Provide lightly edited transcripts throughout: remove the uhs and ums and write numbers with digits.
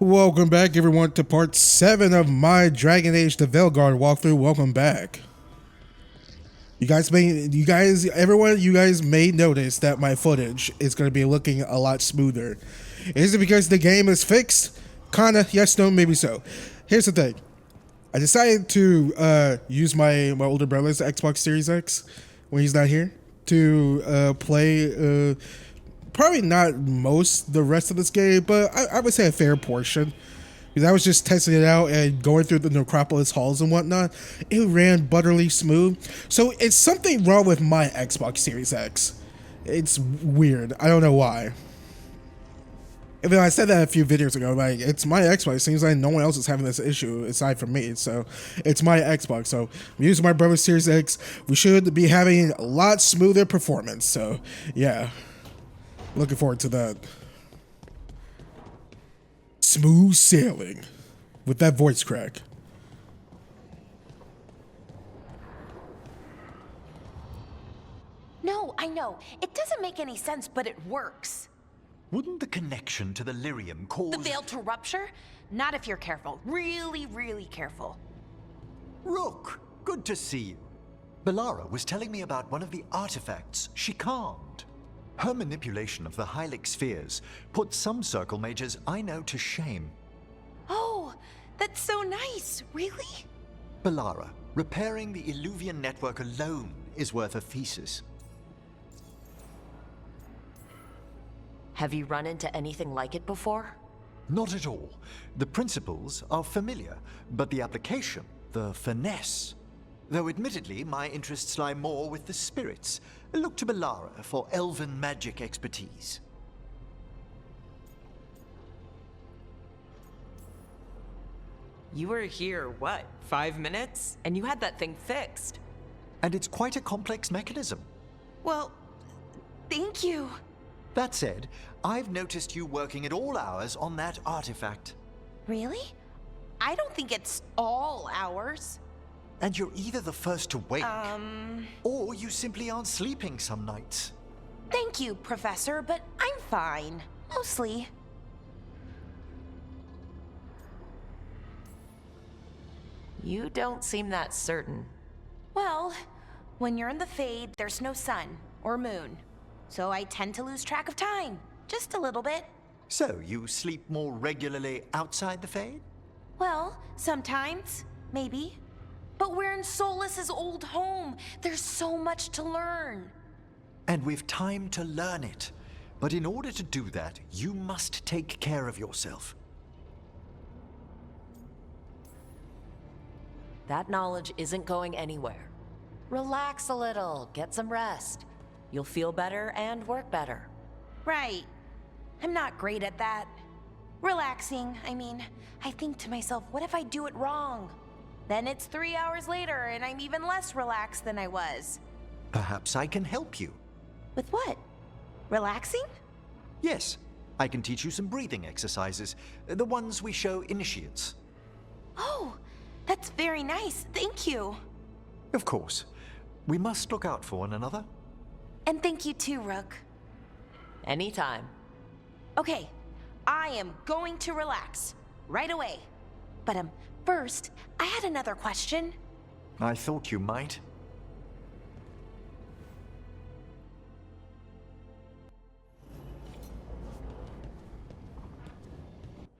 Welcome back, everyone, to part 7 of my Dragon Age The Veilguard walkthrough. Welcome back. You guys may notice that my footage is going to be looking a lot smoother. Is it because the game is fixed? Kinda, yes, no, maybe so. Here's the thing. I decided to use my older brother's Xbox Series X when he's not here to play probably not the rest of this game, but I would say a fair portion. Because I was just testing it out and going through the Necropolis halls and whatnot. It ran butterly smooth. So it's something wrong with my Xbox Series X. It's weird. I don't know why. Even though I said that a few videos ago, like, it's my Xbox. It seems like no one else is having this issue aside from me. So it's my Xbox. So I'm using my brother's Series X. We should be having a lot smoother performance. So yeah. Looking forward to that. Smooth sailing with that voice crack. No, I know. It doesn't make any sense, but it works. Wouldn't the connection to the lyrium cause... The veil to rupture? Not if you're careful. Really, really careful. Rook, good to see you. Bellara was telling me about one of the artifacts she calmed. Her manipulation of the Hylic spheres put some circle mages I know to shame. Oh, that's so nice. Really? Bellara, repairing the Illuvian network alone is worth a thesis. Have you run into anything like it before? Not at all. The principles are familiar, but the application, the finesse. Though admittedly, my interests lie more with the spirits. Look to Bellara for elven magic expertise. You were here, what, 5 minutes? And you had that thing fixed. And it's quite a complex mechanism. Well, thank you. That said, I've noticed you working at all hours on that artifact. Really? I don't think it's all hours. And you're either the first to wake, or you simply aren't sleeping some nights. Thank you, Professor, but I'm fine. Mostly. You don't seem that certain. Well, when you're in the Fade, there's no sun or moon. So I tend to lose track of time. Just a little bit. So, you sleep more regularly outside the Fade? Well, sometimes. Maybe. But we're in Solas's old home. There's so much to learn. And we've time to learn it. But in order to do that, you must take care of yourself. That knowledge isn't going anywhere. Relax a little, get some rest. You'll feel better and work better. Right. I'm not great at that. Relaxing, I mean, I think to myself, what if I do it wrong? Then it's 3 hours later, and I'm even less relaxed than I was. Perhaps I can help you. With what? Relaxing? Yes, I can teach you some breathing exercises, the ones we show initiates. Oh, that's very nice. Thank you. Of course. We must look out for one another. And thank you too, Rook. Anytime. Okay, I am going to relax right away. But first, I had another question. I thought you might.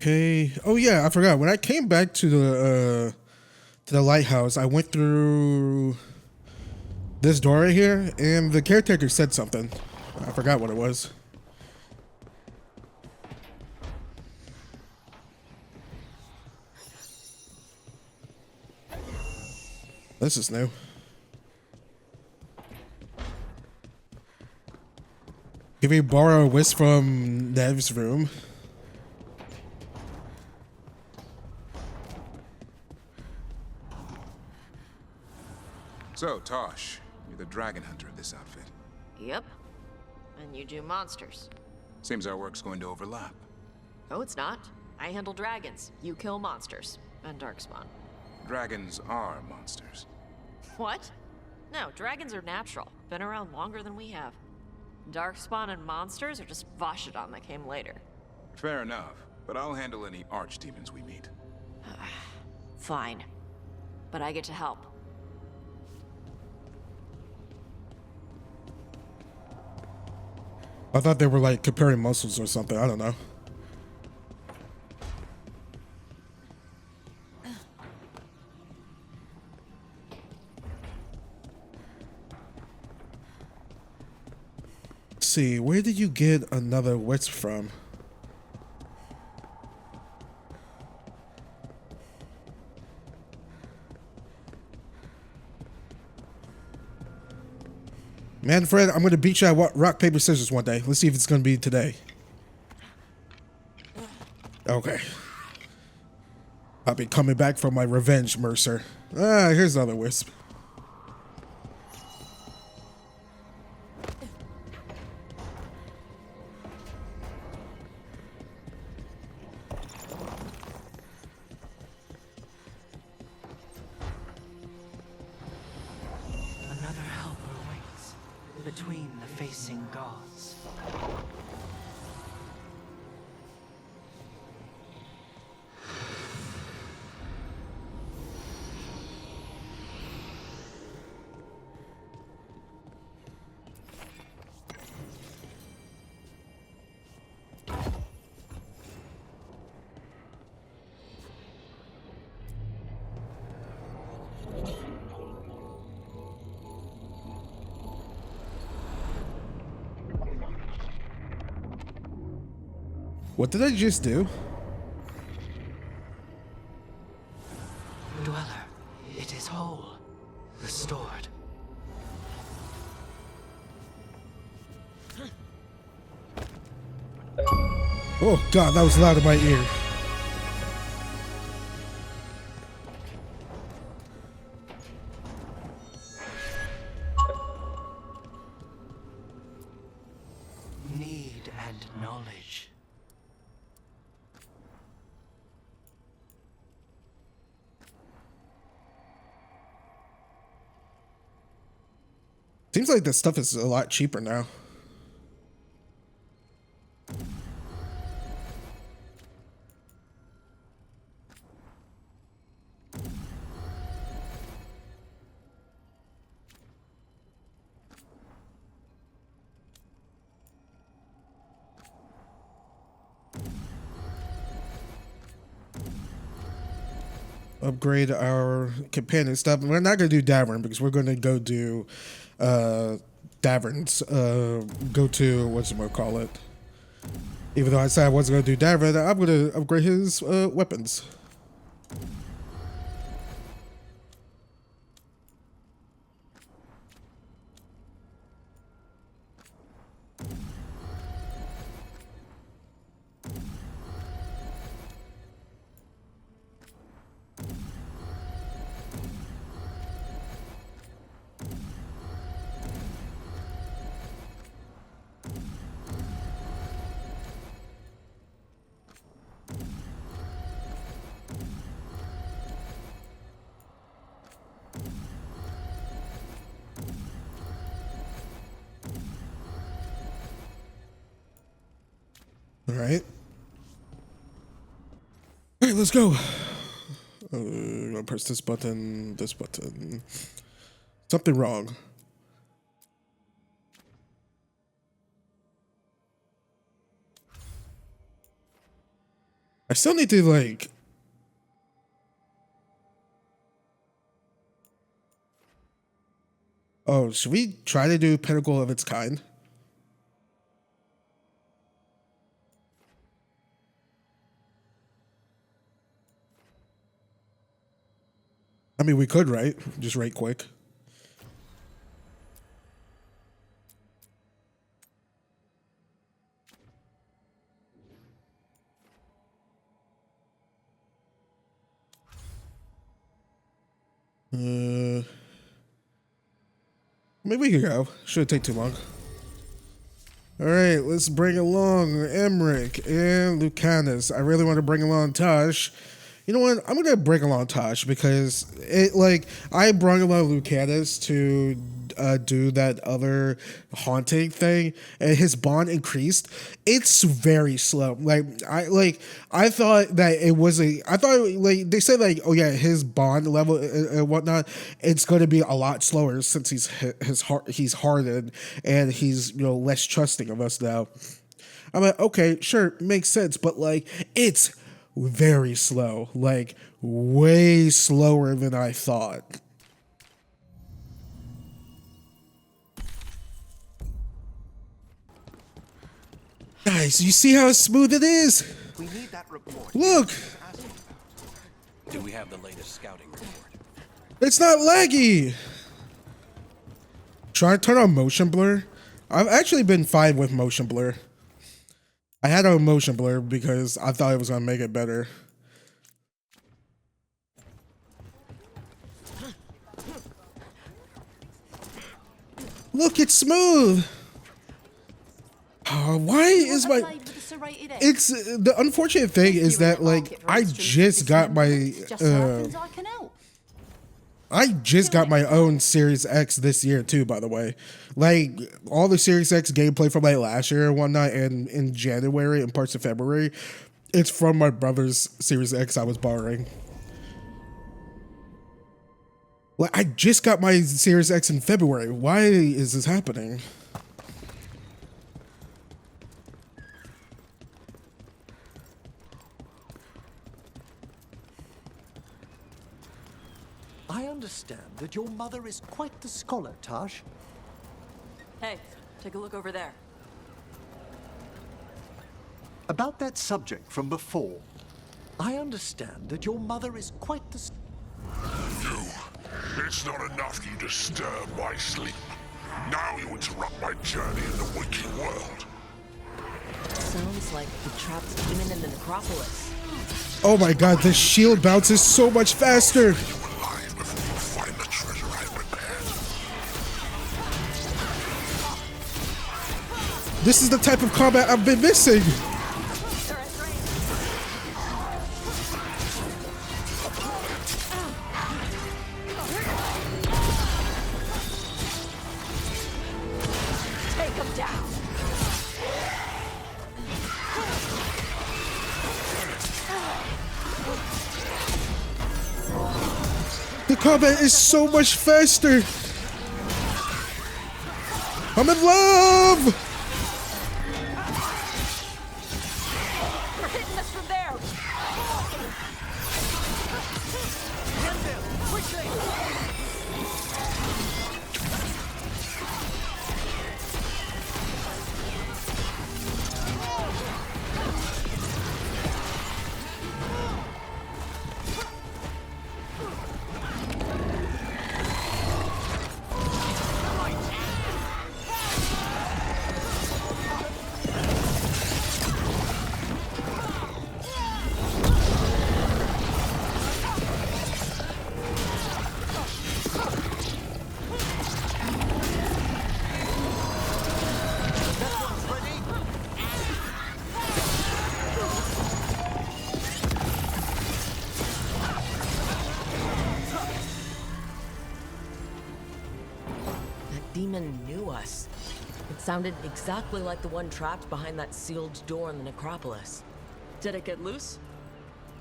Okay. Oh yeah, I forgot. When I came back to the lighthouse, I went through this door right here, and the caretaker said something. I forgot what it was. This is new. Can we borrow a whisk from Nev's room? So, Tosh, you're the dragon hunter of this outfit. Yep. And you do monsters. Seems our work's going to overlap. Oh, it's not. I handle dragons. You kill monsters. And darkspawn. Dragons are monsters. What? No, dragons are natural. Been around longer than we have. Darkspawn and monsters are just Vashidon that came later. Fair enough. but I'll handle any archdemons we meet. Fine. But I get to help. I thought they were like comparing muscles or something. I don't know. Let's see, where did you get another wisp from? Manfred, I'm going to beat you at rock, paper, scissors one day. Let's see if it's going to be today. Okay. I'll be coming back for my revenge, Mercer. Ah, here's another wisp. Another helper waits between the facing gods. What did I just do? Dweller, it is whole, restored. Oh god, that was loud in my ear. Need and knowledge. Seems like this stuff is a lot cheaper now. Upgrade our companion stuff. We're not going to do Davern because we're going to go do Davern's. Go to, whatchamacallit. Even though I said I wasn't going to do Davern, I'm going to upgrade his weapons. All right. All right, let's go. I'll press this button, this button. Something wrong. I still need to, like... Oh, should we try to do Pinnacle of its kind? I mean, we could, right? Just right quick. Maybe we could go. Shouldn't take too long. Alright, let's bring along Emmerich and Lucanus. I really want to bring along Tosh. You know what? I'm gonna bring along Tosh because it, like, I brought along Lucanus to do that other haunting thing, and his bond increased, it's very slow. I thought that it was like they said like, oh yeah, his bond level and whatnot, it's going to be a lot slower since he's hardened and he's less trusting of us now. I'm like, okay, sure, makes sense, but like it's very slow, like way slower than I thought. Guys, you see how smooth it is? We need that report. Look, Do we have the latest scouting report? it's not laggy. Try to turn on motion blur. I've actually been fine with motion blur. I had a motion blur because I thought it was gonna make it better. Look, it's smooth. Why is my... It's the unfortunate thing is that like I just got my own Series X this year too, by the way. Like all the Series X gameplay from like last year and whatnot, and in January and parts of February, it's from my brother's Series X I was borrowing. Like I just got my Series X in February. Why is this happening? I understand that your mother is quite the scholar, Tash. Hey, take a look over there. About that subject from before, I understand that your mother is quite the... It's not enough you disturb my sleep. Now you interrupt my journey in the waking world. Sounds like the trapped demon in the necropolis. Oh my god, this shield bounces so much faster. Alive before you find the treasure I prepared. This is the type of combat I've been missing. Take him down. The combat is so much faster. I'm in love. You're hitting us from there. Demon knew us. It sounded exactly like the one trapped behind that sealed door in the necropolis. Did it get loose?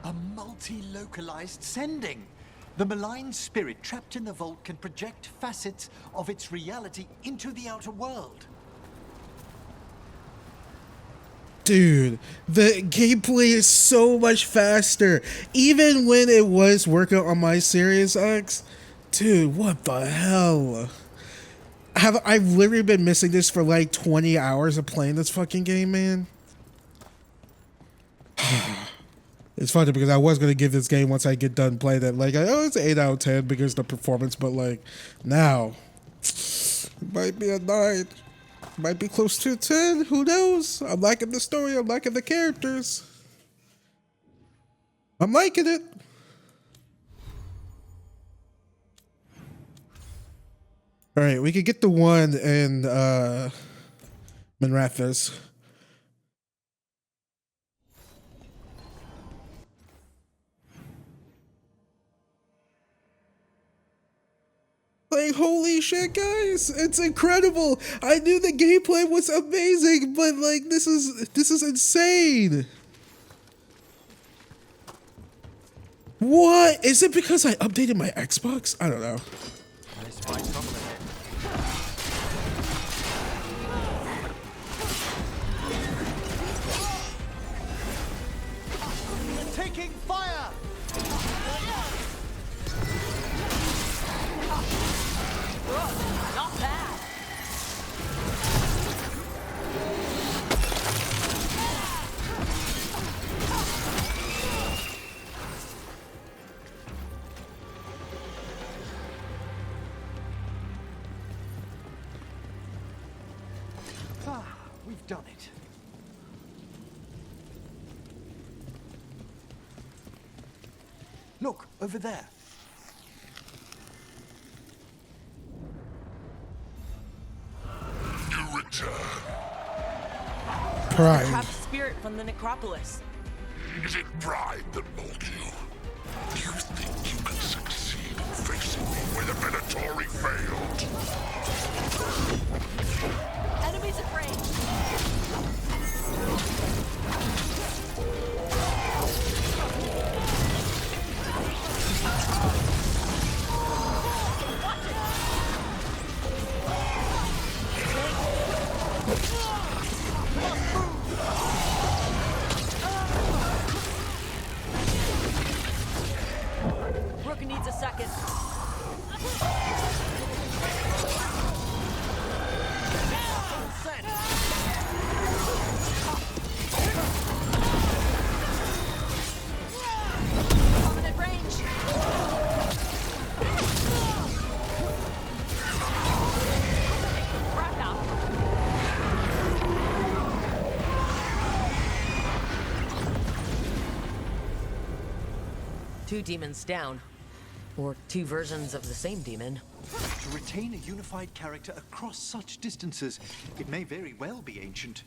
A multi-localized sending. The malign spirit trapped in the vault can project facets of its reality into the outer world. Dude, the gameplay is so much faster. Even when it was working on my Series X. Dude, what the hell? I've literally been missing this for like 20 hours of playing this fucking game, man. It's funny because I was going to give this game once I get done playing it. Like, oh, it's an 8 out of 10 because of the performance. But like, now, it might be a 9. Might be close to a 10. Who knows? I'm liking the story. I'm liking the characters. I'm liking it. All right, we could get the one in Manrathas. Like, holy shit, guys, it's incredible. I knew the gameplay was amazing, but like, this is insane. What? Is it because I updated my Xbox? I don't know. I spy trouble ahead. Taking fire! Not bad. We've done it. Look, over there. You return. Pride. Trapped spirit from the necropolis. Is it pride that mold you? Do you think you can succeed in facing me where the Minotauri failed? Enemies at range. Rook needs a second. Coming at range. Crap out. Two demons down. Or two versions of the same demon. To retain a unified character across such distances, it may very well be ancient.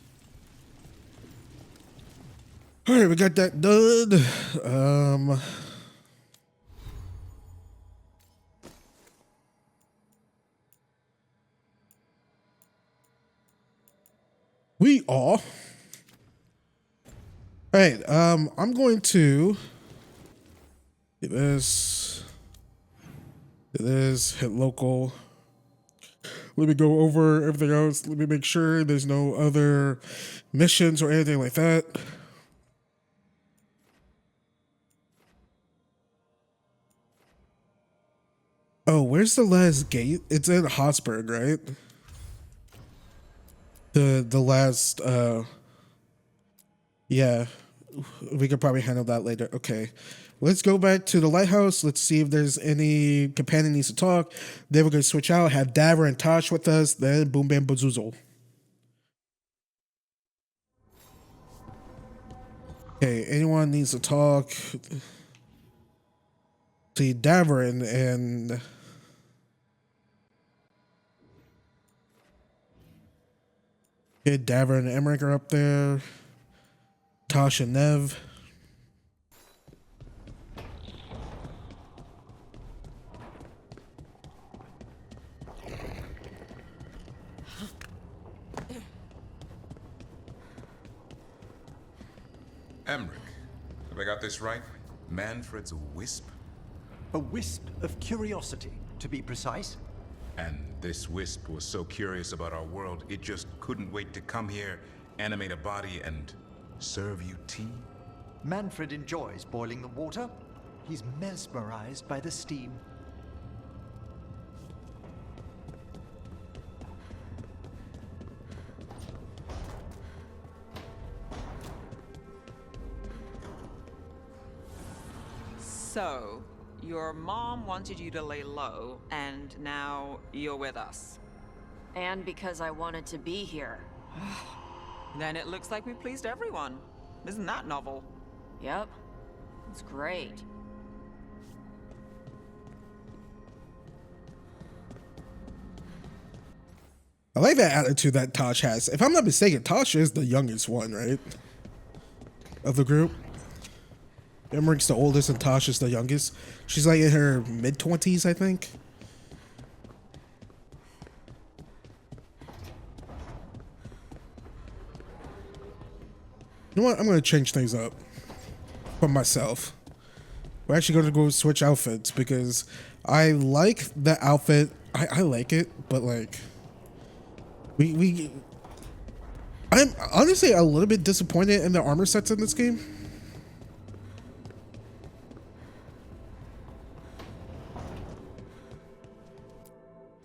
All right, we got that done. We are. All right, I'm going to do this. Do this, hit local. Let me go over everything else. Let me make sure there's no other missions or anything like that. Oh, where's the last gate? It's in Hosberg, right? The last yeah. We could probably handle that later. Okay. Let's go back to the lighthouse. Let's see if there's any companion needs to talk. Then we're gonna switch out, have Daver and Tosh with us, then boom bam bazoozle. Okay, anyone needs to talk? See Daver and okay, Daver and Emmerich are up there. Tosh and Nev. Emmerich, have I got this right? Manfred's a wisp? A wisp of curiosity, to be precise. And this wisp was so curious about our world, it just couldn't wait to come here, animate a body, and serve you tea? Manfred enjoys boiling the water. He's mesmerized by the steam. So, your mom wanted you to lay low, and now you're with us. And because I wanted to be here. Then it looks like we pleased everyone. Isn't that novel? Yep. It's great. I like that attitude that Tosh has. If I'm not mistaken, Tosh is the youngest one, right? Of the group. Emmerich's the oldest and Tosh is the youngest. She's like in her mid-20s, I think. know what? I'm gonna change things up for myself. We're actually gonna go switch outfits because I like the outfit. I like it, but like I'm honestly a little bit disappointed in the armor sets in this game.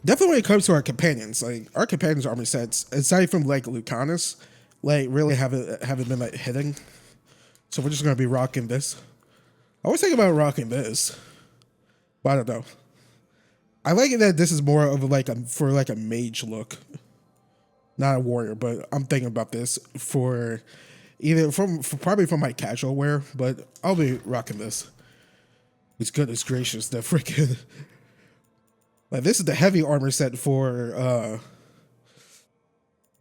Definitely when it comes to our companions, like our companions' armor sets, aside from like Lucanus, like really haven't been like hitting. So we're just gonna be rocking this. I was thinking about rocking this, but I don't know. I like it that this is more of like for like a mage look, not a warrior. But I'm thinking about this for either probably from my casual wear, but I'll be rocking this. It's goodness gracious, the freaking. Like this is the heavy armor set for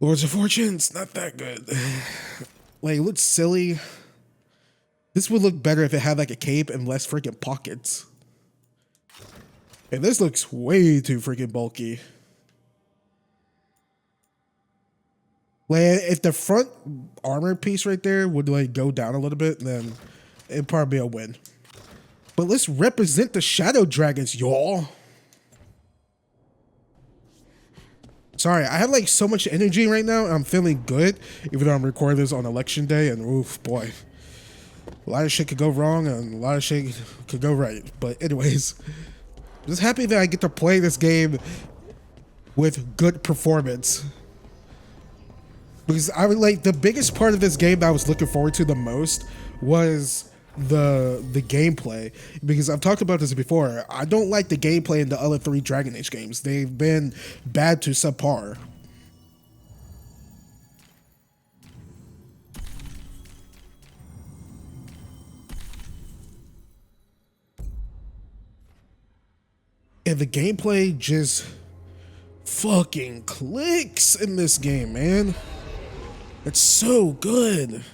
Lords of Fortunes. Not that good. Like it looks silly. This would look better if it had like a cape and less freaking pockets. And this looks way too freaking bulky. Like if the front armor piece right there would like go down a little bit, then it'd probably be a win. But let's represent the Shadow Dragons, y'all. Sorry, I have like so much energy right now. I'm feeling good, even though I'm recording this on election day. And oof, boy, a lot of shit could go wrong and a lot of shit could go right. But anyways, I'm just happy that I get to play this game with good performance. Because I would like the biggest part of this game that I was looking forward to the most was the gameplay, because I've talked about this before. I don't like the gameplay in the other 3 Dragon Age games. They've been bad to subpar. And the gameplay just fucking clicks in this game, man. It's so good.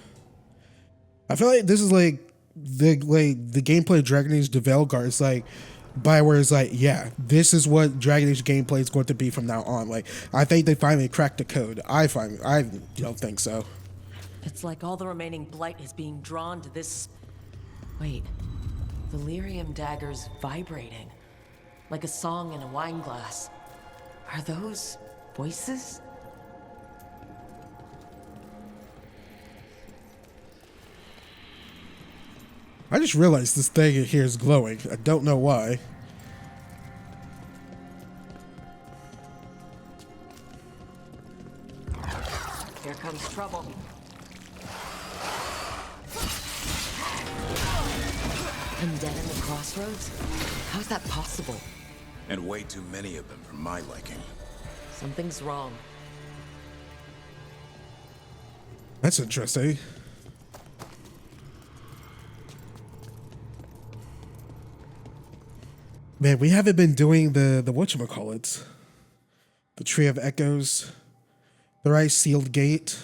I feel like this is like the gameplay of Dragon Age The Veilguard is like Bioware is like, yeah, this is what Dragon Age gameplay is going to be from now on. Like, I think they finally cracked the code. I don't think so. It's like all the remaining blight is being drawn to this. Wait, the lyrium dagger's vibrating, like a song in a wine glass. Are those voices? I just realized this thing here is glowing. I don't know why. Here comes trouble. Undead in the crossroads? How's that possible? And way too many of them for my liking. Something's wrong. That's interesting. Man, we haven't been doing the whatchamacallits. The Tree of Echoes. The Right Sealed Gate.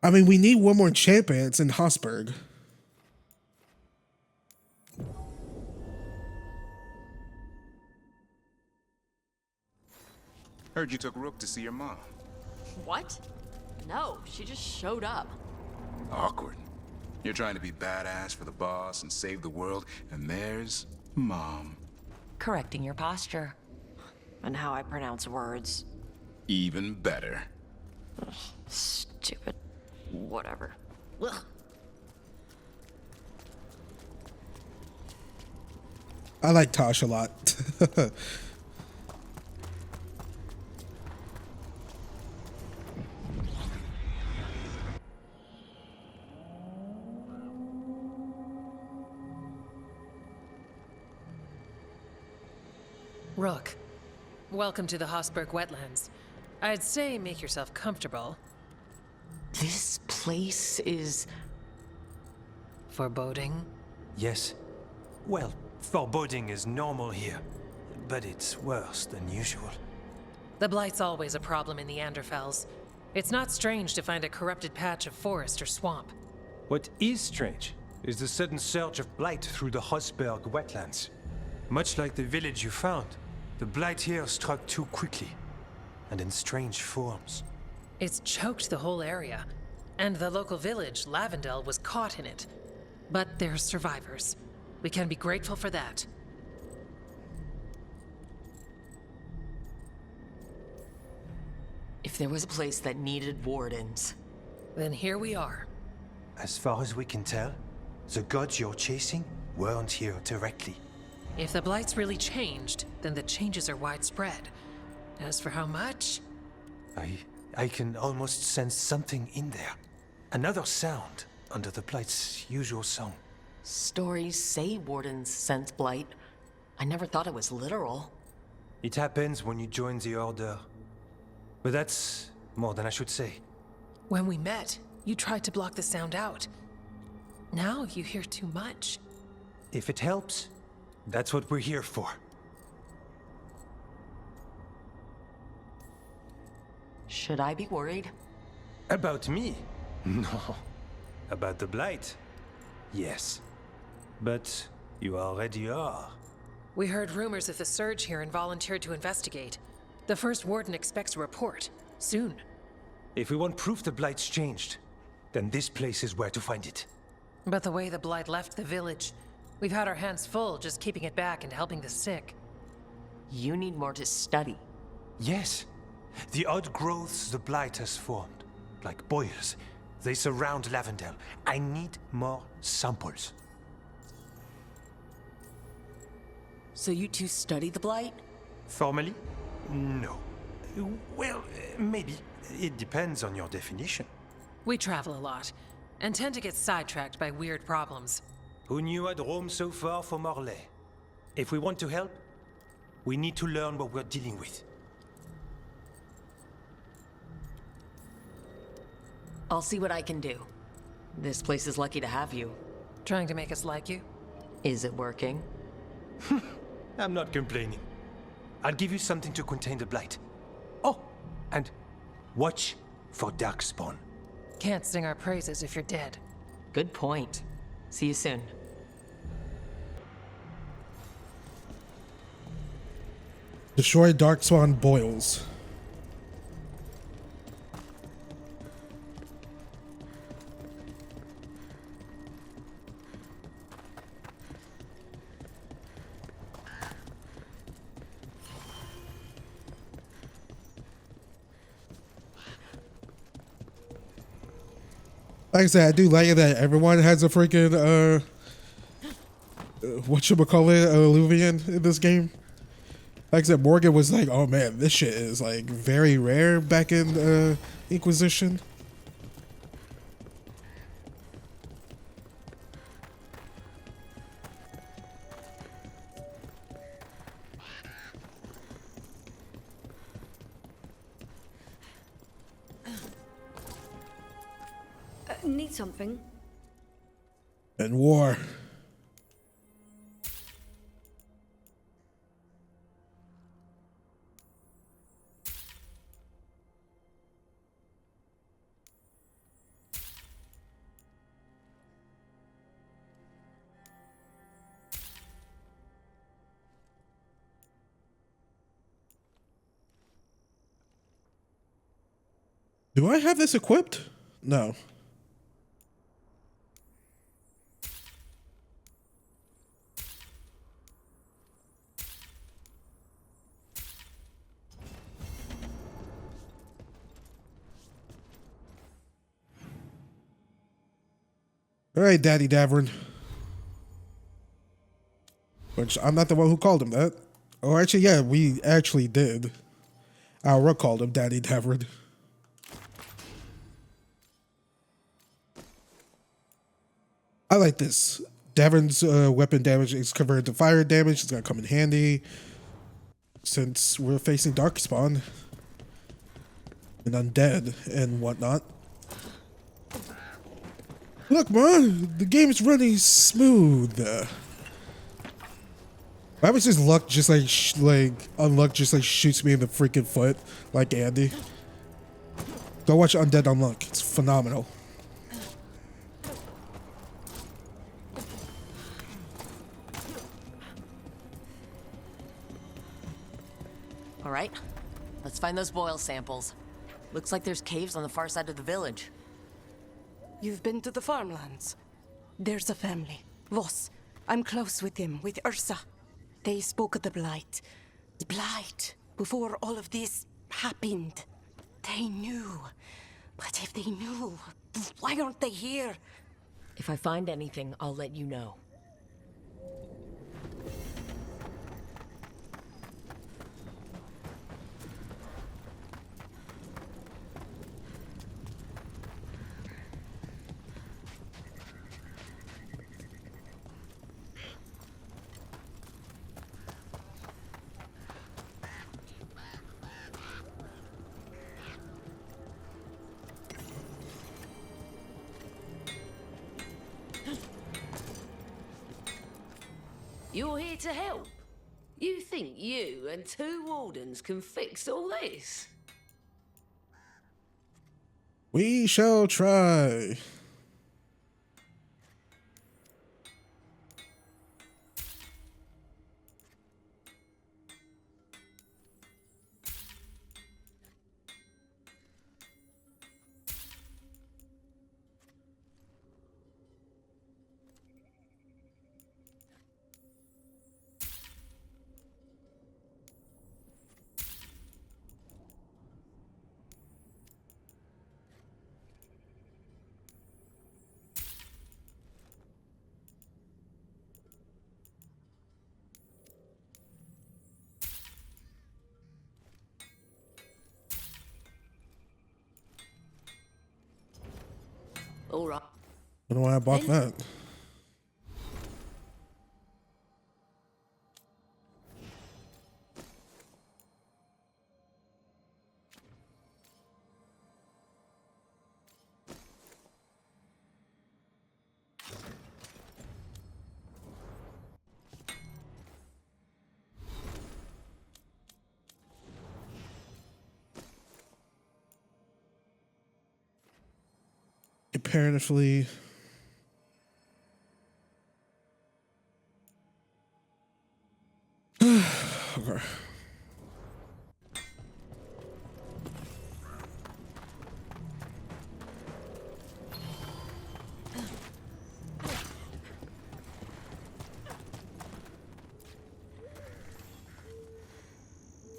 I mean, we need one more champion. It's in Hosberg. Heard you took Rook to see your mom. What? No, she just showed up. Awkward. You're trying to be badass for the boss and save the world, and there's Mom. Correcting your posture. And how I pronounce words. Even better. Ugh, stupid. Whatever. Ugh. I like Tosh a lot. Rook, welcome to the Hosberg wetlands. I'd say make yourself comfortable. This place is... foreboding? Yes. Well, foreboding is normal here, but it's worse than usual. The Blight's always a problem in the Anderfels. It's not strange to find a corrupted patch of forest or swamp. What is strange is the sudden surge of blight through the Hosberg wetlands. Much like the village you found, the blight here struck too quickly, and in strange forms. It's choked the whole area. And the local village, Lavendel, was caught in it. But they're survivors. We can be grateful for that. If there was a place that needed wardens, Then here we are. As far as we can tell, the gods you're chasing weren't here directly. If the Blight's really changed, then the changes are widespread. As for how much? I can almost sense something in there. Another sound under the Blight's usual song. stories say wardens sense blight. I never thought it was literal. It happens when you join the Order. But that's more than I should say. When we met, you tried to block the sound out. Now you hear too much. If it helps, that's what we're here for. Should I be worried? About me? No. About the Blight? Yes. But you already are. We heard rumors of the surge here and volunteered to investigate. The first warden expects a report. Soon. If we want proof the Blight's changed, then this place is where to find it. But the way the Blight left the village, we've had our hands full just keeping it back and helping the sick. You need more to study. Yes. The odd growths the Blight has formed, like boils, they surround Lavendel. I need more samples. So you two study the blight? Formally? No. Well, maybe. It depends on your definition. We travel a lot, and tend to get sidetracked by weird problems. Who knew I'd roam so far for Morlaix? If we want to help, we need to learn what we're dealing with. I'll see what I can do. This place is lucky to have you. Trying to make us like you? Is it working? I'm not complaining. I'll give you something to contain the Blight. Oh, and watch for Darkspawn. Can't sing our praises if you're dead. Good point. See you soon. Destroy Darkspawn boils. Like I said, I do like it that everyone has a freaking whatchamacallit, Illuvian in this game. Like I said, Morgan was like, oh man, this shit is like very rare back in Inquisition. Need something? And war. Do I have this equipped? No. All right, Daddy Davern. Which I'm not the one who called him that. Oh, actually, yeah, we actually did. Our Rook called him Daddy Davern. I like this. Davern's weapon damage is converted to fire damage. It's gonna come in handy since we're facing Darkspawn and undead and whatnot. Look, man, the game's running smooth. Why was just luck just like unluck just like shoots me in the freaking foot like Andy? Go watch Undead Unluck. It's phenomenal. All right, let's find those boil samples. Looks like there's caves on the far side of the village. You've been to the farmlands? There's a family. Voss. I'm close with them, with Ursa. They spoke of the Blight. Blight. Before all of this happened. They knew. But if they knew, why aren't they here? If I find anything, I'll let you know. You're here to help? You think you and 2 wardens can fix all this? We shall try. All right. I don't know why I bought that. Comparatively, okay.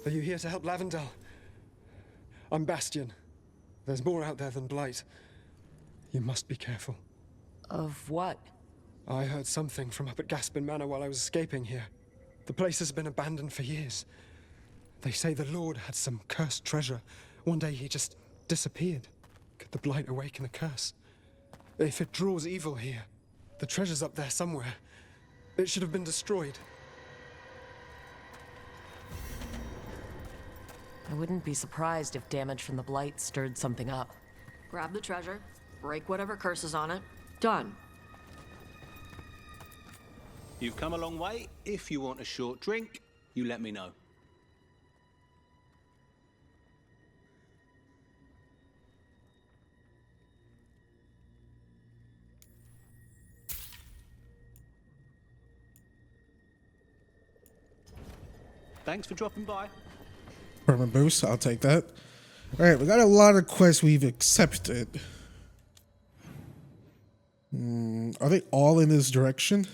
Are you here to help Lavendel? I'm Bastion. There's more out there than Blight. You must be careful. Of what? I heard something from up at Gaspin Manor while I was escaping here. The place has been abandoned for years. They say the Lord had some cursed treasure. One day he just disappeared. Could the Blight awaken the curse? If it draws evil here, the treasure's up there somewhere. It should have been destroyed. I wouldn't be surprised if damage from the Blight stirred something up. Grab the treasure, break whatever curse is on it. Done. You've come a long way. If you want a short drink, you let me know. Thanks for dropping by. Permanent boost, I'll take that. Alright, we got a lot of quests we've accepted. Are they all in this direction?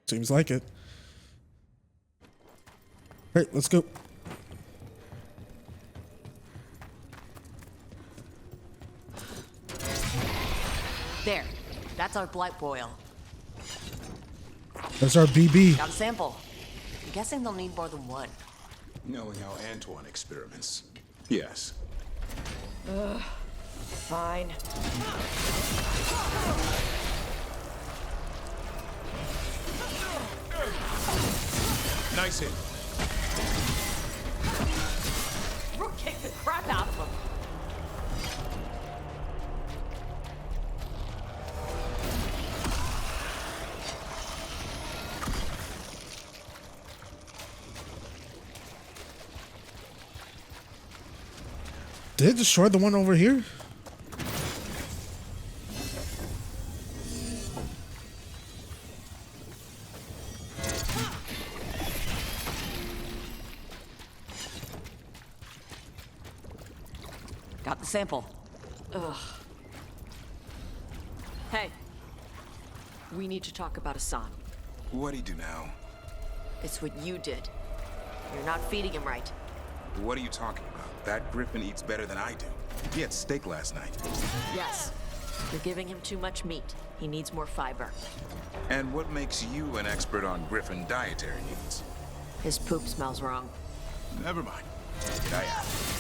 Seems like it. Alright, let's go. There. That's our Blight boil. That's our BB. Got a sample. I'm guessing they'll need more than one. Knowing how Antoine experiments. Yes. Ugh. Fine. Nice hit. Rook kicked the crap out of him. Did it destroy the one over here? Got the sample. Ugh. Hey. We need to talk about Hassan. What'd he do now? It's what you did. You're not feeding him right. What are you talking about? That griffin eats better than I do. He had steak last night. Yes. You're giving him too much meat. He needs more fiber. And what makes you an expert on griffin dietary needs? His poop smells wrong. Never mind. Did I ask?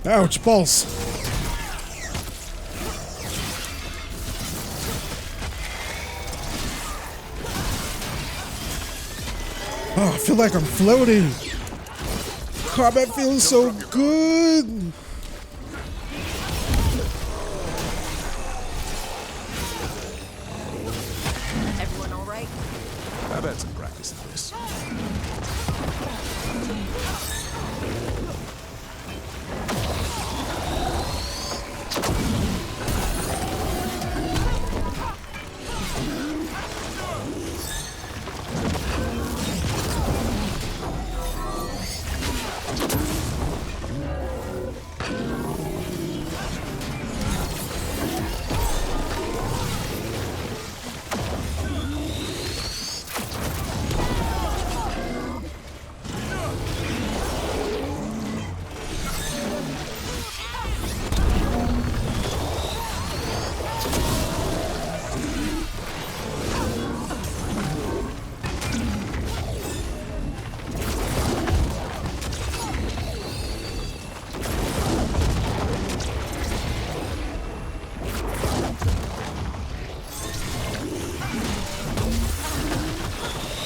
Ouch, balls. Oh, I feel like I'm floating. Combat feels so good. Everyone all right? I've had some practice in this.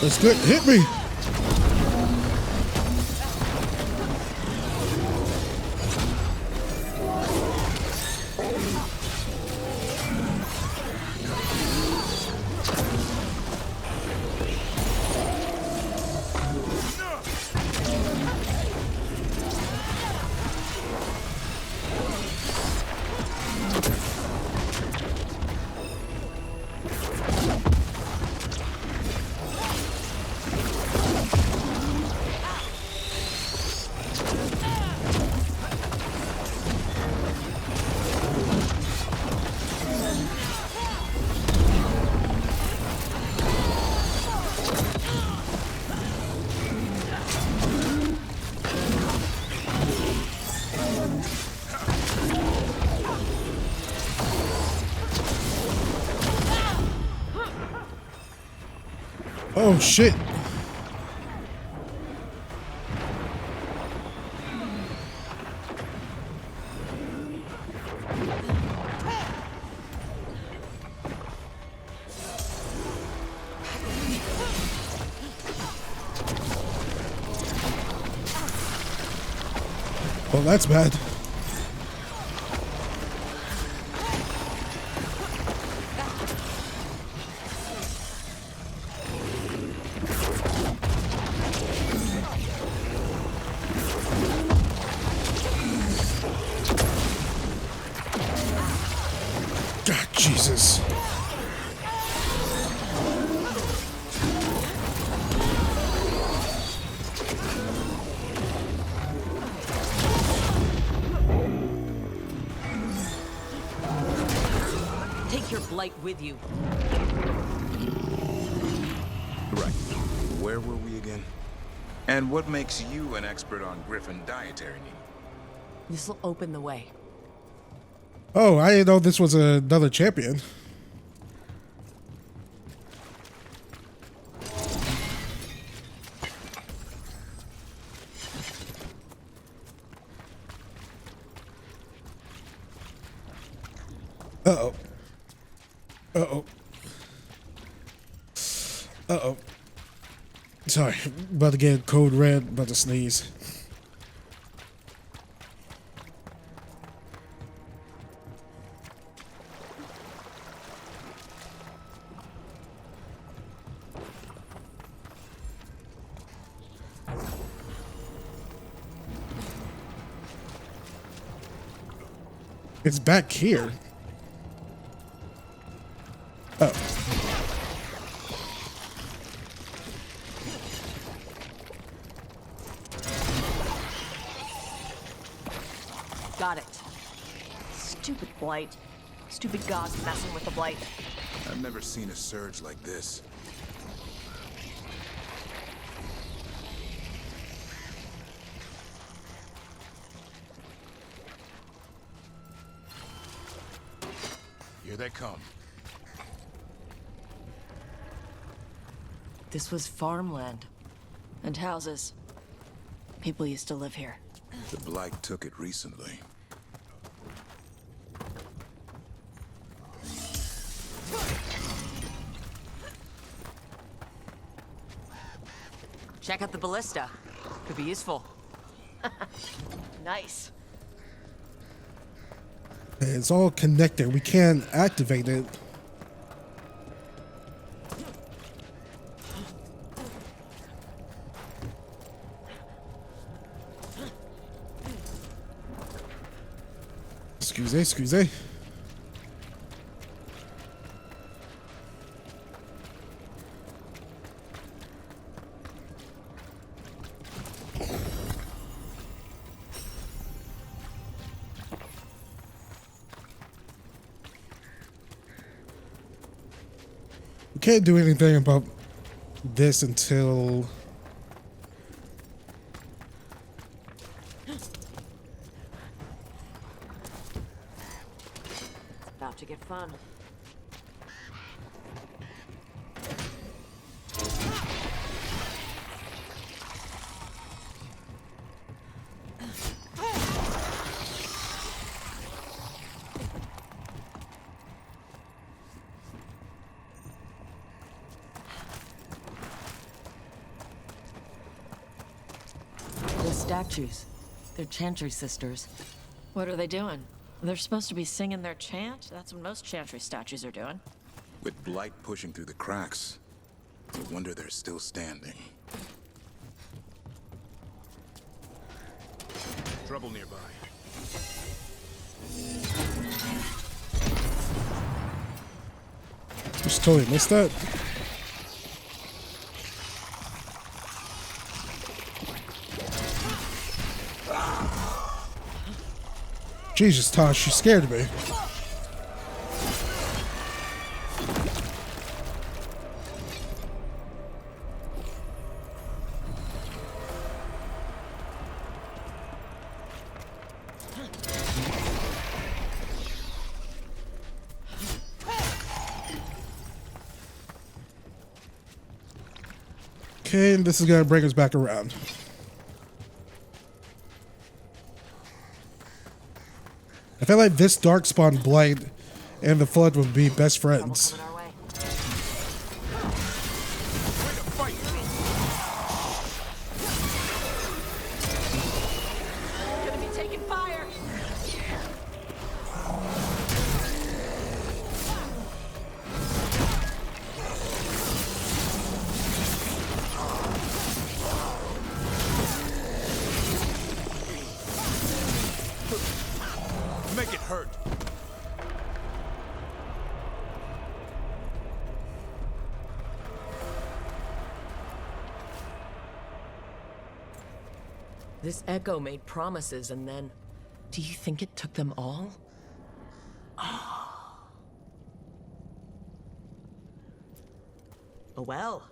That's good. Hit me. Oh shit. Oh, that's bad. God, Jesus. Take your blight with you. Right. Where were we again? And what makes you an expert on griffin dietary needs? This'll open the way. Oh, I didn't know this was another champion. Uh-oh. Uh-oh. Uh-oh. Sorry, about to get code red, about to sneeze. It's back here. Oh. Got it. Stupid blight. Stupid gods messing with the blight. I've never seen a surge like this. Here they come. This was farmland. And houses. People used to live here. The Blight took it recently. Check out the ballista. Could be useful. Nice. It's all connected. We can't activate it. Excuse. We can't do anything about this until About to get fun. The statues. They're Chantry sisters. What are they doing? They're supposed to be singing their chant? That's what most Chantry statues are doing. With Blight pushing through the cracks, no wonder they're still standing. Trouble nearby. Just totally missed that. Jesus, Tosh, you scared me. Okay, and this is gonna bring us back around. I feel like this Darkspawn Blight and the Flood would be best friends. Gonna be taking fire. Make it hurt. This Echo made promises and then... Do you think it took them all? Oh. Well.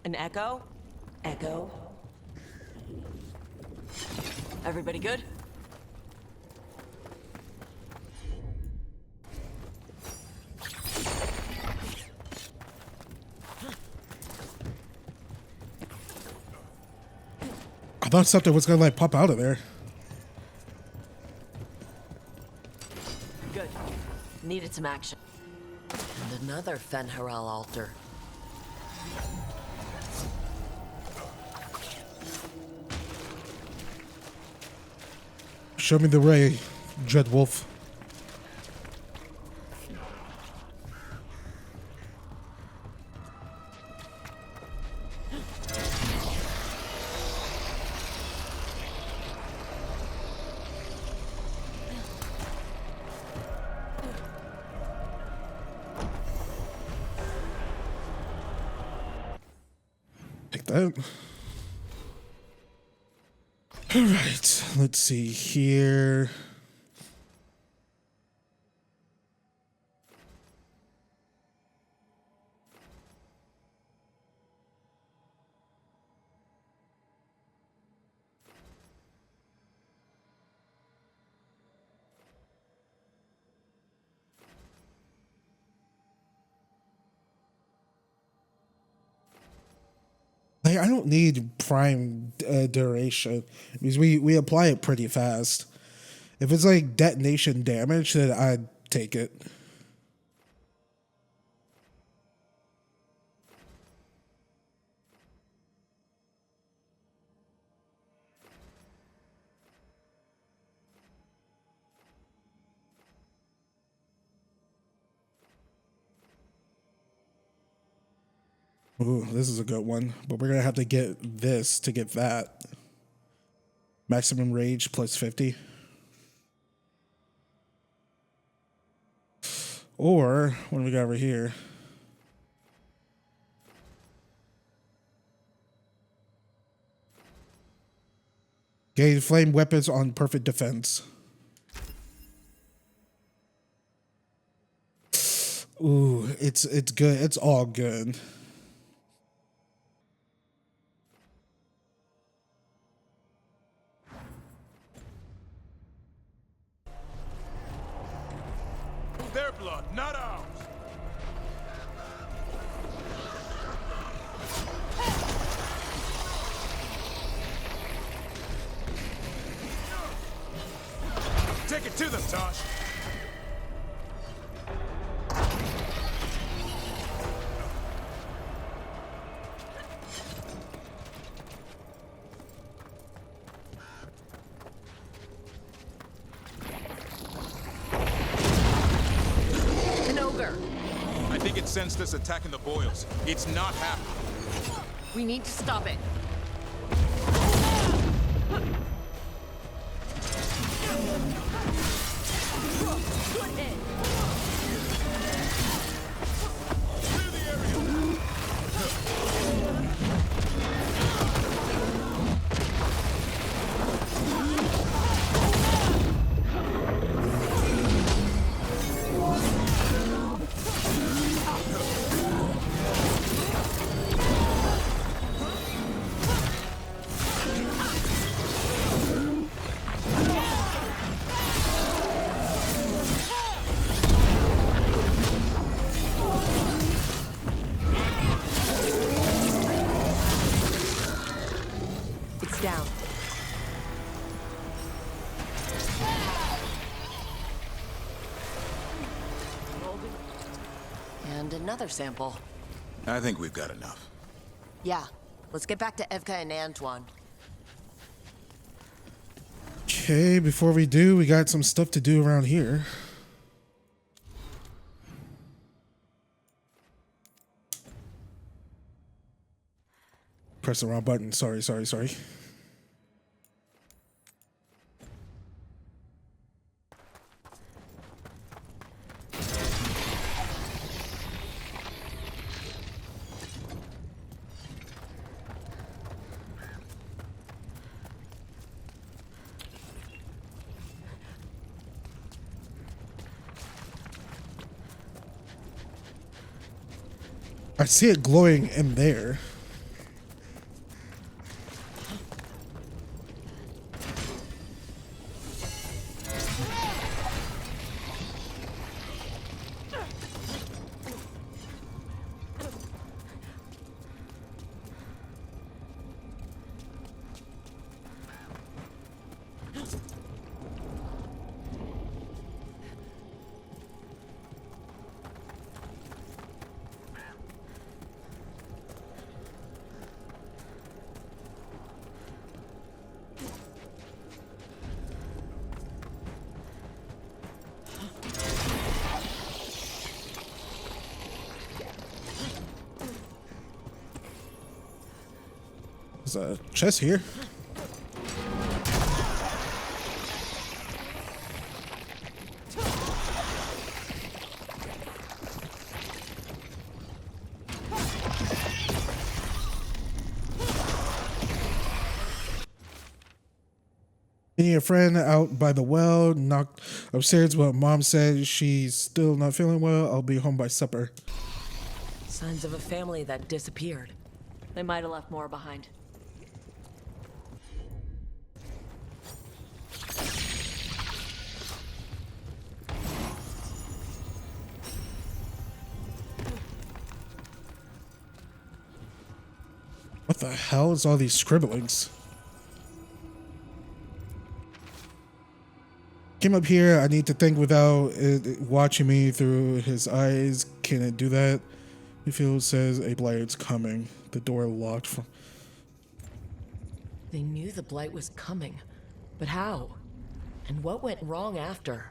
An echo? Echo? Everybody good? I thought something was gonna like pop out of there. Good. Needed some action. And another Fen'Harel altar. Show me the way, Dreadwolf. that. All right, let's see here. Like, I don't need prime duration because we apply it pretty fast. If it's like detonation damage, then I'd take it. Ooh, this is a good one, but we're gonna have to get this to get that. Maximum rage plus 50. Or, what do we got over here? Gain flame weapons on perfect defense. Ooh, it's good. It's all good. Their blood, not ours. Take it to them, Tosh. Sensed us attacking the boils. It's not happening. We need to stop it. Another sample. I think we've got enough. Yeah. Let's get back to Evka and Antoine. Okay, before we do, we got some stuff to do around here. Press the wrong button. Sorry. I see it glowing in there. There's a chest here. Meeting a friend out by the well, knocked upstairs, but mom said she's still not feeling well. I'll be home by supper. Signs of a family that disappeared. They might have left more behind. What the hell is all these scribblings? Came up here, I need to think without it watching me through his eyes. Can it do that? He says a blight's coming. The door locked from... They knew the blight was coming, but how? And what went wrong after?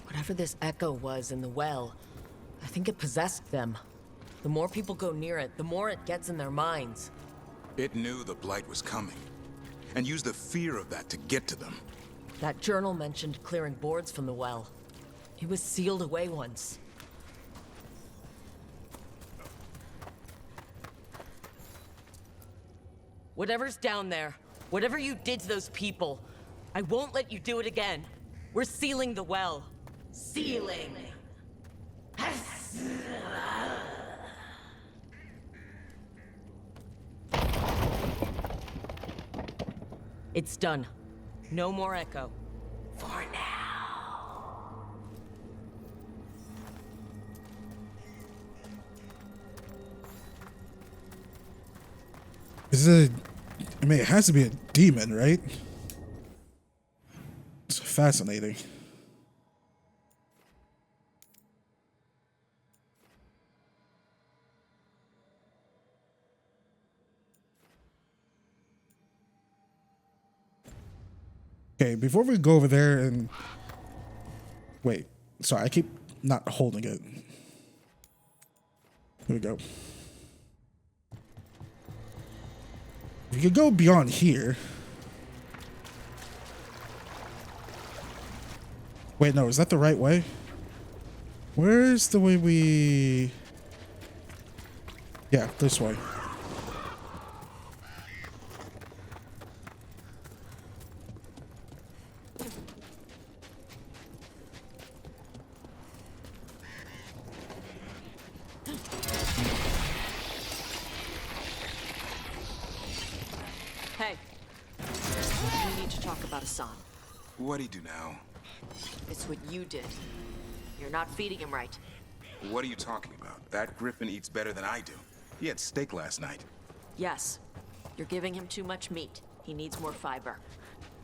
Whatever this echo was in the well, I think it possessed them. The more people go near it, the more it gets in their minds. It knew the blight was coming, and used the fear of that to get to them. That journal mentioned clearing boards from the well. It was sealed away once. Whatever's down there, whatever you did to those people, I won't let you do it again. We're sealing the well. Sealing. It's done. No more echo. For now. Is it... I mean, it has to be a demon, right? It's fascinating. Okay, before we go over there and... Wait, sorry, I keep not holding it. Here we go. We could go beyond here. Wait, no, is that the right way? Where's the way we... Yeah, this way. Hey, we need to talk about Hassan. What'd he do now? It's what you did. You're not feeding him right. What are you talking about? That griffin eats better than I do. He had steak last night. Yes, you're giving him too much meat. He needs more fiber.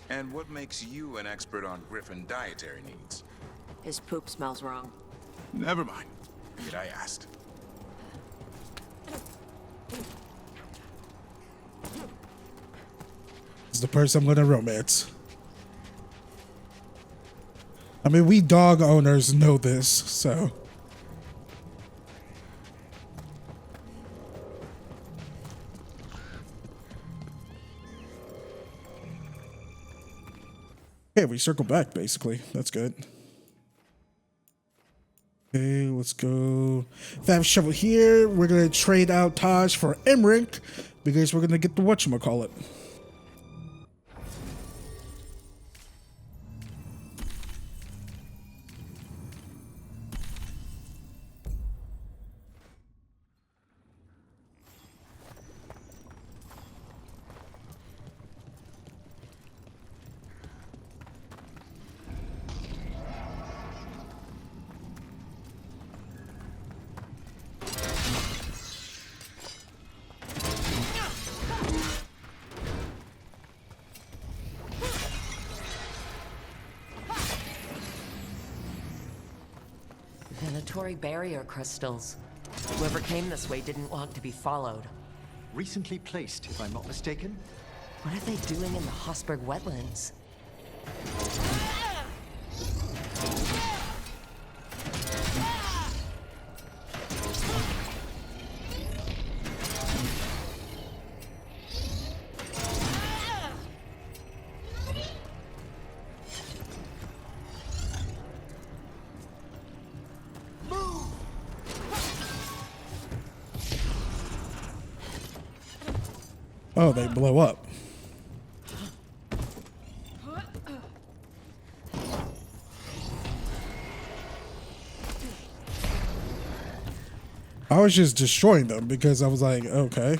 And what makes you an expert on griffin dietary needs? His poop smells wrong. Never mind. Did I asked? Is the person I'm gonna romance. I mean, we dog owners know this, so. Okay, we circle back, basically. That's good. Okay, let's go. That shovel here. We're gonna trade out Taj for Emmerich because we're gonna get the whatchamacallit. Venatory barrier crystals. Whoever came this way didn't want to be followed. Recently placed, if I'm not mistaken. What are they doing in the Hossberg wetlands? Oh, they blow up. I was just destroying them because I was like, okay.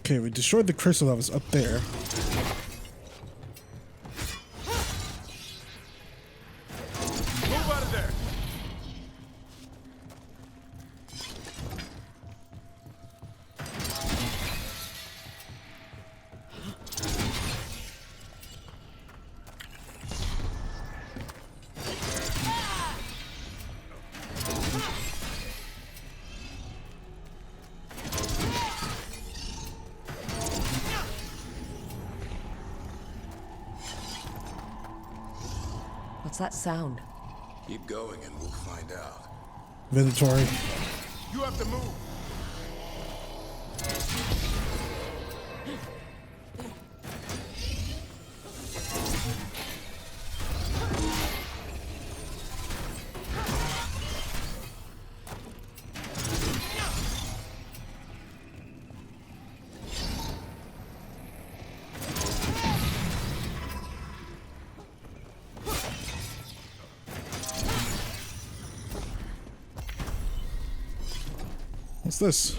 Okay, we destroyed the crystal that was up there. Move out of there. What's that sound? Keep going and we'll find out. Inventory. You have to move. What's this?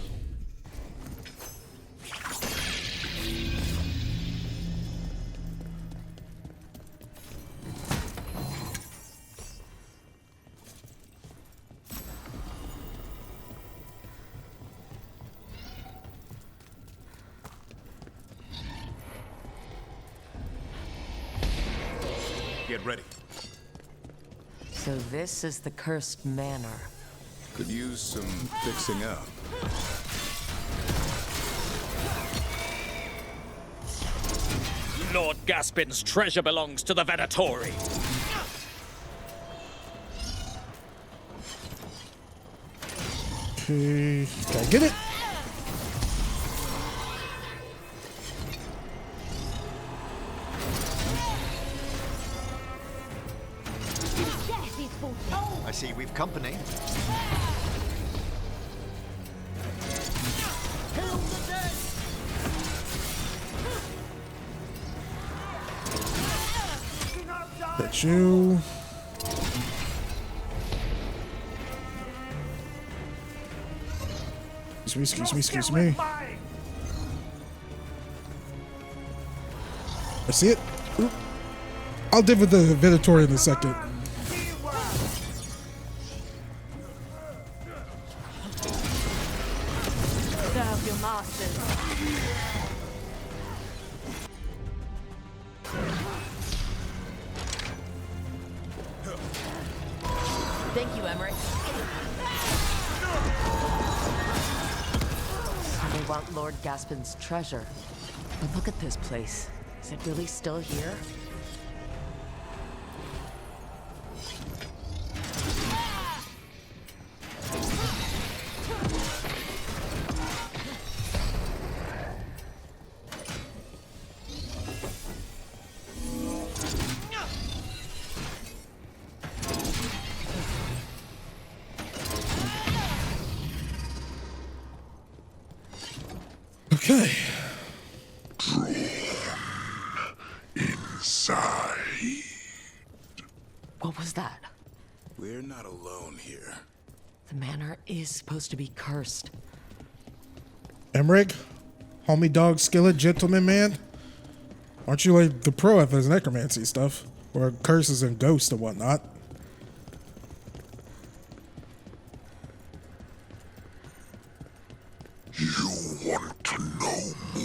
Get ready. So this is the cursed manor. Could use some fixing up. Lord Gaspin's treasure belongs to the Venatori. Okay, can I get it? I see we've company. That's you. Excuse me. I see it. Oop. I'll deal with the Venatori in a second. Serve your masters. Thank you, Emmerich. So they want Lord Gaspin's treasure. But look at this place. Is it really still here? Okay. Inside. What was that? We're not alone here. The manor is supposed to be cursed. Emmerich, homie dog skillet gentleman man. Aren't you like the pro at this necromancy stuff? Or curses and ghosts and whatnot? You want to know more?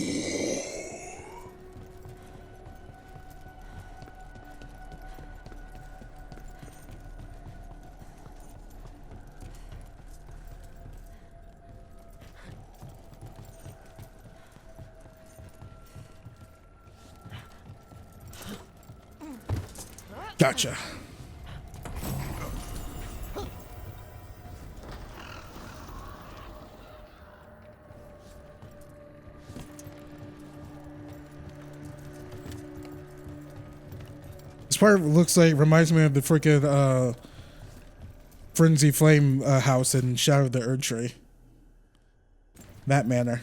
Gotcha. This part looks like, reminds me of the freaking Frenzy Flame house in Shadow of the Erd Tree. That manner.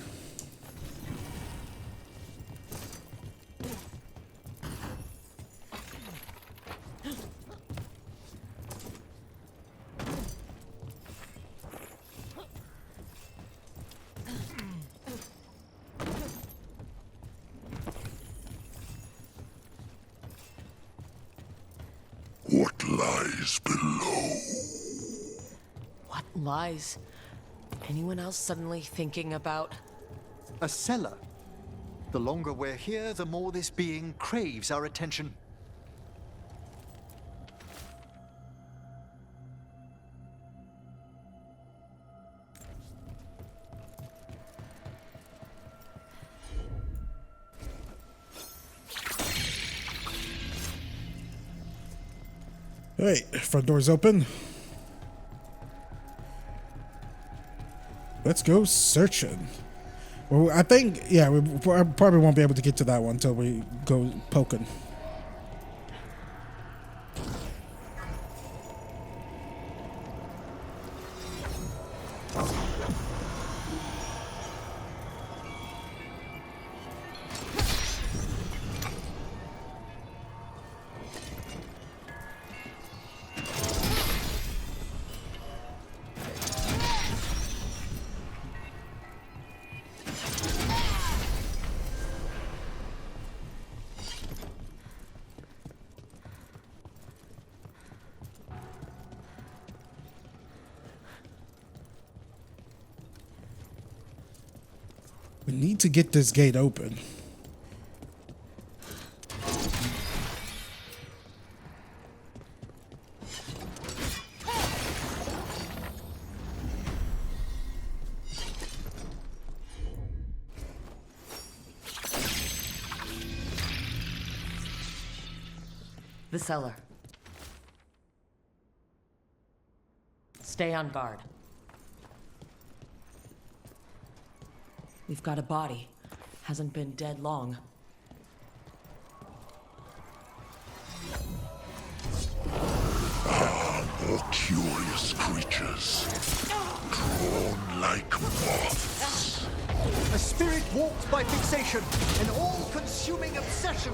What lies below? What lies? Anyone else suddenly thinking about... A cellar. The longer we're here, the more this being craves our attention. Hey, front door's open. Let's go searching. Well, I think, yeah, we probably won't be able to get to that one until we go poking. We need to get this gate open. The cellar. Stay on guard. We've got a body. Hasn't been dead long. More curious creatures, drawn like moths. A spirit walked by fixation, an all-consuming obsession.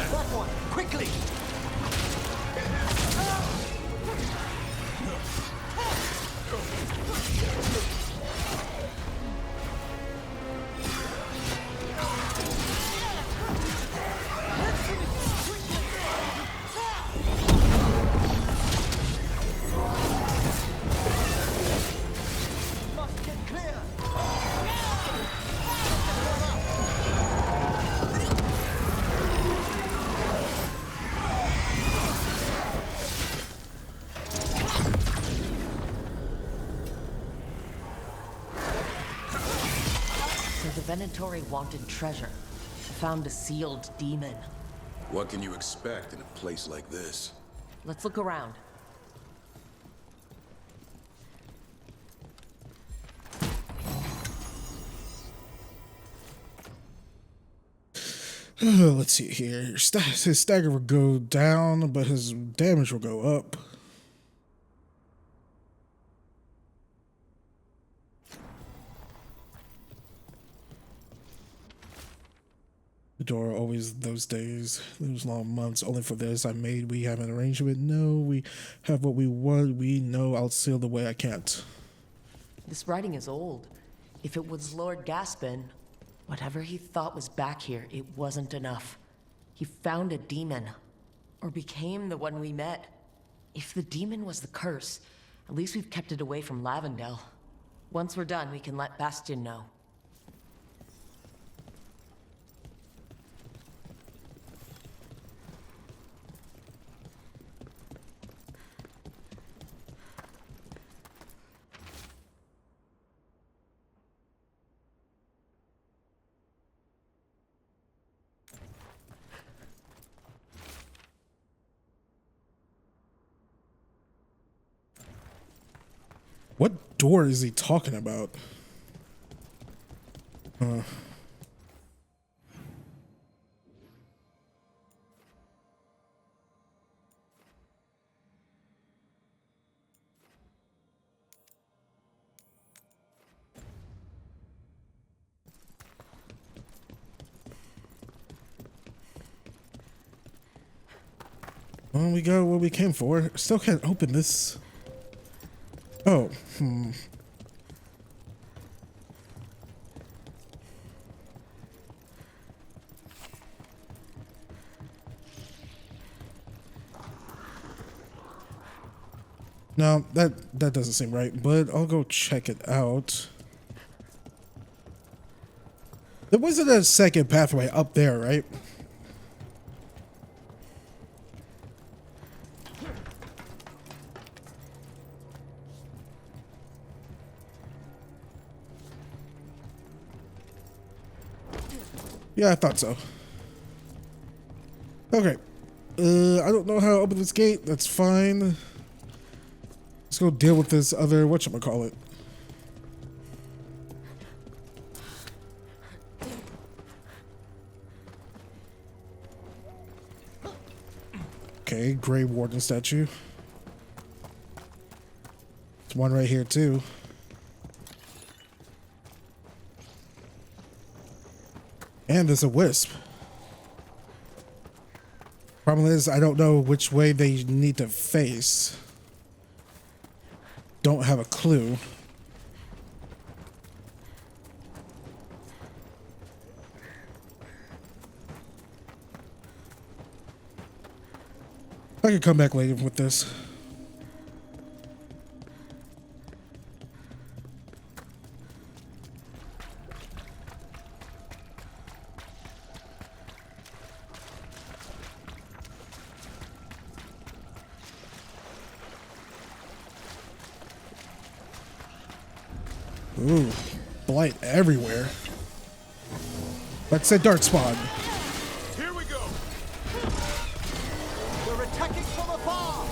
That one, quickly! Must get clear! The Venatori wanted treasure. Found a sealed demon. What can you expect in a place like this? Let's look around. Let's see here. His stagger will go down, but his damage will go up. The door always those days, those long months, only for this I made. We have an arrangement. No, we have what we want. We know I'll seal the way I can't. This writing is old. If it was Lord Gaspin, whatever he thought was back here, it wasn't enough. He found a demon, or became the one we met. If the demon was the curse, at least we've kept it away from Lavendel. Once we're done, we can let Bastion know. What door is he talking about? Well, we got what we came for. Still can't open this. Oh, No, that doesn't seem right, but I'll go check it out. There wasn't a second pathway up there, right? Yeah, I thought so. Okay. I don't know how to open this gate. That's fine. Let's go deal with this other whatchamacallit. Okay, Grey Warden statue. There's one right here too. And there's a wisp. Problem is, I don't know which way they need to face. Don't have a clue. I can come back later with this. Ooh, blight everywhere. Let's say dark spawn. Here we go. We're attacking from afar.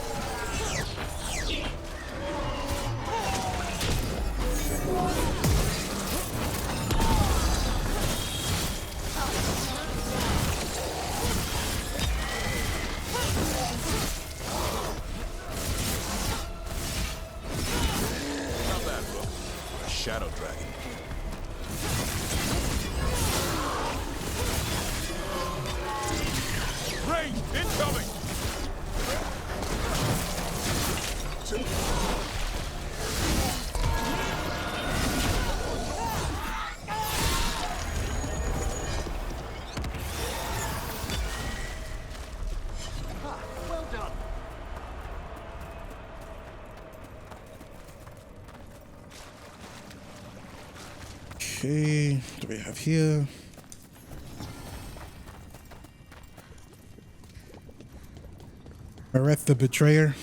Not bad, bro. A shadow dragon. Rain incoming. Well done. Okay, what do we have here? Areth the Betrayer.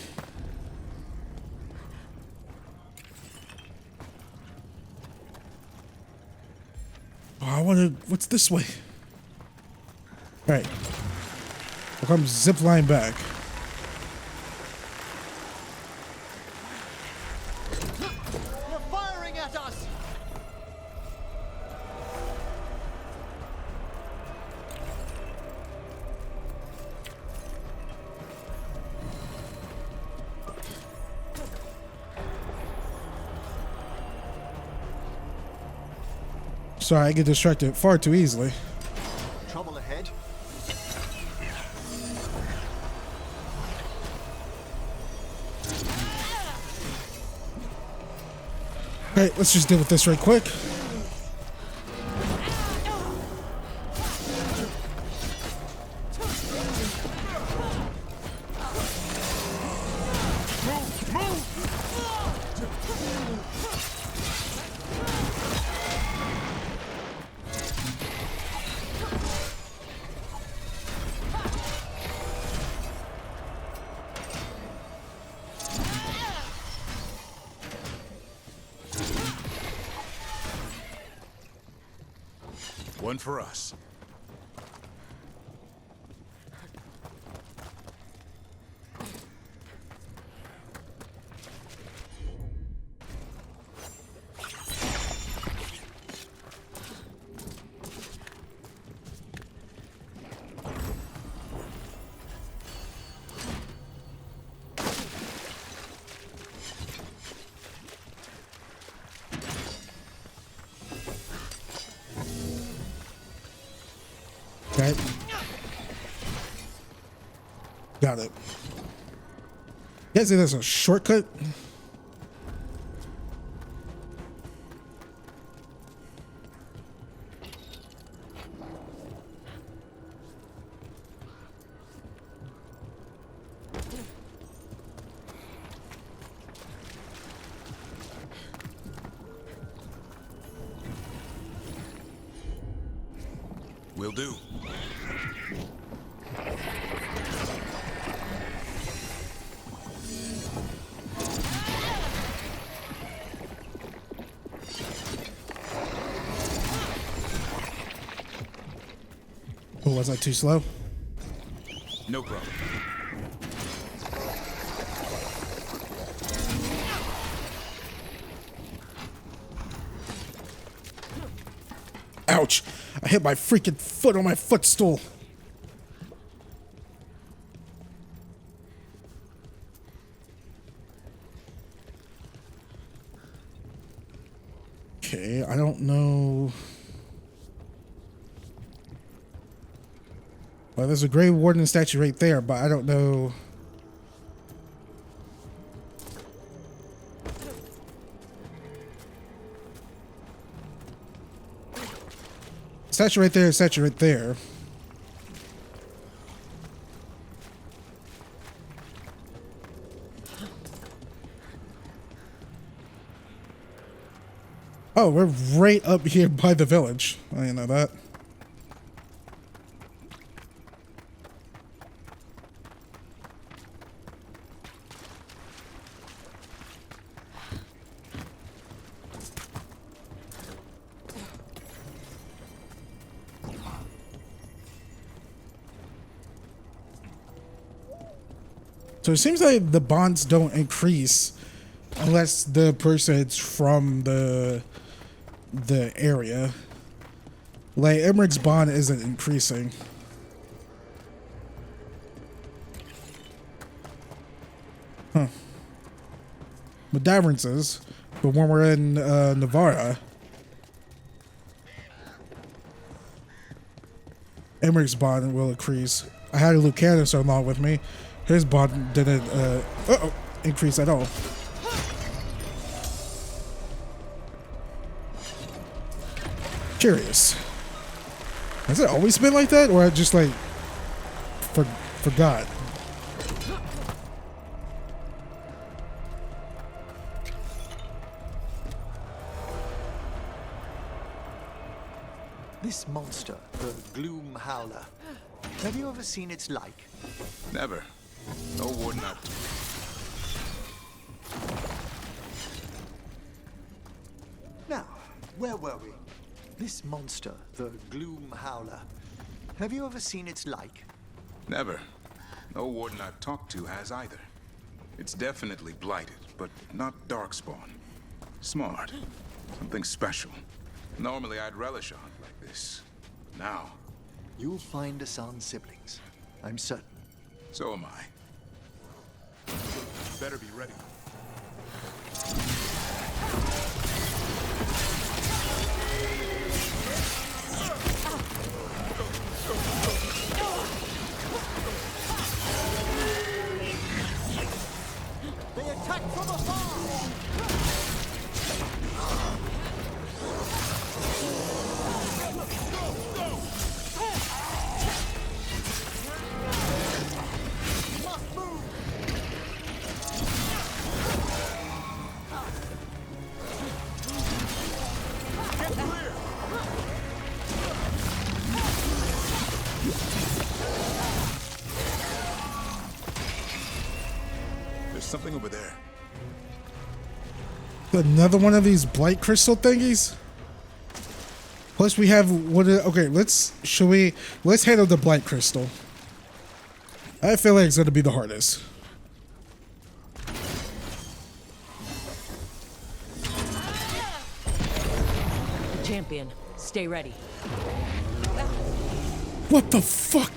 Oh, I wanna. What's this way? Alright. We'll come zip line back. They're firing at us. Sorry, I get distracted far too easily. Trouble ahead. Alright, let's just deal with this right quick. One for us. Okay. Got it. Guess there's a shortcut. Will do. Oh, was I too slow? No problem. Ouch! I hit my freaking foot on my footstool. Okay, I don't know. Well, there's a Grave Warden statue right there, but I don't know. Statue right there, statue right there. Oh, we're right up here by the village. I didn't know that. So it seems like the bonds don't increase unless the person's from the area. Like Emmerich's bond isn't increasing. Huh. But Davern's is. But when we're in Navarra, Emmerich's bond will increase. I had a Lucanus along with me. His bond didn't increase at all. Curious. Has it always been like that, or I just like forgot? This monster, the Gloom Howler, have you ever seen its like? Never. No warden out. Now, where were we? This monster, the Gloom Howler, have you ever seen its like? Never. No warden I've talked to has either. It's definitely blighted, but not darkspawn. Smart. Something special. Normally I'd relish a hunt like this. Now... You'll find Asan's siblings. I'm certain. So am I. Better be ready. They attack from afar! Something over there. Another one of these blight crystal thingies? Plus we have okay, let's handle the blight crystal. I feel like it's gonna be the hardest. Champion, stay ready. What the fuck?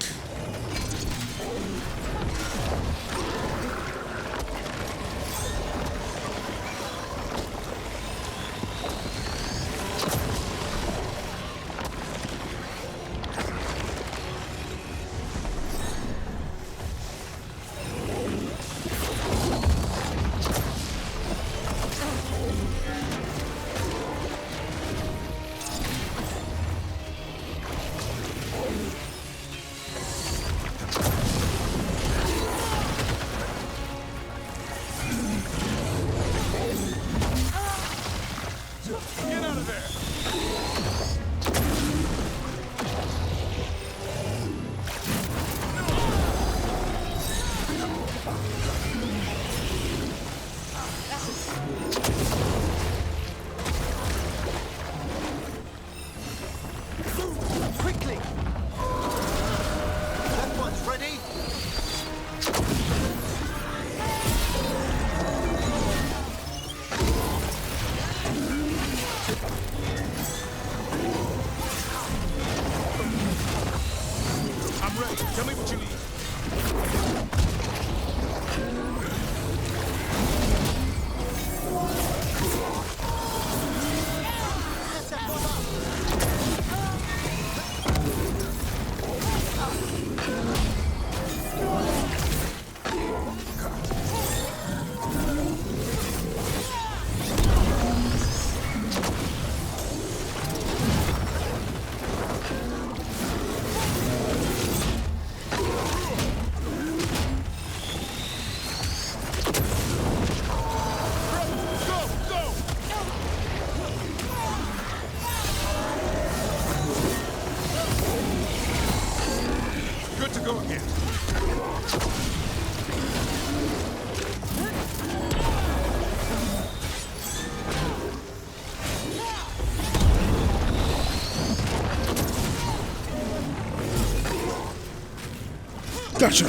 Gotcha.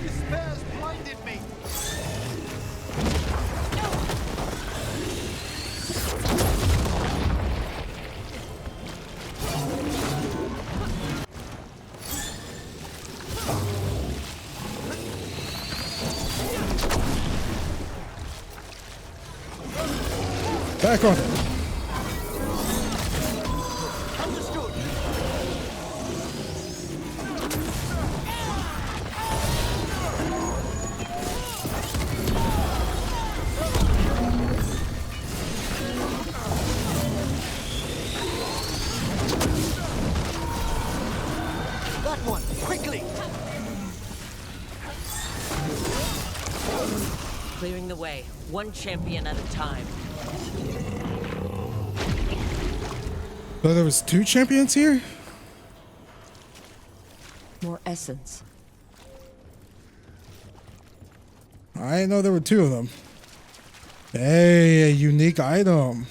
Despair's blinded me. Back on it. Understood. That one, quickly. Clearing the way, one champion at a time. So there was 2 champions here? More essence. I didn't know there were 2 of them. Hey, a unique item.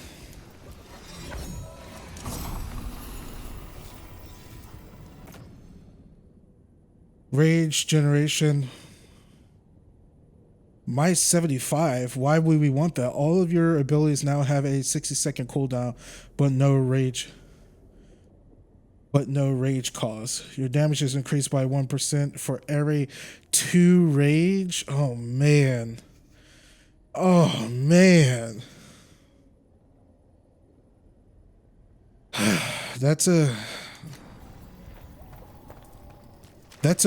Rage generation. My 75. Why would we want that? All of your abilities now have a 60-second cooldown, but no rage. But no rage cause. Your damage is increased by 1% for every 2 rage. Oh man. Oh man. That's a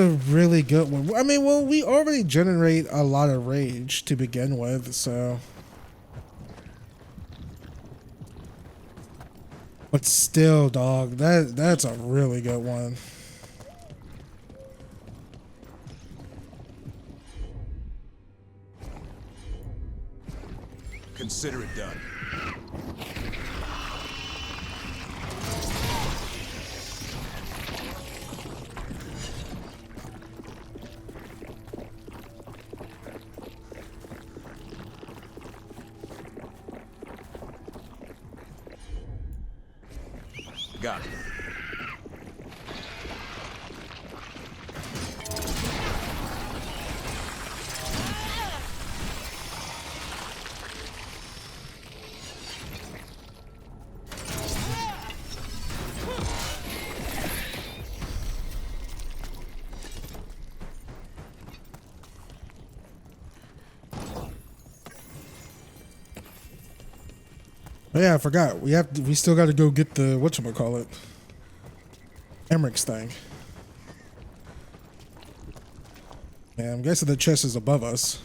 really good one. I mean, well, we already generate a lot of rage to begin with, so. But still, dog, that's a really good one. Consider it done. Got it. Oh, yeah, I forgot. We still got to go get the whatchamacallit. Emmerich's thing. Yeah, I'm guessing the chest is above us.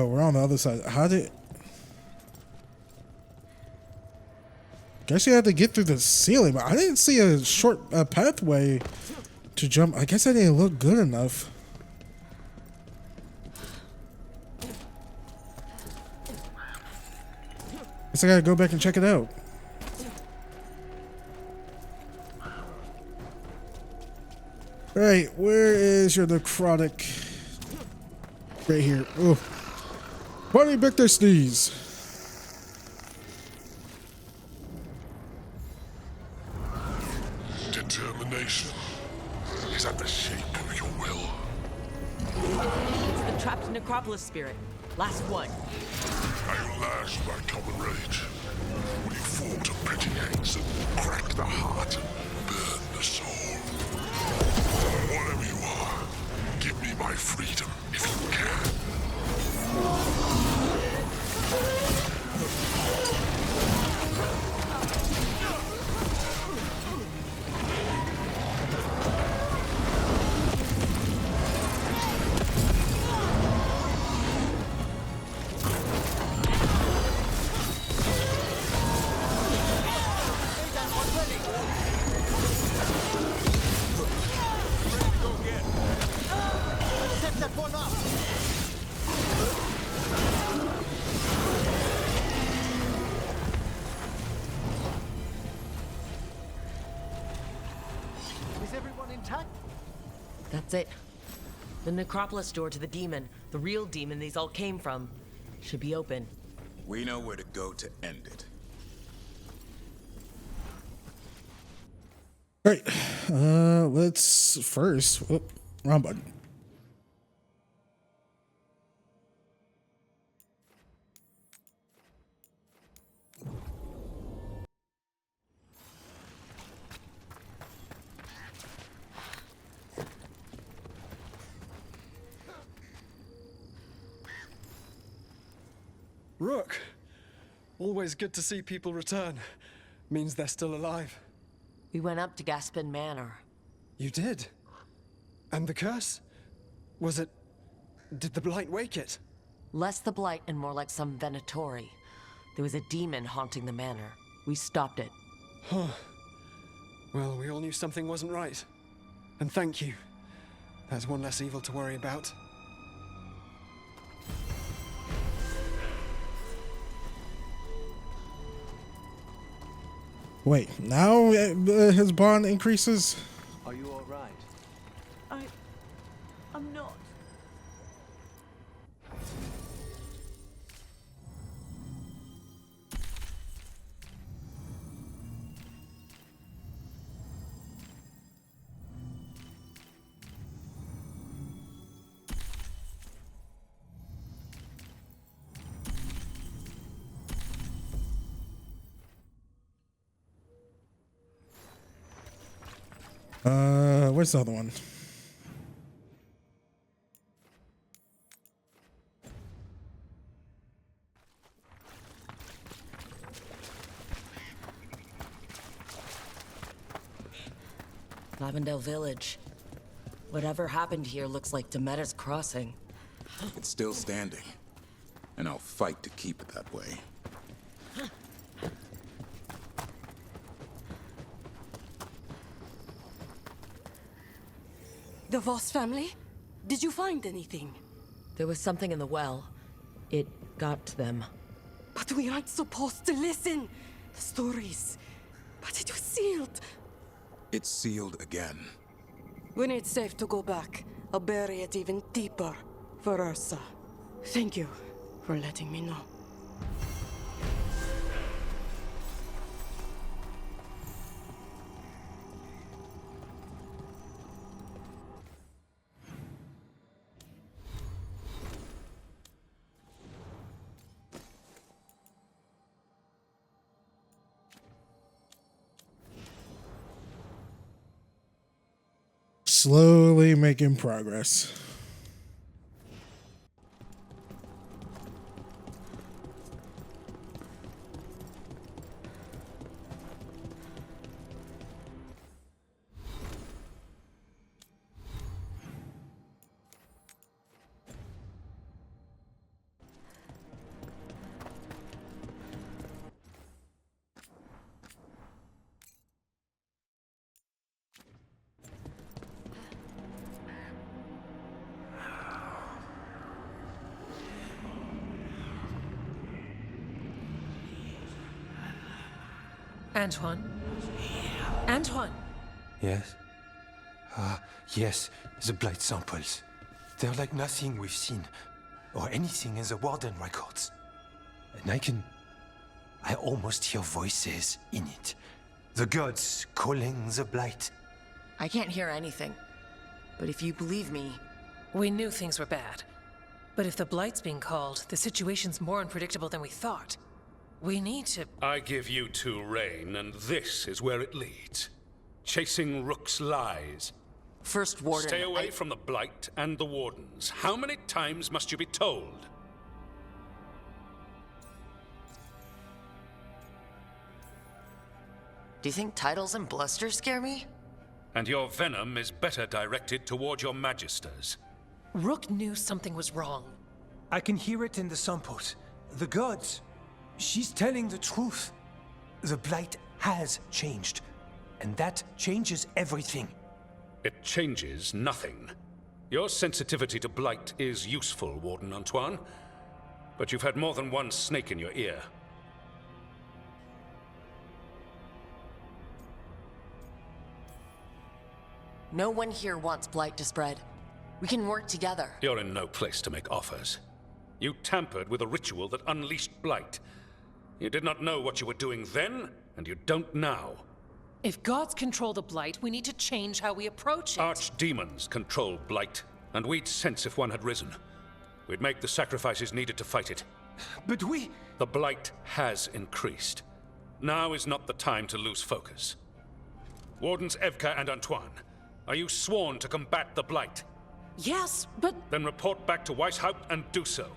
We're on the other side. How did... Guess you had to get through the ceiling, but I didn't see a short pathway to jump. I guess I didn't look good enough. Guess I gotta go back and check it out. Alright, where is your necrotic? Right here. Oh. Buddy, back their sneeze. Determination is at the shape of your will. It's the trapped necropolis spirit. Last one. I'll lash my common rage. Will you fall to petty hands and crack the heart and burn the soul? Whatever you are, give me my freedom if you can. That's it. The necropolis door to the demon, the real demon these all came from, should be open. We know where to go to end it. Alright, let's first... Oh, wrong button. Rook! Always good to see people return. Means they're still alive. We went up to Gaspin Manor. You did? And the curse? Was it... Did the blight wake it? Less the blight and more like some Venatori. There was a demon haunting the manor. We stopped it. Huh. Well, we all knew something wasn't right. And thank you. That's one less evil to worry about. Wait, now his bond increases? Are you all right? I'm not. Where's the other one? Avondale Village. Whatever happened here looks like Demeter's Crossing. It's still standing, and I'll fight to keep it that way. The Voss family? Did you find anything? There was something in the well. It got to them. But we aren't supposed to listen. The stories. But it was sealed. It's sealed again. When it's safe to go back, I'll bury it even deeper for Ursa. Thank you for letting me know. Slowly making progress. Antoine? Antoine! Yes? Yes, the blight samples. They're like nothing we've seen, or anything in the Warden records. And I almost hear voices in it. The gods calling the blight. I can't hear anything. But if you believe me... We knew things were bad. But if the blight's being called, the situation's more unpredictable than we thought. We need to... I give you two reign, and this is where it leads. Chasing Rook's lies. First Warden... Stay away from the Blight and the Wardens. How many times must you be told? Do you think titles and bluster scare me? And your venom is better directed toward your magisters. Rook knew something was wrong. I can hear it in the samples. The gods. She's telling the truth. The blight has changed. And that changes everything. It changes nothing. Your sensitivity to blight is useful, Warden Antoine. But you've had more than one snake in your ear. No one here wants blight to spread. We can work together. You're in no place to make offers. You tampered with a ritual that unleashed blight. You did not know what you were doing then, and you don't now. If gods control the blight, we need to change how we approach it. Archdemons control blight, and we'd sense if one had risen. We'd make the sacrifices needed to fight it. But we... The blight has increased. Now is not the time to lose focus. Wardens Evka and Antoine, are you sworn to combat the blight? Yes, but... Then report back to Weishaupt and do so.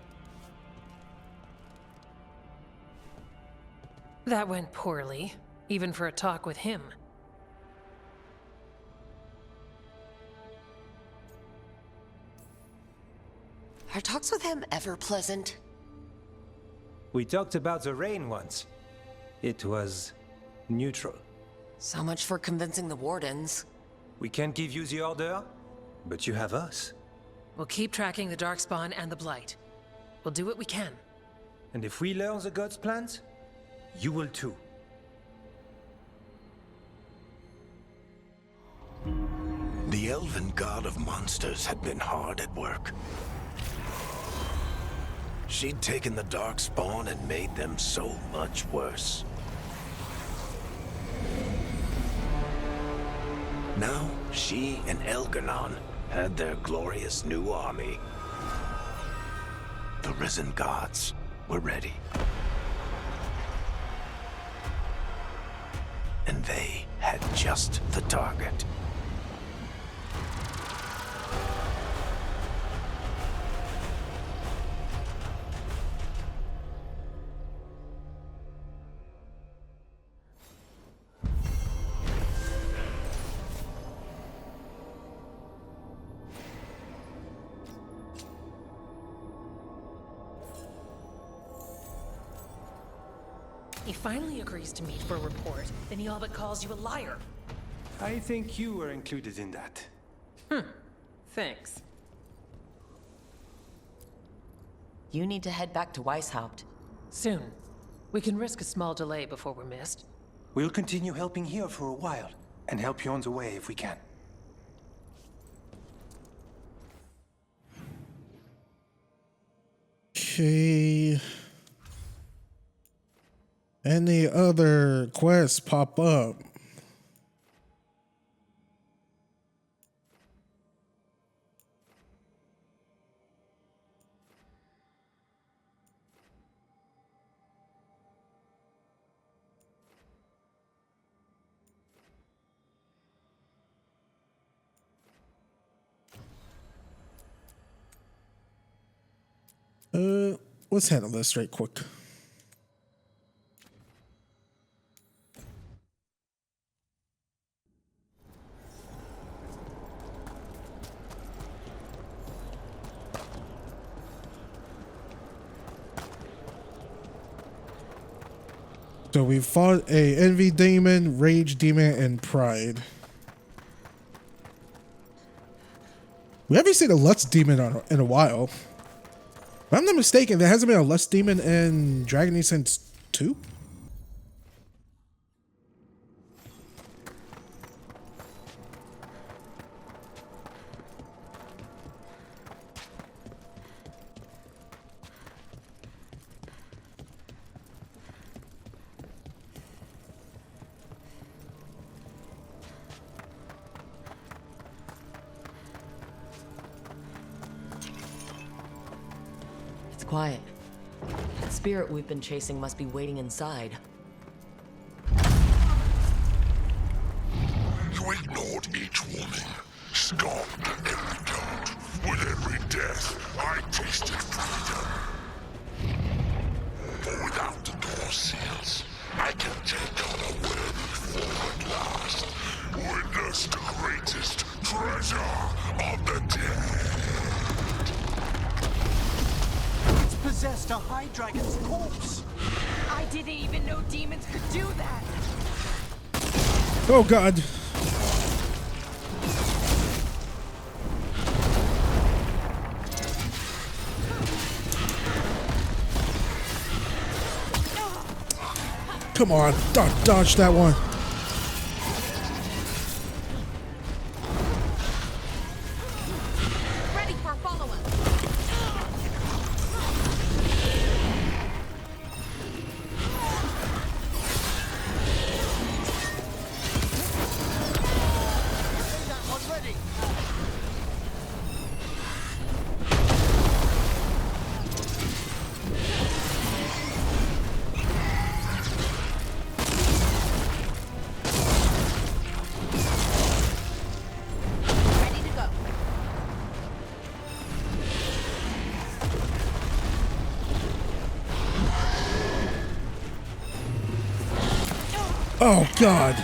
That went poorly, even for a talk with him. Are talks with him ever pleasant? We talked about the rain once. It was neutral. So much for convincing the Wardens. We can't give you the order, but you have us. We'll keep tracking the Darkspawn and the Blight. We'll do what we can. And if we learn the gods' plans, you will too. The elven god of monsters had been hard at work. She'd taken the Darkspawn and made them so much worse. Now, she and Elgar'nan had their glorious new army. The risen gods were ready. And they had just the target. He finally agrees to meet for a report, then he all but calls you a liar. I think you were included in that. Thanks. You need to head back to Weishaupt. Soon. We can risk a small delay before we're missed. We'll continue helping here for a while, and help you on the way if we can. Okay. Any other quests pop up? Let's handle this straight quick. So we fought a envy demon, rage demon, and pride. We haven't seen a lust demon in a while. If I'm not mistaken, there hasn't been a lust demon in Dragon Age since 2? Quiet. The spirit we've been chasing must be waiting inside. You ignored each warning, scoffed at every taunt. With every death, I tasted freedom. For without the door seals, I can take on a worthy form at last. Witness the greatest treasure of the dead. Possessed a High Dragon's corpse. I didn't even know demons could do that. Oh God. Come on, dodge that one. Ready for follow-up. Oh God.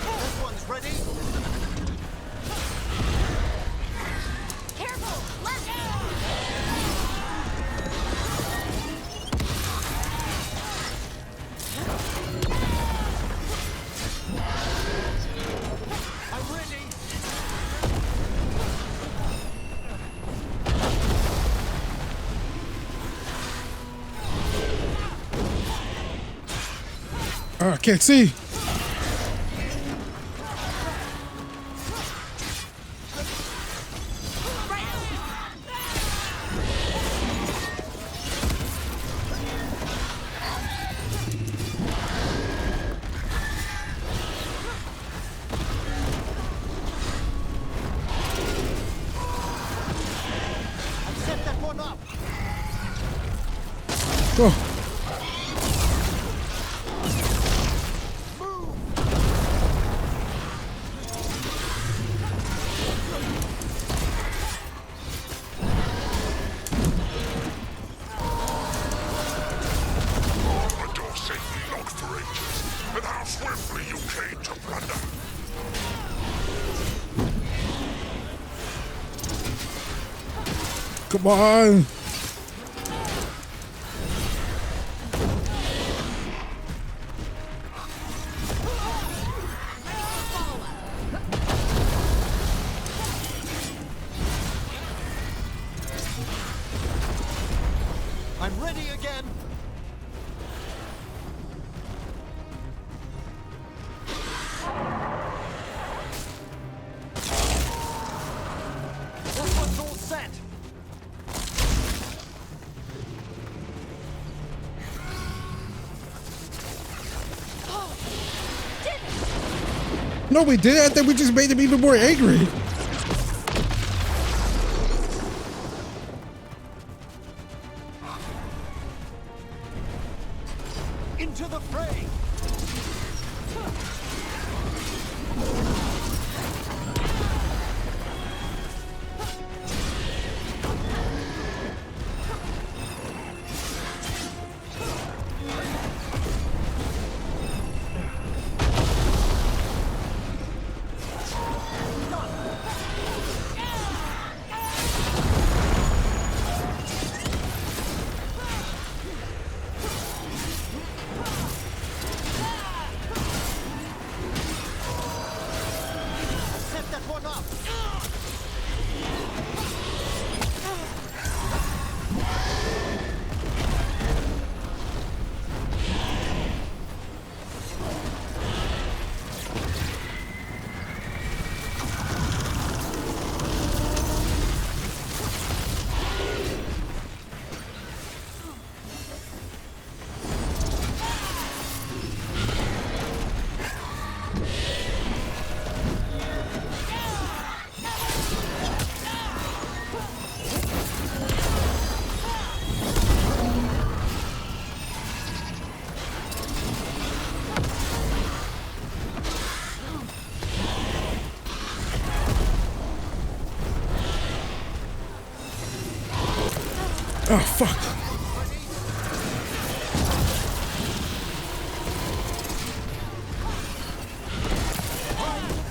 This one's ready. Careful! Left! I'm ready. I can't see. I've set that one up. Oh. Come on. I'm ready again. That one's all set. No, we didn't. I think we just made him even more angry. Into the fray. Set that one up. Oh, fuck.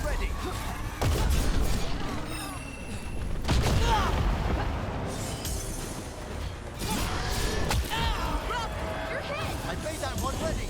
Ready. I made that one ready.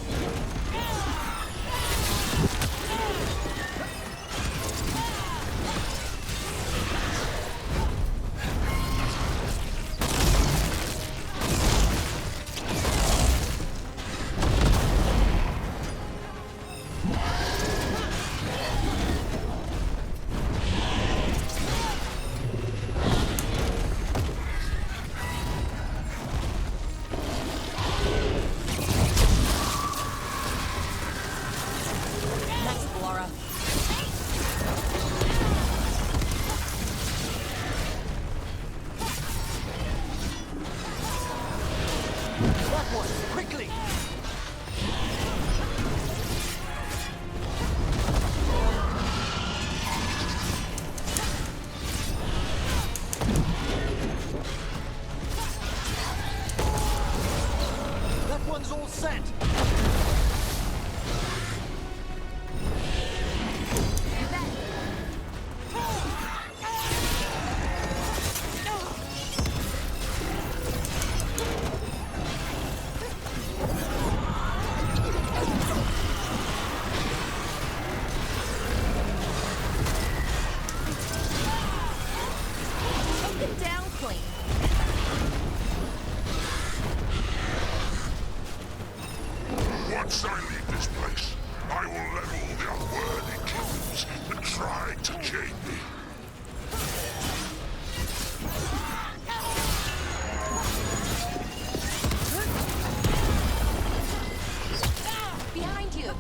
Nice, Laura. That one, quickly. That one's all set. Take them down clean. Once I leave this place, I will level the unworthy kings that tried to chain me. Behind you.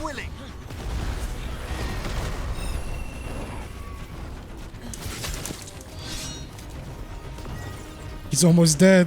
unwilling. He's almost dead.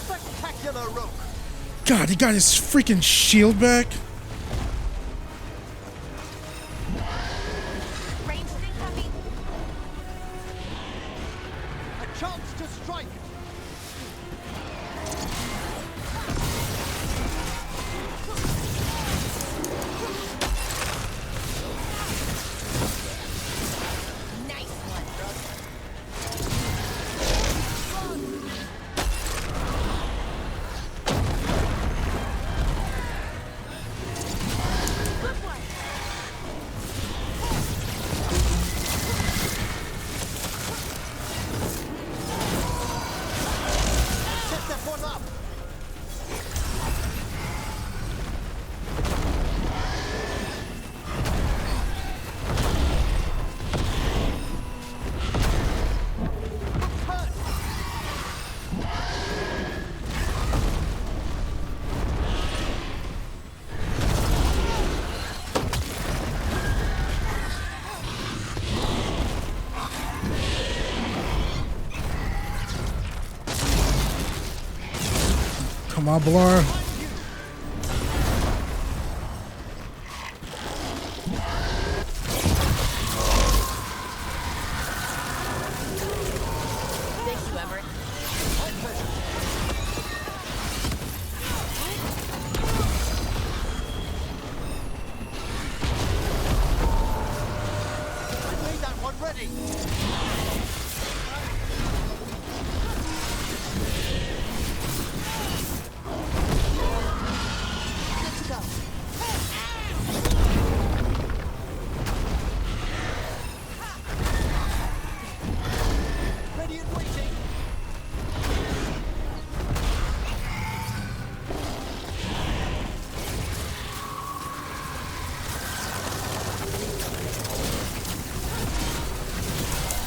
Spectacular rope. God, he got his freaking shield back. A chance to strike. Come on, Blar.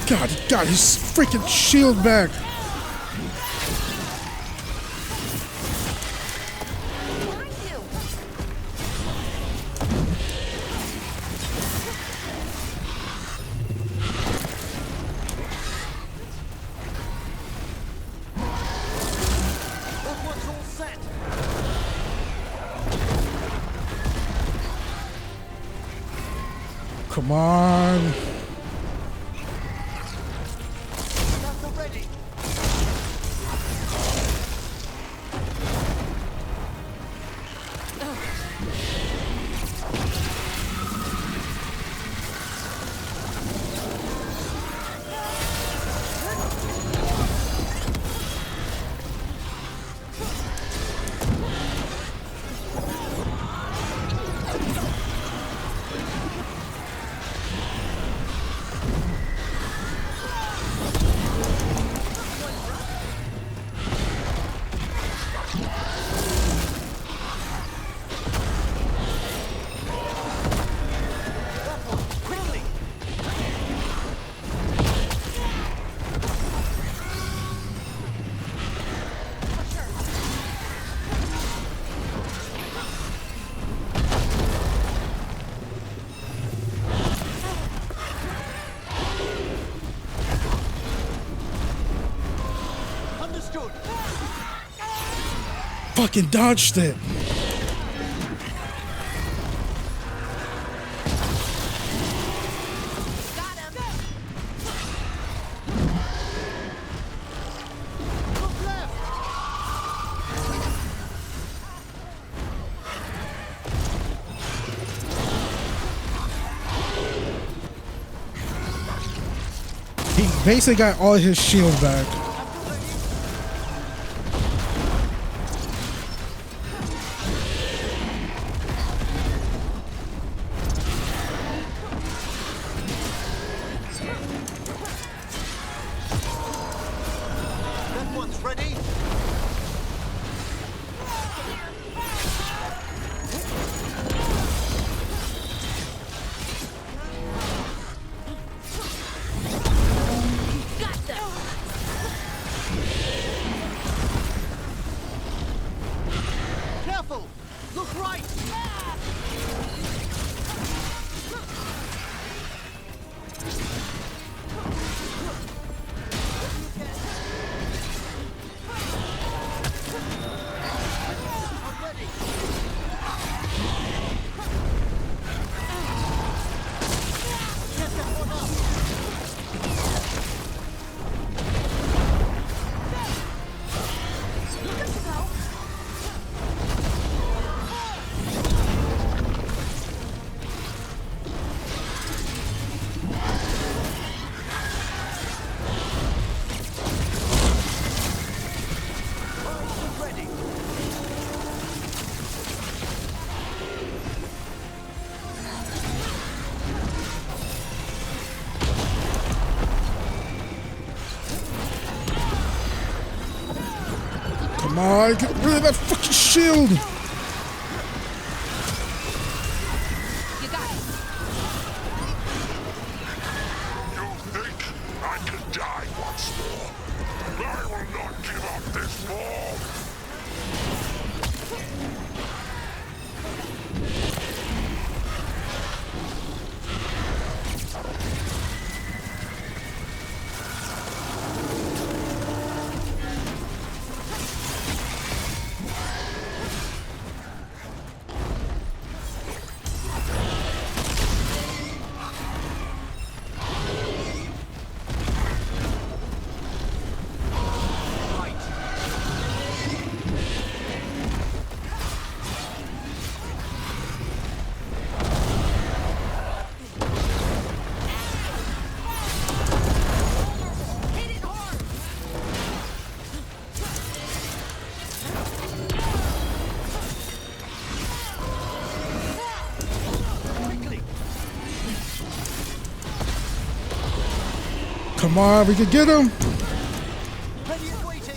God, he got his freaking shield back. Come on. Fucking dodged it. He basically got all his shield back. ready? Got them! Careful! Look right! Come on, get rid of that fucking shield! You got it. You think I can die once more? I will not give up this war! Come on, we can get him! Ready and waiting!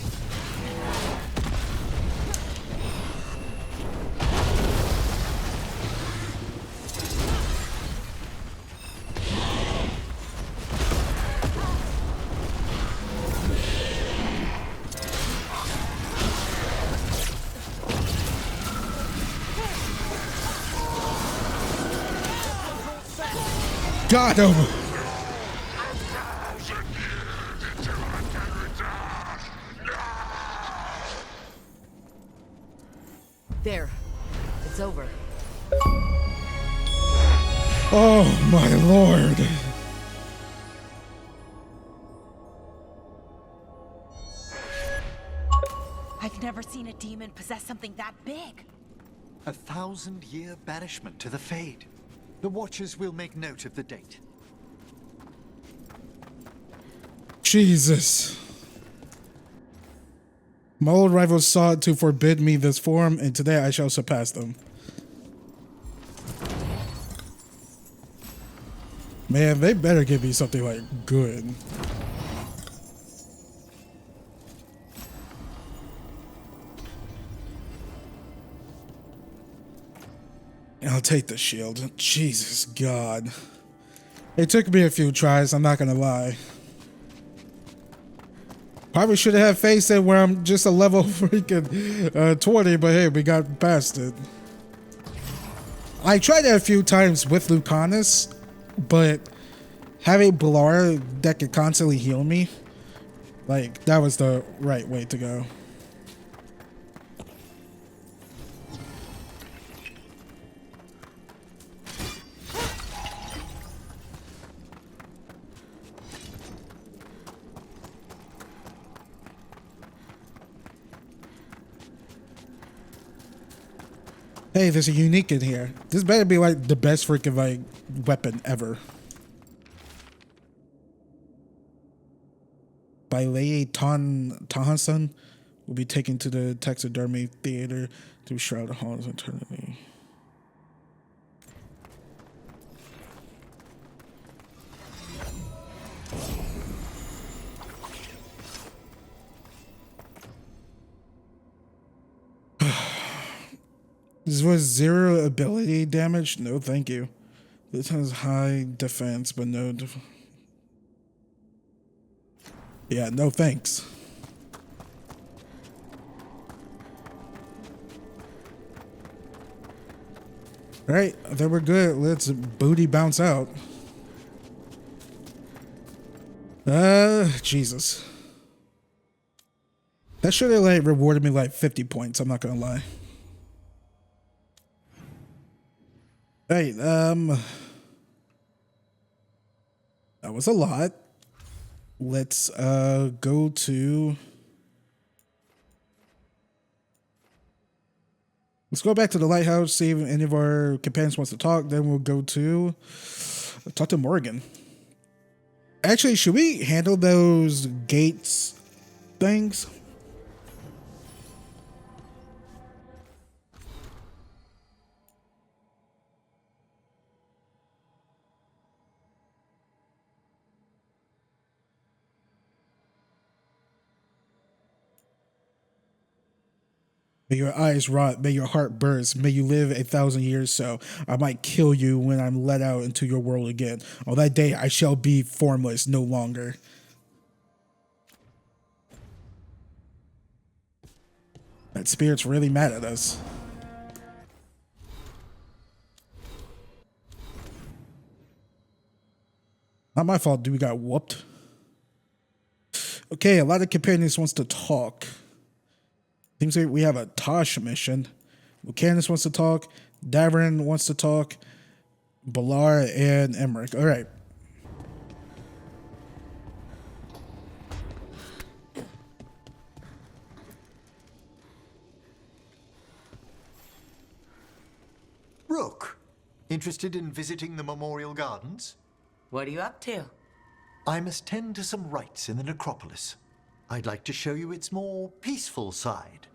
Got him! There. It's over. Oh my lord. I've never seen a demon possess something that big. 1,000-year banishment to the Fade. The Watchers will make note of the date. Jesus. My old rivals sought to forbid me this form, and today I shall surpass them. Man, they better give me something like good. I'll take the shield. Jesus God. It took me a few tries, I'm not gonna lie. Probably should have faced it where I'm just a level freaking 20, but hey, we got past it. I tried it a few times with Lucanus, but having Balara that could constantly heal me, like, that was the right way to go. Hey, there's a unique in here. This better be like the best freaking like weapon ever. By Lady Tahanson will be taken to the taxidermy theater to shroud the halls of eternity. This was 0 ability damage. No, thank you. This has high defense, but no. Yeah, no thanks. All right, I think we're good. Let's booty bounce out. Jesus. That should have like rewarded me like 50 points. I'm not gonna lie. Hey, that was a lot. Let's go to. Let's go back to the lighthouse, see if any of our companions wants to talk. Then we'll go to talk to Morgan. Actually, should we handle those gates things? May your eyes rot, may your heart burst, may you live 1,000 years so. I might kill you when I'm let out into your world again. On that day, I shall be formless no longer. That spirit's really mad at us. Not my fault, dude, we got whooped. Okay, a lot of companions wants to talk. Seems like we have a Tosh mission. Candace wants to talk. Davern wants to talk. Balar and Emmerich. All right. Rook, interested in visiting the Memorial Gardens? What are you up to? I must tend to some rites in the necropolis. I'd like to show you its more peaceful side.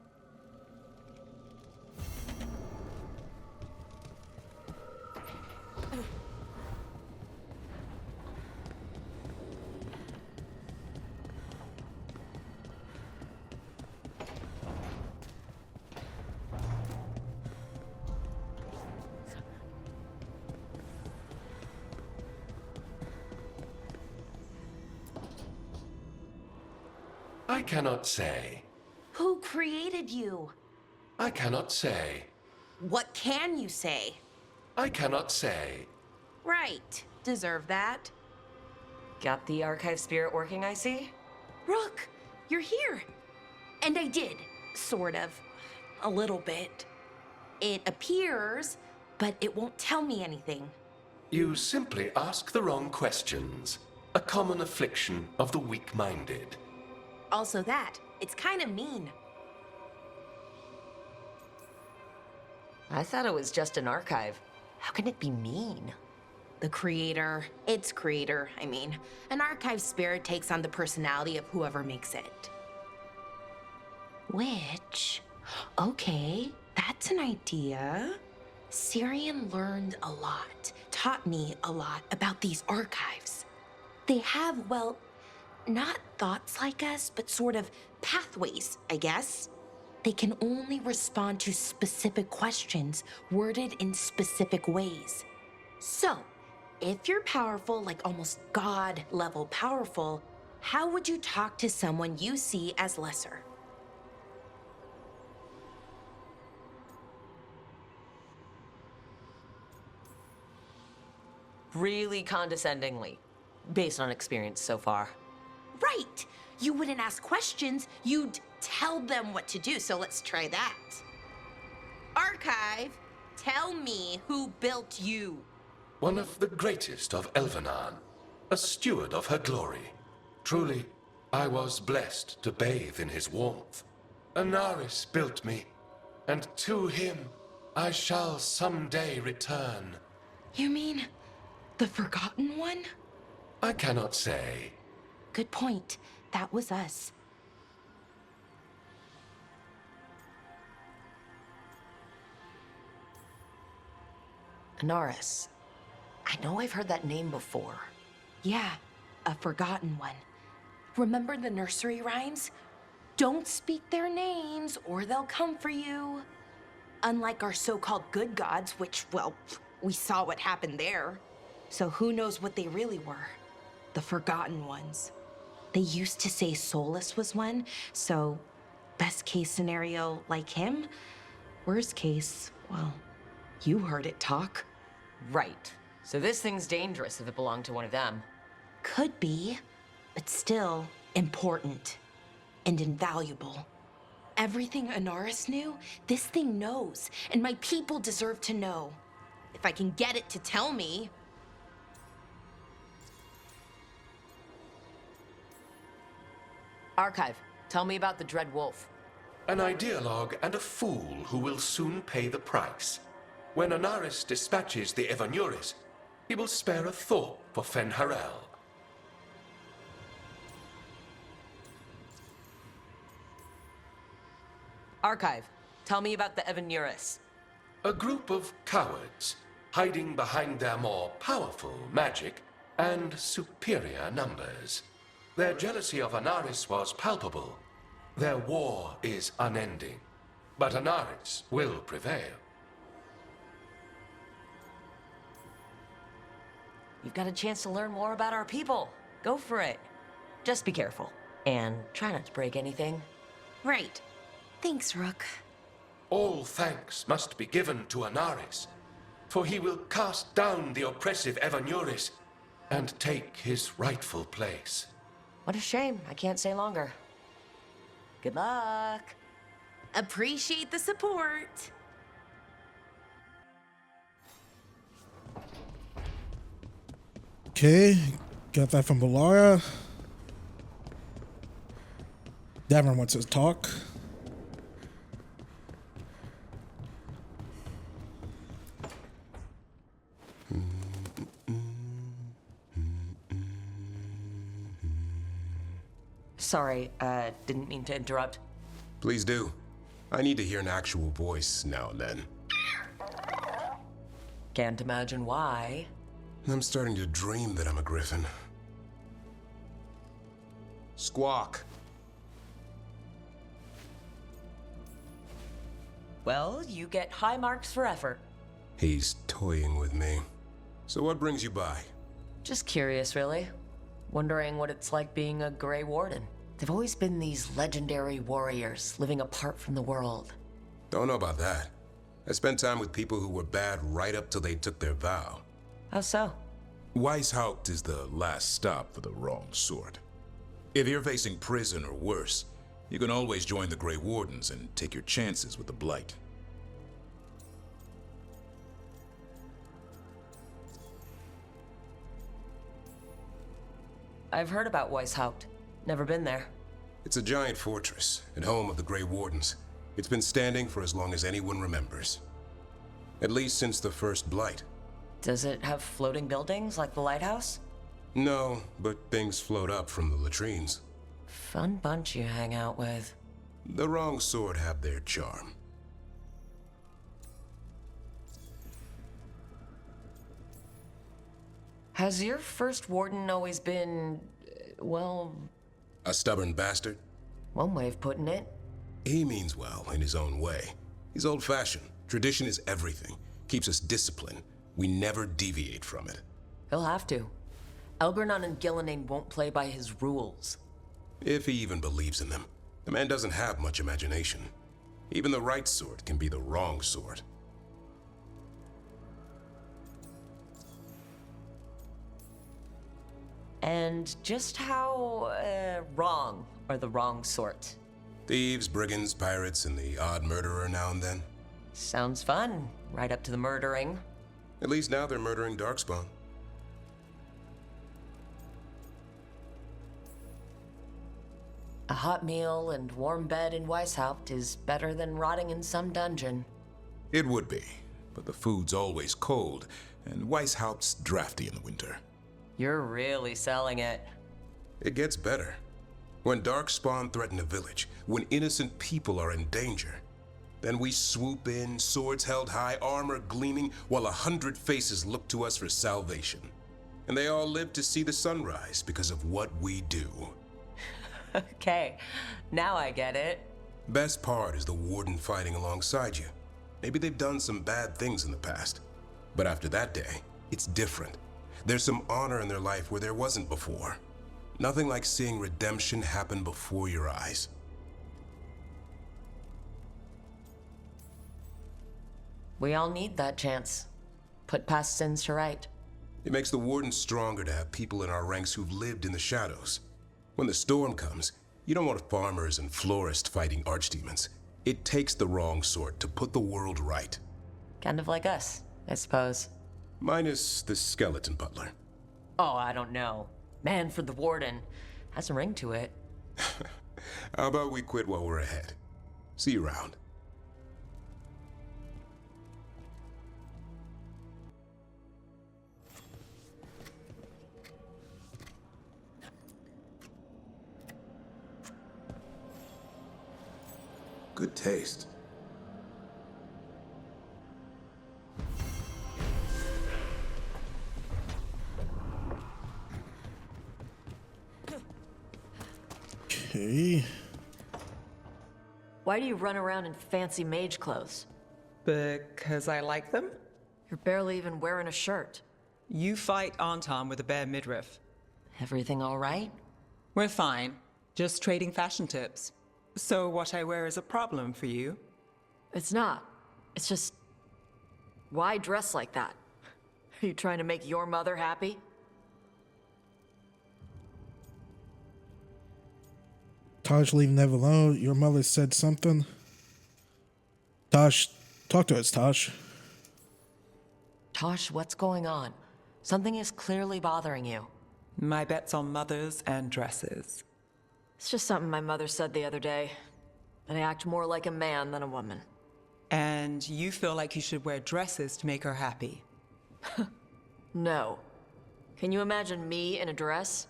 I cannot say. Who created you? I cannot say. What can you say? I cannot say. Right. Deserve that. Got the archive spirit working, I see? Rook, you're here. And I did, sort of. A little bit. It appears, but it won't tell me anything. You simply ask the wrong questions. A common affliction of the weak-minded. Also that, it's kind of mean. I thought it was just an archive. How can it be mean? The creator, its creator, I mean. An archive spirit takes on the personality of whoever makes it. Which, okay, that's an idea. Syrian learned a lot, taught me a lot about these archives. They have, well, not thoughts like us, but sort of pathways, I guess. They can only respond to specific questions worded in specific ways. So, if you're powerful, like almost God level powerful, how would you talk to someone you see as lesser? Really condescendingly, based on experience so far. Right! You wouldn't ask questions, you'd tell them what to do, so let's try that. Archive, tell me who built you. One of the greatest of Elvenan, a steward of her glory. Truly, I was blessed to bathe in his warmth. Anaris built me, and to him I shall someday return. You mean the Forgotten One? I cannot say. Good point. That was us. Anaris. I know I've heard that name before. Yeah, a Forgotten One. Remember the nursery rhymes? Don't speak their names or they'll come for you. unlike our so-called good gods, which, well, we saw what happened there. So who knows what they really were? The Forgotten Ones. They used to say Solus was one, so best case scenario, like him. Worst case, well, you heard it talk. Right. So this thing's dangerous if it belonged to one of them. Could be, but still important and invaluable. Everything Anaris knew, this thing knows, and my people deserve to know. If I can get it to tell me. Archive, tell me about the Dread Wolf. An ideologue and a fool who will soon pay the price. When Anaris dispatches the Evanuris, he will spare a thought for Fen'Harel. Archive, tell me about the Evanuris. A group of cowards hiding behind their more powerful magic and superior numbers. Their jealousy of Anaris was palpable. Their war is unending, but Anaris will prevail. You've got a chance to learn more about our people. Go for it. Just be careful, and try not to break anything. Right. Thanks, Rook. All thanks must be given to Anaris, for he will cast down the oppressive Evanuris and take his rightful place. What a shame. I can't stay longer. Good luck. Appreciate the support. Okay, got that from Balara. Davin wants to talk. Sorry, didn't mean to interrupt. Please do. I need to hear an actual voice now and then. Can't imagine why. I'm starting to dream that I'm a griffin. Squawk. Well, you get high marks for effort. He's toying with me. So what brings you by? Just curious, really. Wondering what it's like being a Grey Warden. They've always been these legendary warriors living apart from the world. Don't know about that. I spent time with people who were bad right up till they took their vow. How so? Weishaupt is the last stop for the wrong sort. If you're facing prison or worse, you can always join the Grey Wardens and take your chances with the Blight. I've heard about Weishaupt. Never been there. It's a giant fortress and home of the Grey Wardens. It's been standing for as long as anyone remembers. At least since the first Blight. Does it have floating buildings like the lighthouse? No, but things float up from the latrines. Fun bunch you hang out with. The wrong sort have their charm. Has your first warden always been, well... A stubborn bastard? One way of putting it. He means well in his own way. He's old-fashioned. Tradition is everything. Keeps us disciplined. We never deviate from it. He'll have to. Elgernon and Gillenane won't play by his rules. If he even believes in them. The man doesn't have much imagination. Even the right sort can be the wrong sort. And just how, wrong are the wrong sort? Thieves, brigands, pirates, and the odd murderer now and then. Sounds fun. Right up to the murdering. At least now they're murdering Darkspawn. A hot meal and warm bed in Weishaupt is better than rotting in some dungeon. It would be, but the food's always cold, and Weishaupt's drafty in the winter. You're really selling it. It gets better. When Darkspawn threaten a village, when innocent people are in danger, then we swoop in, swords held high, armor gleaming, while 100 faces look to us for salvation. And they all live to see the sunrise because of what we do. Okay, now I get it. Best part is the warden fighting alongside you. Maybe they've done some bad things in the past. But after that day, it's different. There's some honor in their life where there wasn't before. Nothing like seeing redemption happen before your eyes. We all need that chance. Put past sins to right. It makes the Warden stronger to have people in our ranks who've lived in the shadows. When the storm comes, you don't want farmers and florists fighting archdemons. It takes the wrong sort to put the world right. Kind of like us, I suppose. Minus the skeleton butler. Oh, I don't know. Man for the Warden. Has a ring to it. How about we quit while we're ahead? See you around. Good taste. Okay. Why do you run around in fancy mage clothes? Because I like them? You're barely even wearing a shirt. You fight Anton with a bare midriff. Everything all right? We're fine. Just trading fashion tips. So what I wear is a problem for you? It's not. It's just... Why dress like that? Are you trying to make your mother happy? Tosh, leave Nev alone. Your mother said something. Tosh, talk to us, Tosh. Tosh, what's going on? Something is clearly bothering you. My bet's on mothers and dresses. It's just something my mother said the other day. That I act more like a man than a woman. And you feel like you should wear dresses to make her happy? No. Can you imagine me in a dress?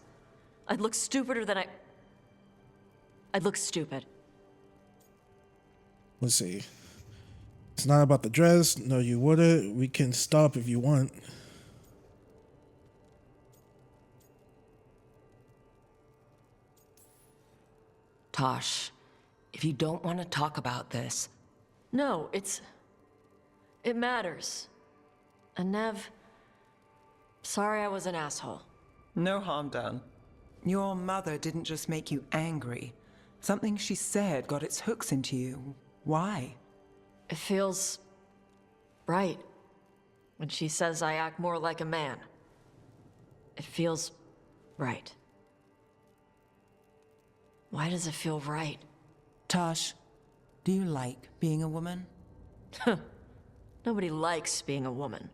I'd look stupider than I'd look stupid. Let's see. It's not about the dress. No, you wouldn't. We can stop if you want. Tosh, if you don't want to talk about this... No, it matters. And Nev... Sorry I was an asshole. No harm done. Your mother didn't just make you angry. Something she said got its hooks into you. Why? It feels... right. When she says I act more like a man. It feels... right. Why does it feel right? Tosh, do you like being a woman? Nobody likes being a woman.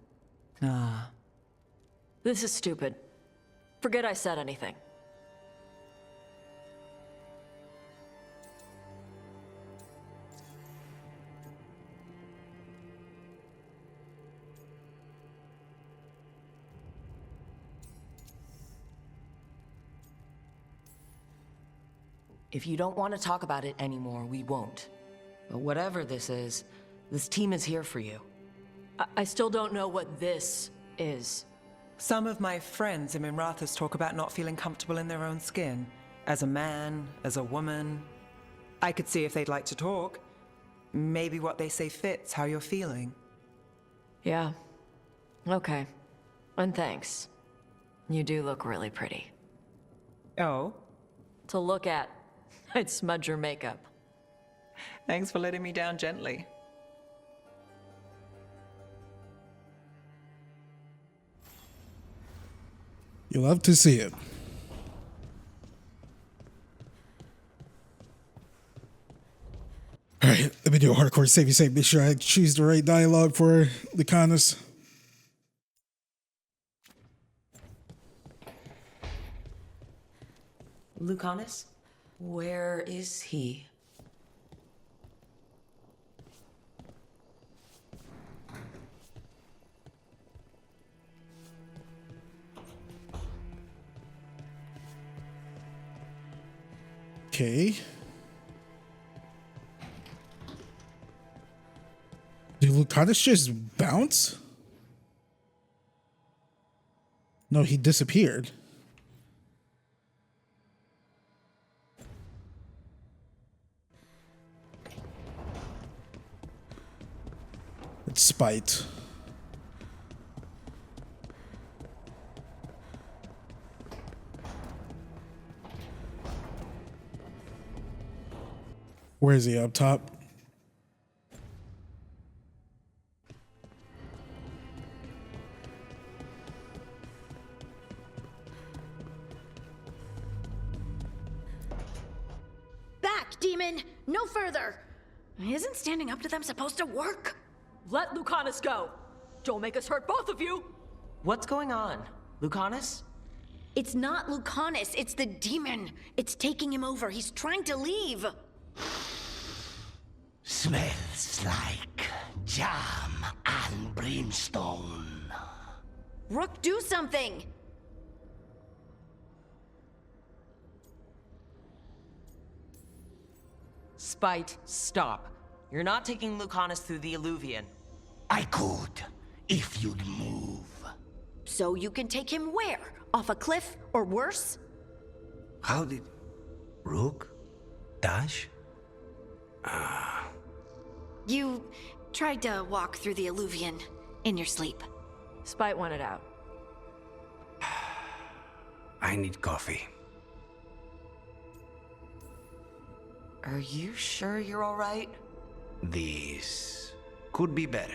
Ah. This is stupid. Forget I said anything. If you don't want to talk about it anymore, we won't. But whatever this is, this team is here for you. I still don't know what this is. Some of my friends in Minrathous talk about not feeling comfortable in their own skin. As a man, as a woman. I could see if they'd like to talk. Maybe what they say fits how you're feeling. Yeah. Okay. And thanks. You do look really pretty. Oh? To look at. I'd smudge your makeup. Thanks for letting me down gently. You love to see it. Alright, let me do a hardcore savey save. Make sure I choose the right dialogue for Lucanus. Lucanus? Where is he? Okay. Did Lucanus just bounce? No, he disappeared. Spite. Where is he? Up top? Back, demon! No further! Isn't standing up to them supposed to work? Let Lucanus go! Don't make us hurt both of you! What's going on? Lucanus? It's not Lucanus, it's the demon. It's taking him over. He's trying to leave. Smells like jam and brimstone. Rook, do something! Spite, stop. You're not taking Lucanus through the Illuvian. I could, if you'd move. So you can take him where? Off a cliff, or worse? How did... Rook? Dash? You tried to walk through the Illuvian in your sleep. Spite wanted out. I need coffee. Are you sure you're alright? This could be better.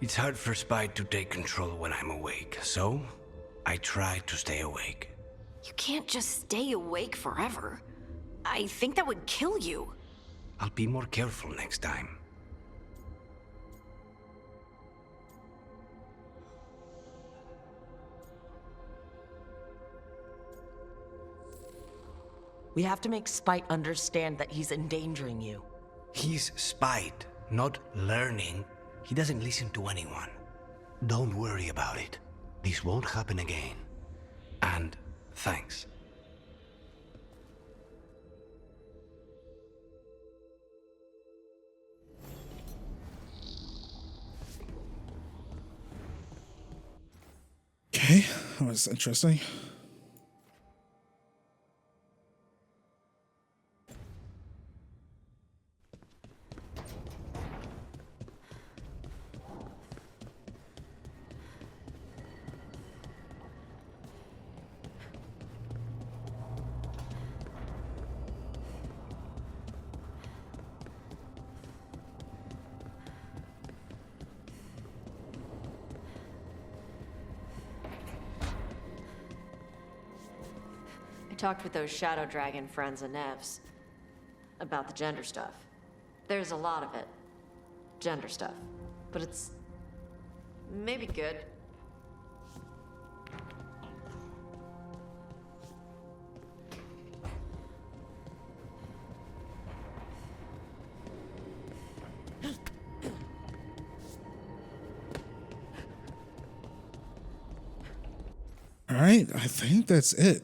It's hard for Spite to take control when I'm awake, so I try to stay awake. You can't just stay awake forever. I think that would kill you. I'll be more careful next time. We have to make Spite understand that he's endangering you. He's Spite, not learning. He doesn't listen to anyone. Don't worry about it. This won't happen again. And thanks. Okay, that was interesting. Talked with those Shadow Dragon friends of Nev's about the gender stuff. There's a lot of it. Gender stuff. But it's maybe good. All right, I think that's it.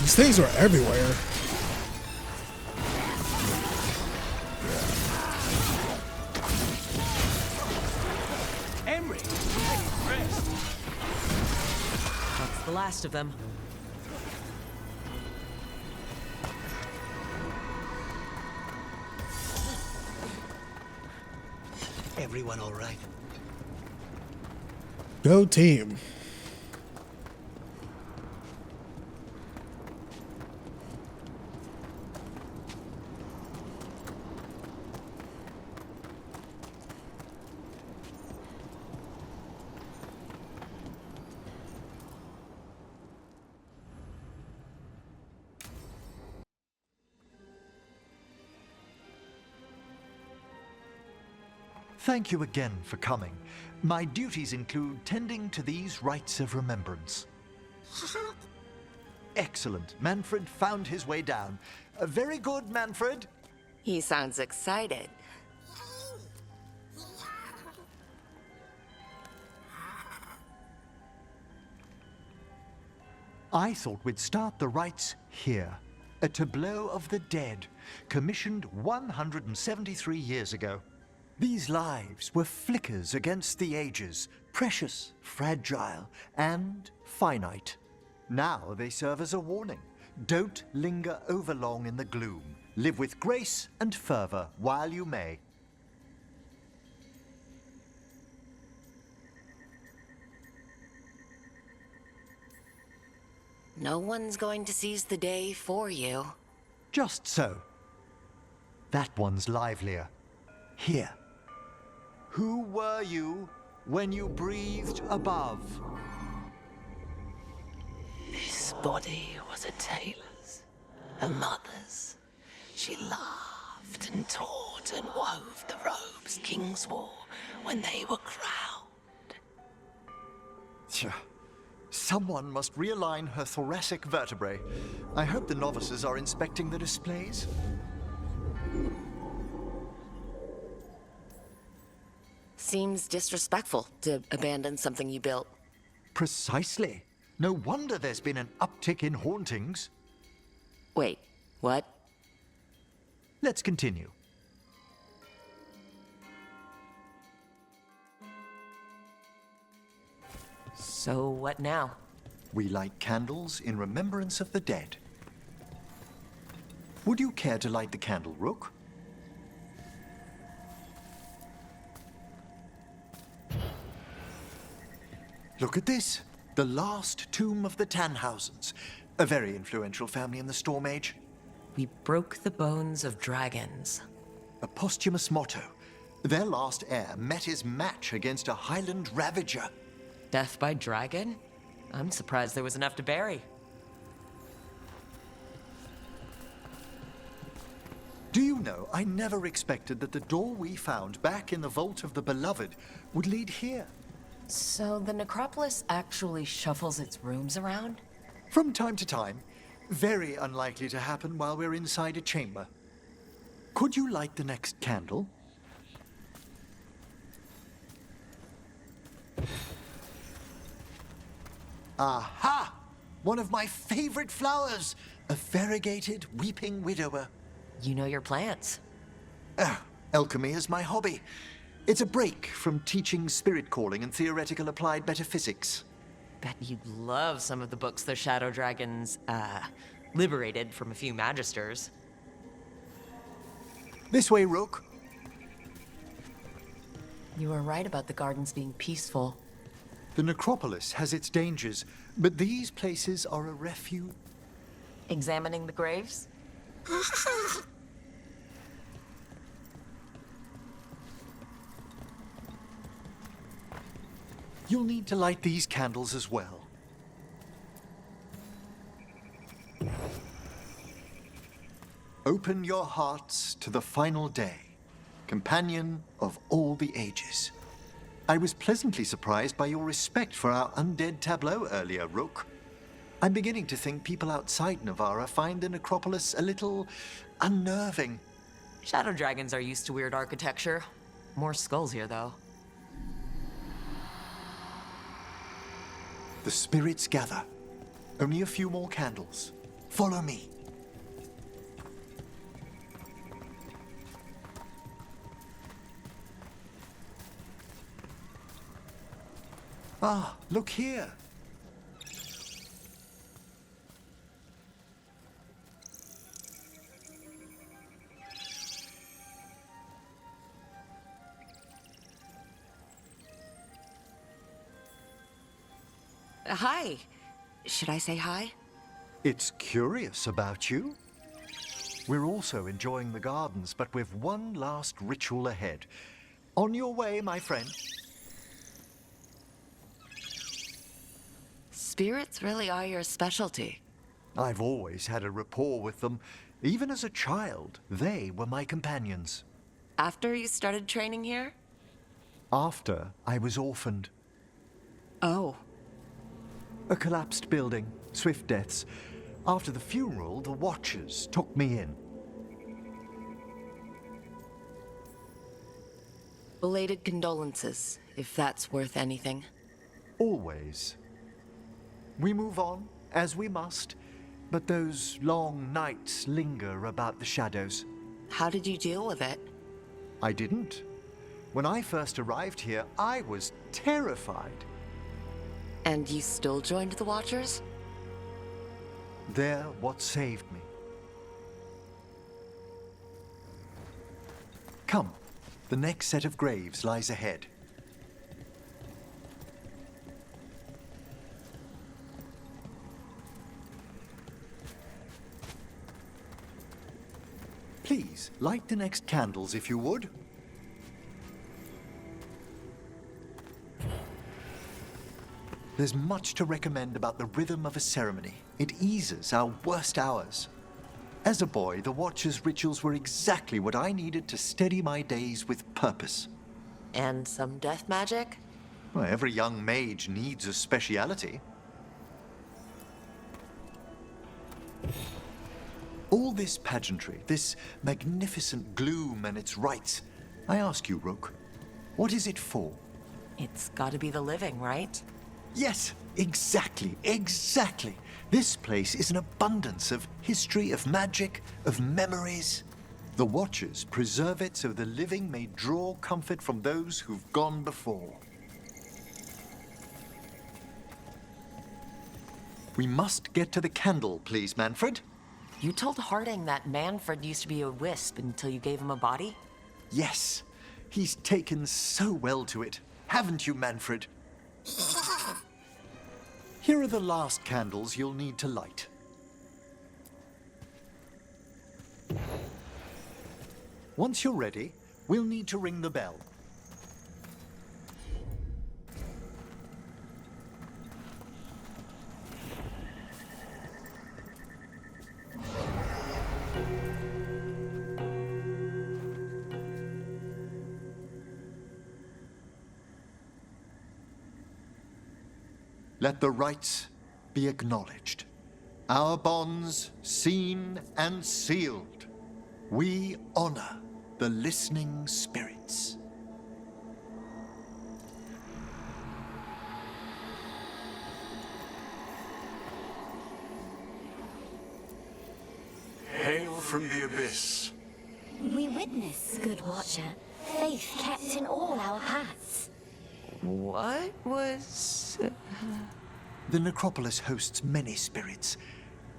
These things are everywhere. last of them. Everyone all right? Go team. Thank you again for coming. My duties include tending to these rites of remembrance. Excellent. Manfred found his way down. Very good, Manfred. He sounds excited. I thought we'd start the rites here. A tableau of the dead, commissioned 173 years ago. These lives were flickers against the ages, precious, fragile, and finite. Now they serve as a warning. Don't linger overlong in the gloom. Live with grace and fervor while you may. No one's going to seize the day for you. Just so. That one's livelier. Here. Who were you when you breathed above? This body was a tailor's, a mother's. She laughed and taught and wove the robes kings wore when they were crowned. Tja. Someone must realign her thoracic vertebrae. I hope the novices are inspecting the displays. Seems disrespectful to abandon something you built. Precisely. No wonder there's been an uptick in hauntings. Wait, what? Let's continue. So what now? We light candles in remembrance of the dead. Would you care to light the candle, Rook? Look at this. The last tomb of the Tannhausens. A very influential family in the Storm Age. We broke the bones of dragons. A posthumous motto. Their last heir met his match against a Highland Ravager. Death by dragon? I'm surprised there was enough to bury. Do you know, I never expected that the door we found back in the Vault of the Beloved would lead here. So the necropolis actually shuffles its rooms around? From time to time. Very unlikely to happen while we're inside a chamber. Could you light the next candle? Aha! One of my favorite flowers! A variegated weeping widower. You know your plants. Alchemy is my hobby. It's a break from teaching spirit calling and theoretical applied metaphysics. Bet you'd love some of the books the Shadow Dragons, liberated from a few magisters. This way, Rook. You were right about the gardens being peaceful. The necropolis has its dangers, but these places are a refuge. Examining the graves? You'll need to light these candles as well. Open your hearts to the final day, companion of all the ages. I was pleasantly surprised by your respect for our undead tableau earlier, Rook. I'm beginning to think people outside Navarra find the necropolis a little unnerving. Shadow Dragons are used to weird architecture. More skulls here, though. The spirits gather. Only a few more candles. Follow me. Ah, look here. Hi. Should I say hi? It's curious about you. We're also enjoying the gardens, but we've one last ritual ahead. On your way, my friend. Spirits really are your specialty. I've always had a rapport with them. Even as a child, they were my companions. After you started training here? After I was orphaned. Oh. A collapsed building, swift deaths. After the funeral, the Watchers took me in. Belated condolences, if that's worth anything. Always. We move on, as we must, but those long nights linger about the shadows. How did you deal with it? I didn't. When I first arrived here, I was terrified. And you still joined the Watchers? They're what saved me. Come, the next set of graves lies ahead. Please, light the next candles if you would. There's much to recommend about the rhythm of a ceremony. It eases our worst hours. As a boy, the Watcher's rituals were exactly what I needed to steady my days with purpose. And some death magic? Well, every young mage needs a speciality. All this pageantry, this magnificent gloom and its rites, I ask you, Rook, what is it for? It's gotta be the living, right? Yes, exactly. This place is an abundance of history, of magic, of memories. The Watchers preserve it so the living may draw comfort from those who've gone before. We must get to the candle, please, Manfred. You told Harding that Manfred used to be a wisp until you gave him a body? Yes, he's taken so well to it. Haven't you, Manfred? Here are the last candles you'll need to light. Once you're ready, we'll need to ring the bell. Let the rites be acknowledged. Our bonds seen and sealed. We honor the listening spirits. Hail from the abyss. We witness, good Watcher, faith kept in all our paths. What was... The necropolis hosts many spirits.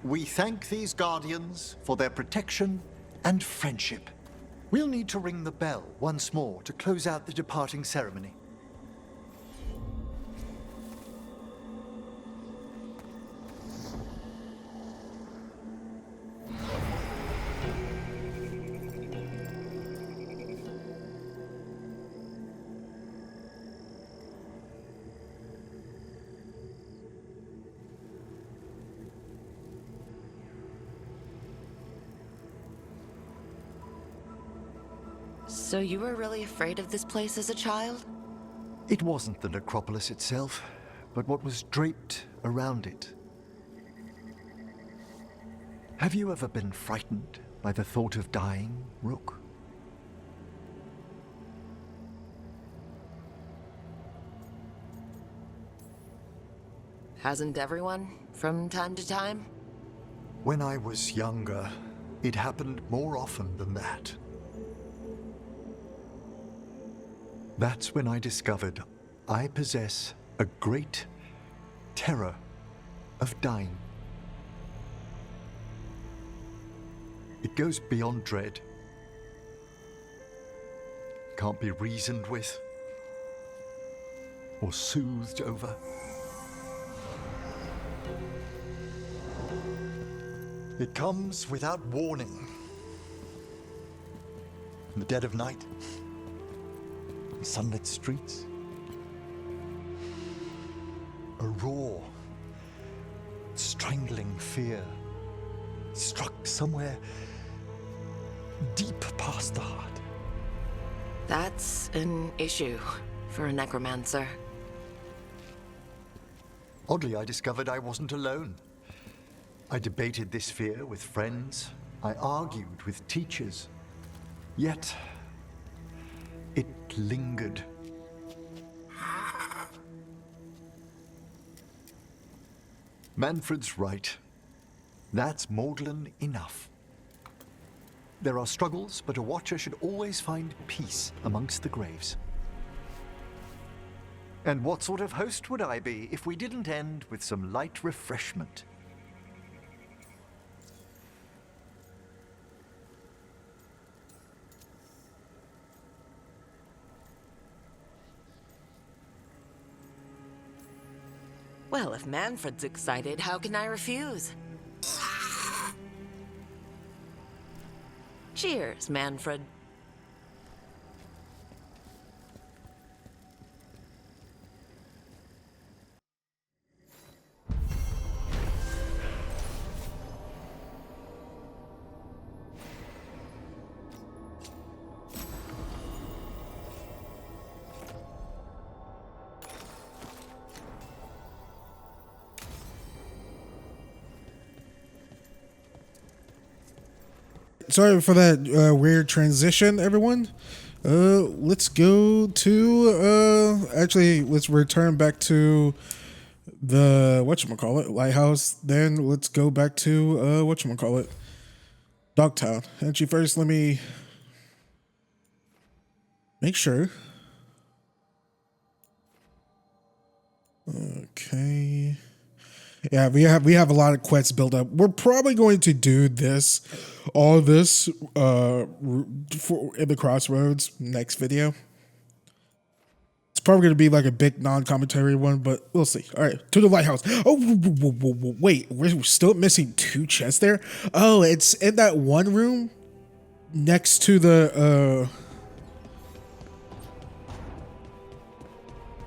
We thank these guardians for their protection and friendship. We'll need to ring the bell once more to close out the departing ceremony. So you were really afraid of this place as a child? It wasn't the necropolis itself, but what was draped around it. Have you ever been frightened by the thought of dying, Rook? Hasn't everyone, from time to time? When I was younger, it happened more often than that. That's when I discovered I possess a great terror of dying. It goes beyond dread. Can't be reasoned with or soothed over. It comes without warning. In the dead of night, in sunlit streets, a raw, strangling fear struck somewhere deep past the heart. That's an issue for a necromancer. Oddly, I discovered I wasn't alone. I debated this fear with friends. I argued with teachers. Yet, it lingered. Manfred's right. That's maudlin enough. There are struggles, but a watcher should always find peace amongst the graves. And what sort of host would I be if we didn't end with some light refreshment? Well, if Manfred's excited, how can I refuse? Cheers, Manfred. Sorry for that weird transition, everyone. Let's go to actually let's return back to the whatchamacallit lighthouse. Then let's go back to whatchamacallit Dogtown. Actually, first let me make sure. Okay. Yeah, we have a lot of quests built up. We're probably going to do all this in the Crossroads next video. It's probably going to be like a big non-commentary one, but we'll see. All right, to the lighthouse. Oh, wait, we're still missing 2 chests there. Oh, it's in that one room next to the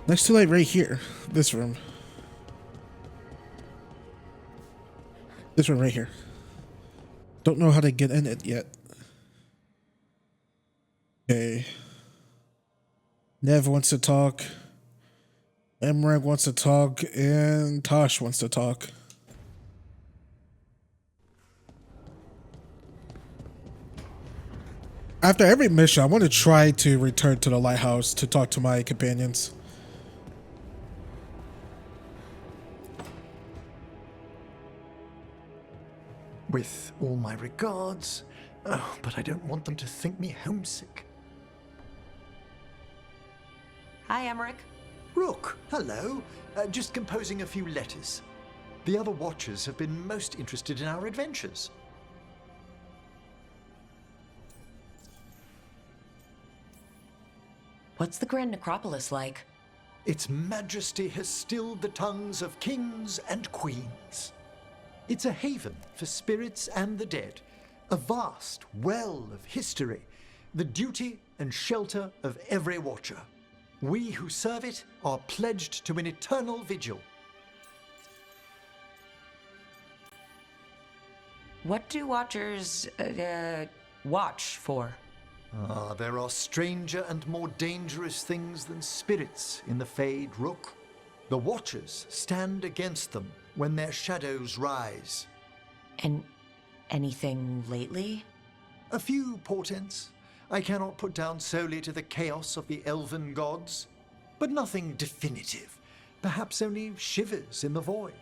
next to like right here. This room. This one right here. Don't know how to get in it yet. Okay. Nev wants to talk. Emmerich wants to talk. And Tosh wants to talk. After every mission, I want to try to return to the lighthouse to talk to my companions. With all my regards, but I don't want them to think me homesick. Hi, Emmerich. Rook, hello. Just composing a few letters. The other Watchers have been most interested in our adventures. What's the Grand Necropolis like? Its majesty has stilled the tongues of kings and queens. It's a haven for spirits and the dead, a vast well of history, the duty and shelter of every Watcher. We who serve it are pledged to an eternal vigil. What do Watchers watch for? There are stranger and more dangerous things than spirits in the Fade, Rook. The Watchers stand against them when their shadows rise. And anything lately? A few portents I cannot put down solely to the chaos of the elven gods, but nothing definitive. Perhaps only shivers in the void.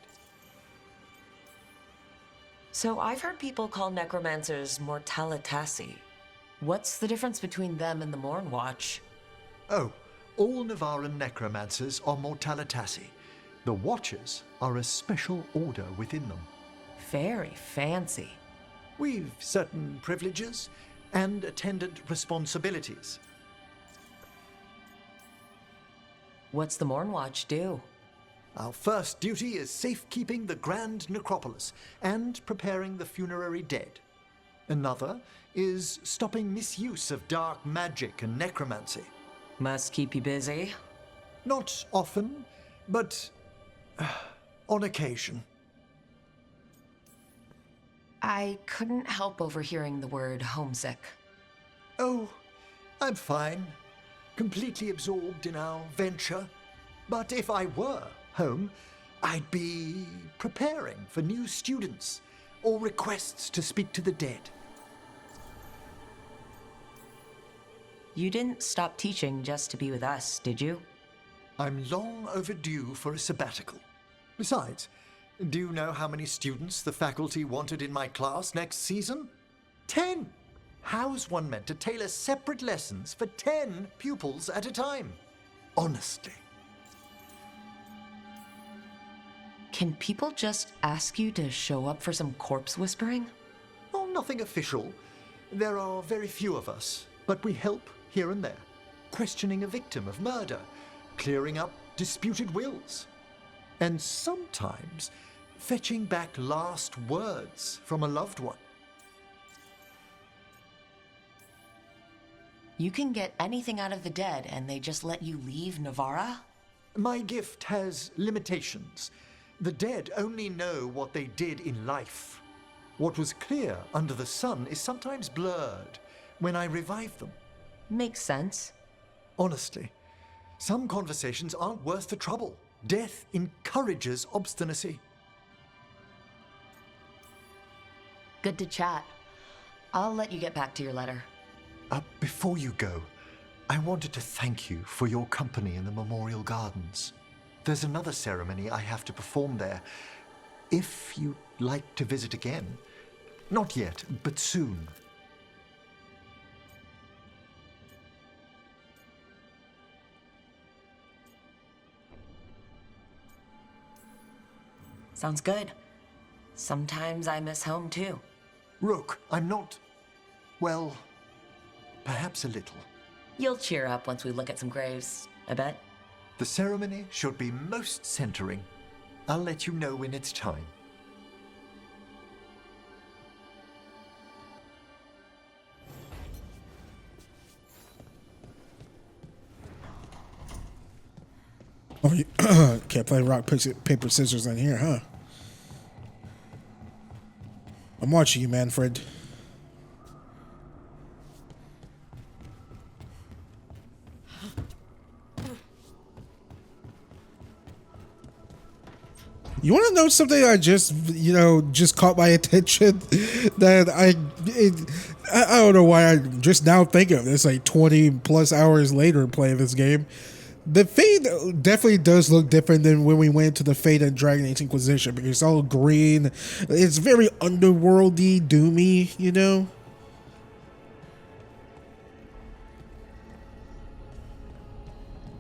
So I've heard people call necromancers mortalitasi. What's the difference between them and the Morn Watch? Oh, all Navaran necromancers are mortalitasi. The Watchers are a special order within them. Very fancy. We've certain privileges and attendant responsibilities. What's the Morn Watch do? Our first duty is safekeeping the Grand Necropolis and preparing the funerary dead. Another is stopping misuse of dark magic and necromancy. Must keep you busy? Not often, but on occasion. I couldn't help overhearing the word homesick. Oh, I'm fine. Completely absorbed in our venture. But if I were home, I'd be preparing for new students or requests to speak to the dead. You didn't stop teaching just to be with us, did you? I'm long overdue for a sabbatical. Besides, do you know how many students the faculty wanted in my class next season? 10! How's one meant to tailor separate lessons for 10 pupils at a time? Honestly. Can people just ask you to show up for some corpse whispering? Oh, nothing official. There are very few of us, but we help here and there. Questioning a victim of murder, clearing up disputed wills, and sometimes fetching back last words from a loved one. You can get anything out of the dead and they just let you leave Navarra? My gift has limitations. The dead only know what they did in life. What was clear under the sun is sometimes blurred when I revive them. Makes sense. Honestly, some conversations aren't worth the trouble. Death encourages obstinacy. Good to chat. I'll let you get back to your letter. Before you go, I wanted to thank you for your company in the Memorial Gardens. There's another ceremony I have to perform there. If you'd like to visit again. Not yet, but soon. Sounds good. Sometimes I miss home too. Rook, I'm not... well, perhaps a little. You'll cheer up once we look at some graves, I bet. The ceremony should be most centering. I'll let you know when it's time. Oh, you can't play rock, paper, scissors in here, huh? I'm watching you, Manfred. You want to know something I just caught my attention? That I don't know why I just now think of this, like 20 plus hours later playing this game. The Fade definitely does look different than when we went to the Fade and Dragon Age Inquisition, because it's all green. It's very underworldy, doomy, you know?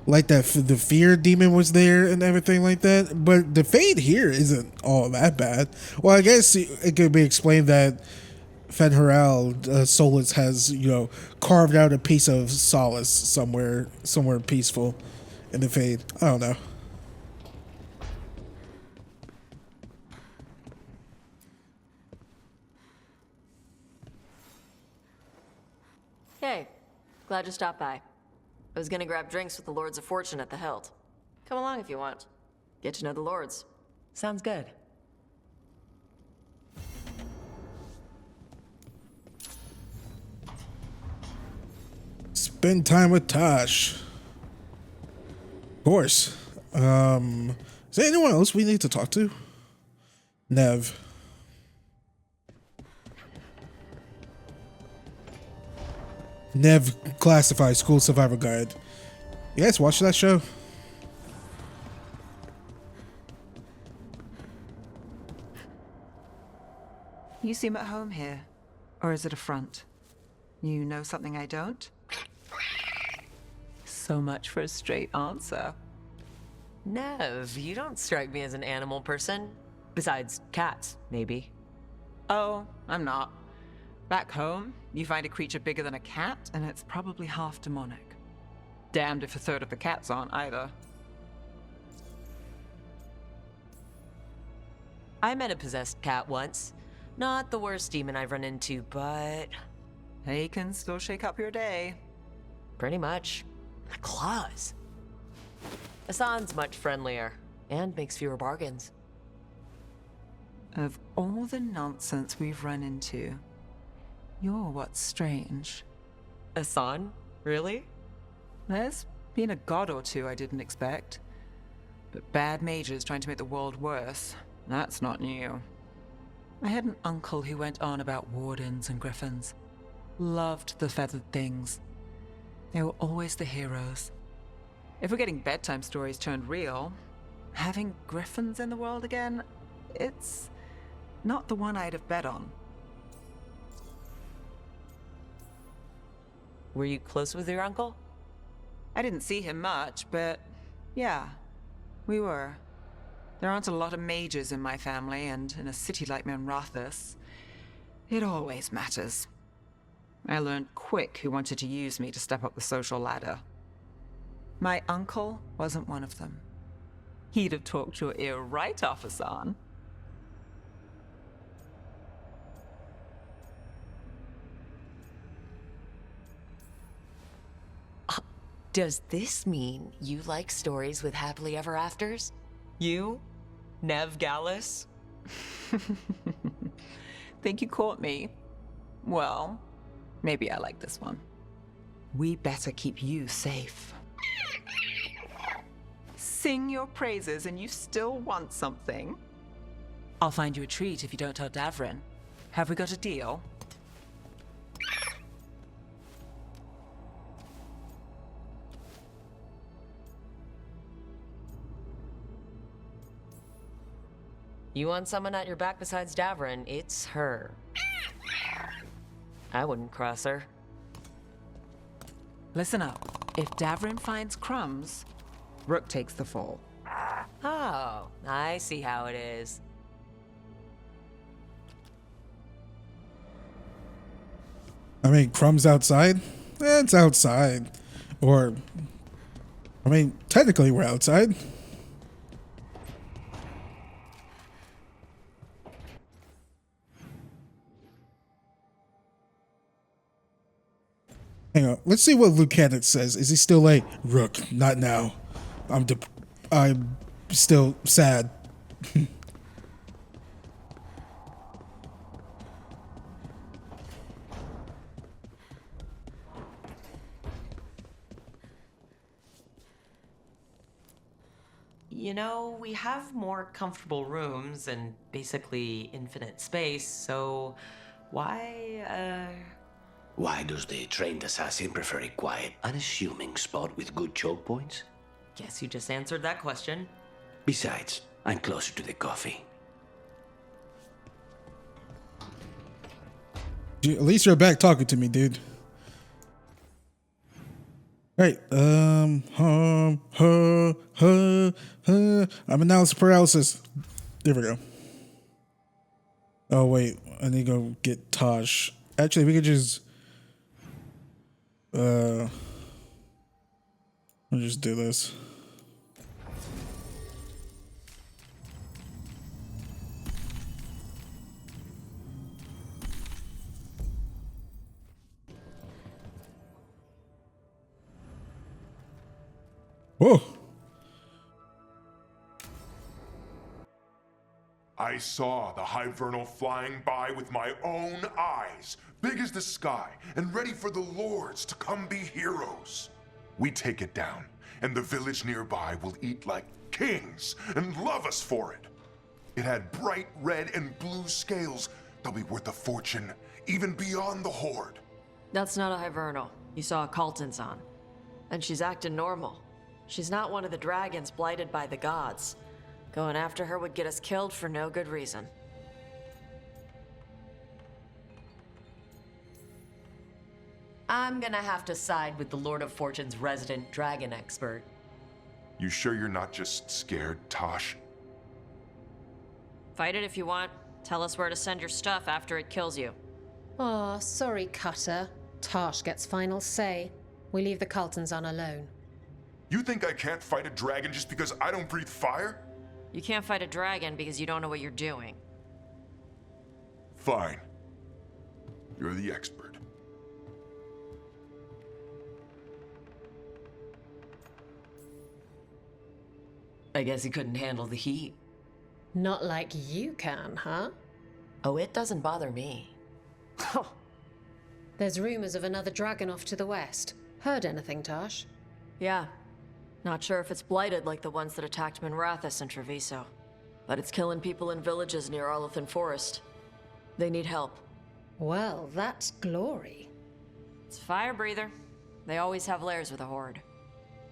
Like that, the fear demon was there and everything like that. But the Fade here isn't all that bad. Well, I guess it could be explained that Fen'Harel, Solus has, carved out a piece of solace somewhere peaceful in the Fade. I don't know. Hey, glad you stopped by. I was gonna grab drinks with the Lords of Fortune at the Hilt. Come along if you want. Get to know the Lords. Sounds good. Spend time with Tosh. Of course. Is there anyone else we need to talk to? Nev. Nev Classified School Survival Guide. You guys watch that show? You seem at home here. Or is it a front? You know something I don't? So much for a straight answer. Nev, you don't strike me as an animal person. Besides cats, maybe. Oh, I'm not. Back home, you find a creature bigger than a cat, and it's probably half demonic. Damned if a third of the cats aren't either. I met a possessed cat once. Not the worst demon I've run into, but... He can still shake up your day. Pretty much. My claws. Hassan's much friendlier, and makes fewer bargains. Of all the nonsense we've run into, you're what's strange. Hassan? Really? There's been a god or two I didn't expect. But bad mages trying to make the world worse, that's not new. I had an uncle who went on about wardens and griffins. Loved the feathered things. They were always the heroes. If we're getting bedtime stories turned real, having griffins in the world again, it's not the one I'd have bet on. Were you close with your uncle? I didn't see him much, but yeah, we were. There aren't a lot of mages in my family, and in a city like Minrathous, it always matters. I learned quick who wanted to use me to step up the social ladder. My uncle wasn't one of them. He'd have talked your ear right off, Hassan. Does this mean you like stories with happily ever afters? You? Nev Gallus? Think you caught me? Well, maybe I like this one. We better keep you safe. Sing your praises and you still want something? I'll find you a treat if you don't tell Davrin. Have we got a deal? You want someone at your back besides Davrin, it's her. I wouldn't cross her. Listen up. If Davrin finds crumbs, Rook takes the fall. Oh, I see how it is. I mean, crumbs outside? It's outside. Or, I mean, technically we're outside. Hang on, let's see what Lucanix says. Is he still like, Rook, not now. I'm still sad. You know, we have more comfortable rooms and basically infinite space, so why, Why does the trained assassin prefer a quiet, unassuming spot with good choke points? Guess you just answered that question. Besides, I'm closer to the coffee. At least you're back talking to me, dude. Right. I'm analysis paralysis. There we go. Oh wait, I need to go get Tosh. Actually, we could just I'll just do this. Whoa. I saw the Hivernal flying by with my own eyes, big as the sky, and ready for the lords to come be heroes. We take it down, and the village nearby will eat like kings and love us for it. It had bright red and blue scales. They'll be worth a fortune, even beyond the Horde. That's not a Hivernal. You saw a Calton's on. And she's acting normal. She's not one of the dragons blighted by the gods. Going after her would get us killed for no good reason. I'm gonna have to side with the Lord of Fortune's resident dragon expert. You sure you're not just scared, Tosh? Fight it if you want. Tell us where to send your stuff after it kills you. Aw, sorry, Cutter. Tosh gets final say. We leave the Caltons on alone. You think I can't fight a dragon just because I don't breathe fire? You can't fight a dragon because you don't know what you're doing. Fine. You're the expert. I guess he couldn't handle the heat. Not like you can, huh? Oh, it doesn't bother me. There's rumors of another dragon off to the west. Heard anything, Tash? Yeah. Not sure if it's blighted like the ones that attacked Minrathous and Treviso. But it's killing people in villages near Arlethan Forest. They need help. Well, that's glory. It's a fire breather. They always have lairs with a horde.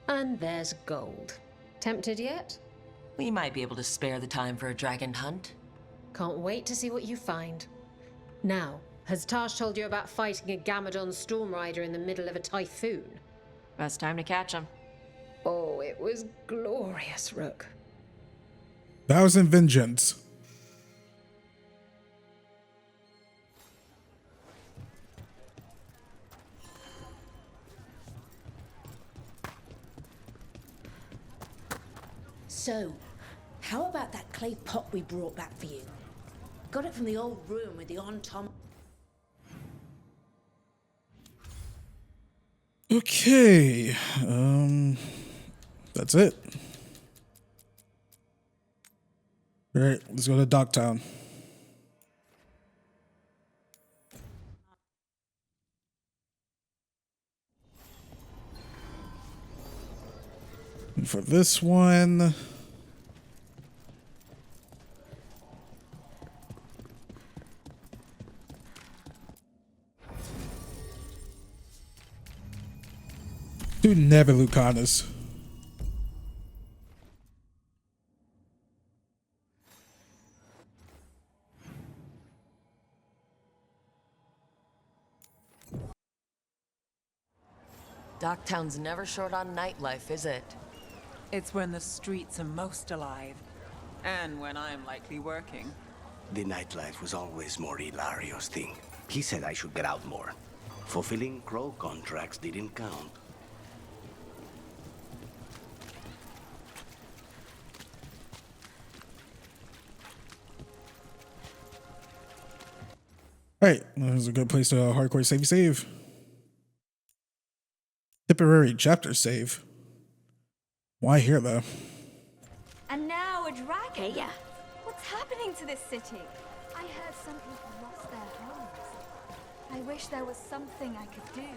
And there's gold. Tempted yet? We might be able to spare the time for a dragon hunt. Can't wait to see what you find. Now, has Tash told you about fighting a Gamadon storm rider in the middle of a typhoon? Best time to catch him. Oh, it was glorious, Rook. That was in Vengeance. So, how about that clay pot we brought back for you? Got it from the old room with the on-tom. Okay, that's it. All right, let's go to Dogtown. And for this one, do never Lucanus. Docktown's never short on nightlife, is it? It's when the streets are most alive. And when I'm likely working. The nightlife was always more Hilario's thing. He said I should get out more. Fulfilling crow contracts didn't count. Alright, that was a good place to hardcore save. Temporary chapter save. Why here though? And now a dragon? Yeah. What's happening to this city? I heard some people lost their homes. I wish there was something I could do.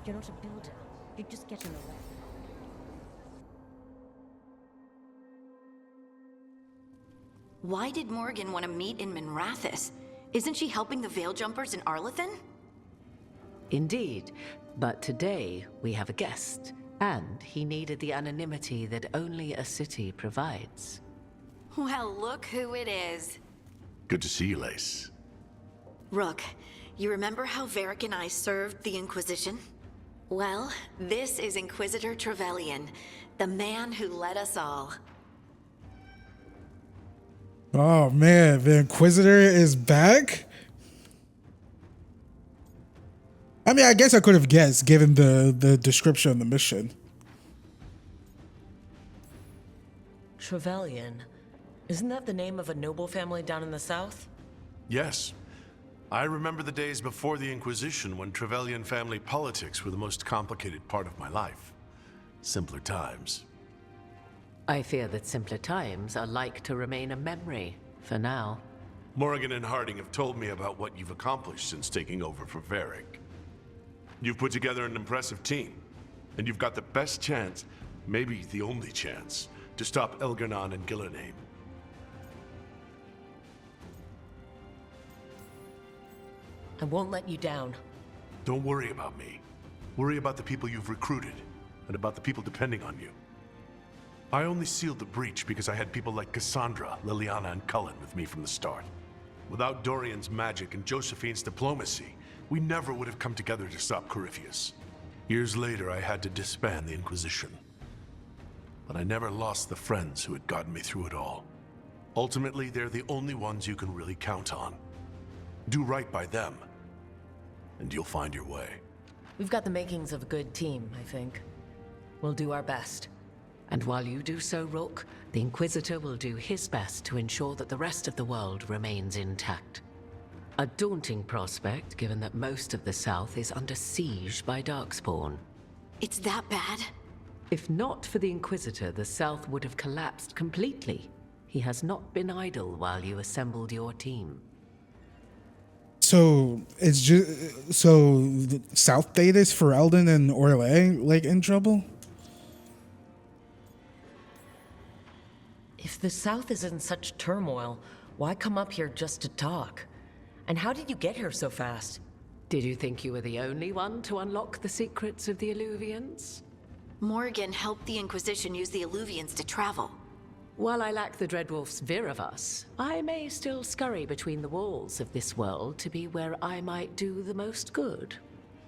You're not a builder. You're just getting away. Why did Morgan want to meet in Minrathous? Isn't she helping the Veil Jumpers in Arlethan? Indeed, but today we have a guest, and he needed the anonymity that only a city provides. Well, look who it is. Good to see you, Lace. Rook, you remember how Varric and I served the Inquisition? Well, this is Inquisitor Trevelyan, the man who led us all. Oh man, the Inquisitor is back? I mean, I guess I could have guessed given the description of the mission. Trevelyan. Isn't that the name of a noble family down in the south? Yes. I remember the days before the Inquisition when Trevelyan family politics were the most complicated part of my life. Simpler times. I fear that simpler times are like to remain a memory for now. Morgan and Harding have told me about what you've accomplished since taking over for Varric. You've put together an impressive team, and you've got the best chance, maybe the only chance, to stop Elgar'nan and Gillenheim. I won't let you down. Don't worry about me. Worry about the people you've recruited, and about the people depending on you. I only sealed the breach because I had people like Cassandra, Liliana, and Cullen with me from the start. Without Dorian's magic and Josephine's diplomacy, we never would have come together to stop Corypheus. Years later, I had to disband the Inquisition. But I never lost the friends who had gotten me through it all. Ultimately, they're the only ones you can really count on. Do right by them, and you'll find your way. We've got the makings of a good team, I think. We'll do our best. And while you do so, Rook, the Inquisitor will do his best to ensure that the rest of the world remains intact. A daunting prospect, given that most of the South is under siege by Darkspawn. It's that bad? If not for the Inquisitor, the South would have collapsed completely. He has not been idle while you assembled your team. So it's just South Thetis, Ferelden, and Orlais like in trouble. If the South is in such turmoil, why come up here just to talk? And how did you get here so fast? Did you think you were the only one to unlock the secrets of the Illuvians? Morgan helped the Inquisition use the Illuvians to travel. While I lack the Dreadwolf's Viravus, I may still scurry between the walls of this world to be where I might do the most good.